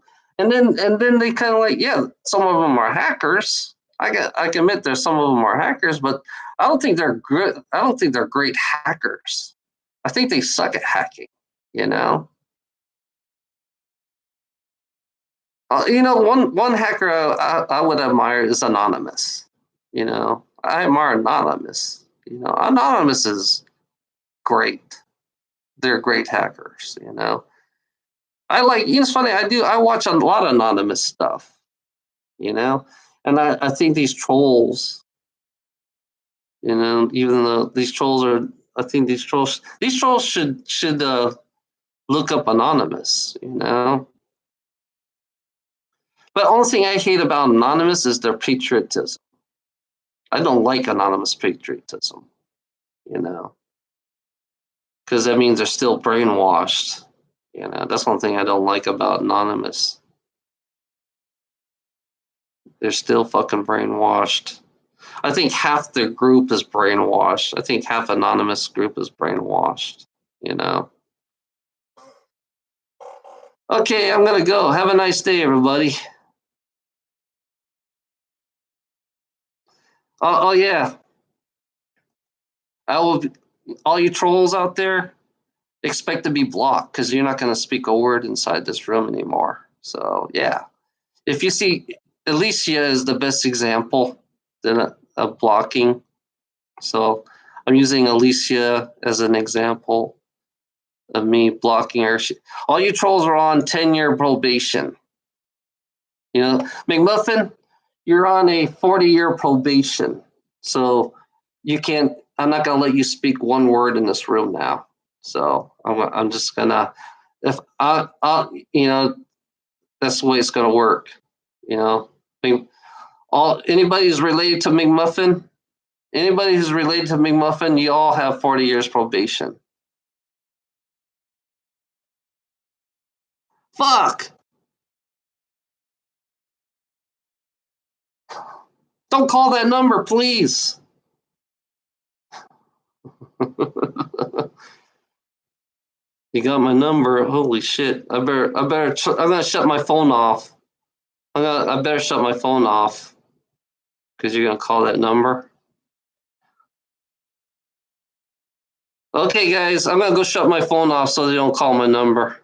then they kind of yeah, some of them are hackers. I can admit there's some of them are hackers, but I don't think they're good. I don't think they're great hackers. I think they suck at hacking. You know. One hacker I would admire is Anonymous. I admire Anonymous. Anonymous is great. They're great hackers. It's funny. I watch a lot of Anonymous stuff. And I think these trolls. Even though these trolls are, I think these trolls should look up Anonymous. But the only thing I hate about Anonymous is their patriotism. I don't like Anonymous patriotism. Because that means they're still brainwashed. That's one thing I don't like about Anonymous. They're still fucking brainwashed. I think half the group is brainwashed. I think half Anonymous group is brainwashed. Okay, I'm gonna go. Have a nice day, everybody. Oh yeah. All you trolls out there, expect to be blocked because you're not going to speak a word inside this room anymore. So yeah, if you see, Alicia is the best example of blocking. So I'm using Alicia as an example of me blocking her. All you trolls are on 10-year probation. McMuffin, you're on a 40-year probation. So you can't. I'm not going to let you speak one word in this room now. So I'm just gonna, if I that's the way it's gonna work. Anybody who's related to McMuffin, you all have 40 years probation. Fuck! Don't call that number, please. You got my number. Holy shit! I'm gonna shut my phone off. I better shut my phone off because you're gonna call that number. Okay, guys, I'm gonna go shut my phone off so they don't call my number.